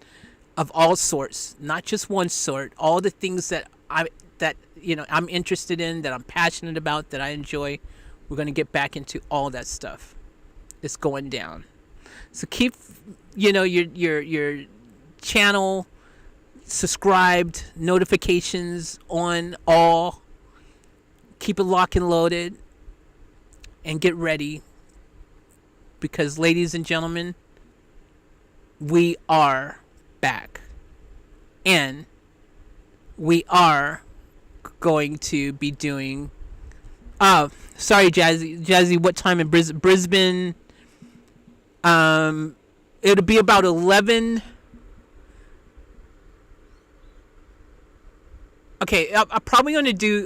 of all sorts, not just one sort. All the things that I'm interested in, that I'm passionate about, that I enjoy. We're going to get back into all that stuff. It's going down. So keep, your channel subscribed, notifications on all. Keep it locked and loaded, and get ready, because, ladies and gentlemen, we are back, and we are going to be doing. Sorry, Jazzy. What time in Brisbane? It'll be about 11. Okay, I'm probably gonna do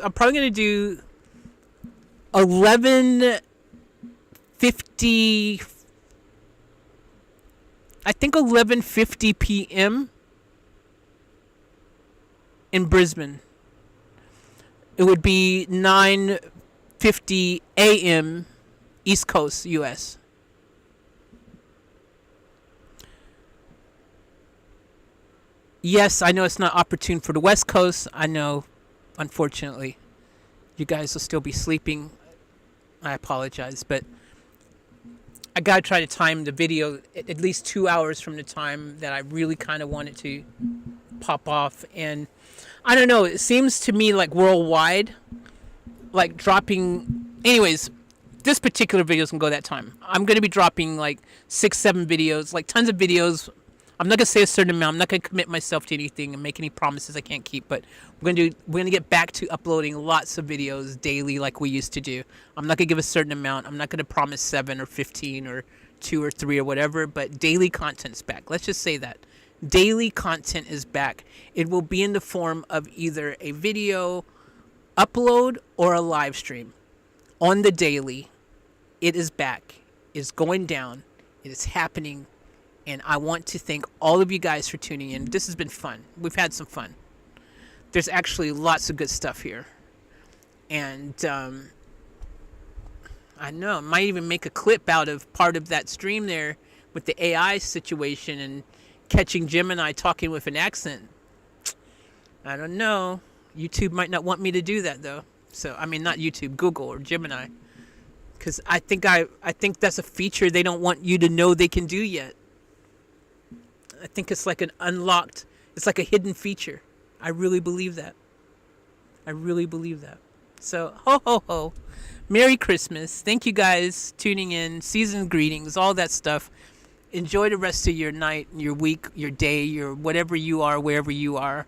11:50. I think 11:50 p.m. in Brisbane. It would be 9:50 a.m. East Coast, U.S. Yes, I know it's not opportune for the West Coast. I know, unfortunately, you guys will still be sleeping. I apologize, but I gotta try to time the video at least 2 hours from the time that I really kind of want it to pop off. And I don't know, it seems to me like worldwide, like dropping. Anyways, this particular video is gonna go that time. I'm gonna be dropping like 6-7 videos, like tons of videos. I'm not gonna say a certain amount. I'm not gonna commit myself to anything and make any promises I can't keep. But we're gonna get back to uploading lots of videos daily, like we used to do. I'm not gonna give a certain amount. I'm not gonna promise 7 or 15 or 2 or 3 or whatever. But daily content's back. Let's just say that daily content is back. It will be in the form of either a video upload or a live stream on the daily. It is back. It's going down. It is happening. And I want to thank all of you guys for tuning in. This has been fun. We've had some fun. There's actually lots of good stuff here. And I know, I might even make a clip out of part of that stream there with the AI situation and catching Gemini talking with an accent. I don't know. YouTube might not want me to do that, though. So, I mean, not YouTube, Google or Gemini. Because I think that's a feature they don't want you to know they can do yet. I think it's like an unlocked, it's like a hidden feature. I really believe that. I really believe that. So, ho, ho, ho. Merry Christmas. Thank you guys tuning in. Season greetings, all that stuff. Enjoy the rest of your night, your week, your day, your whatever you are, wherever you are.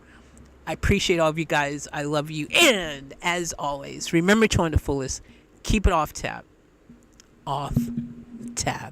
I appreciate all of you guys. I love you. And, as always, remember to on the fullest, keep it off tap. Off tap.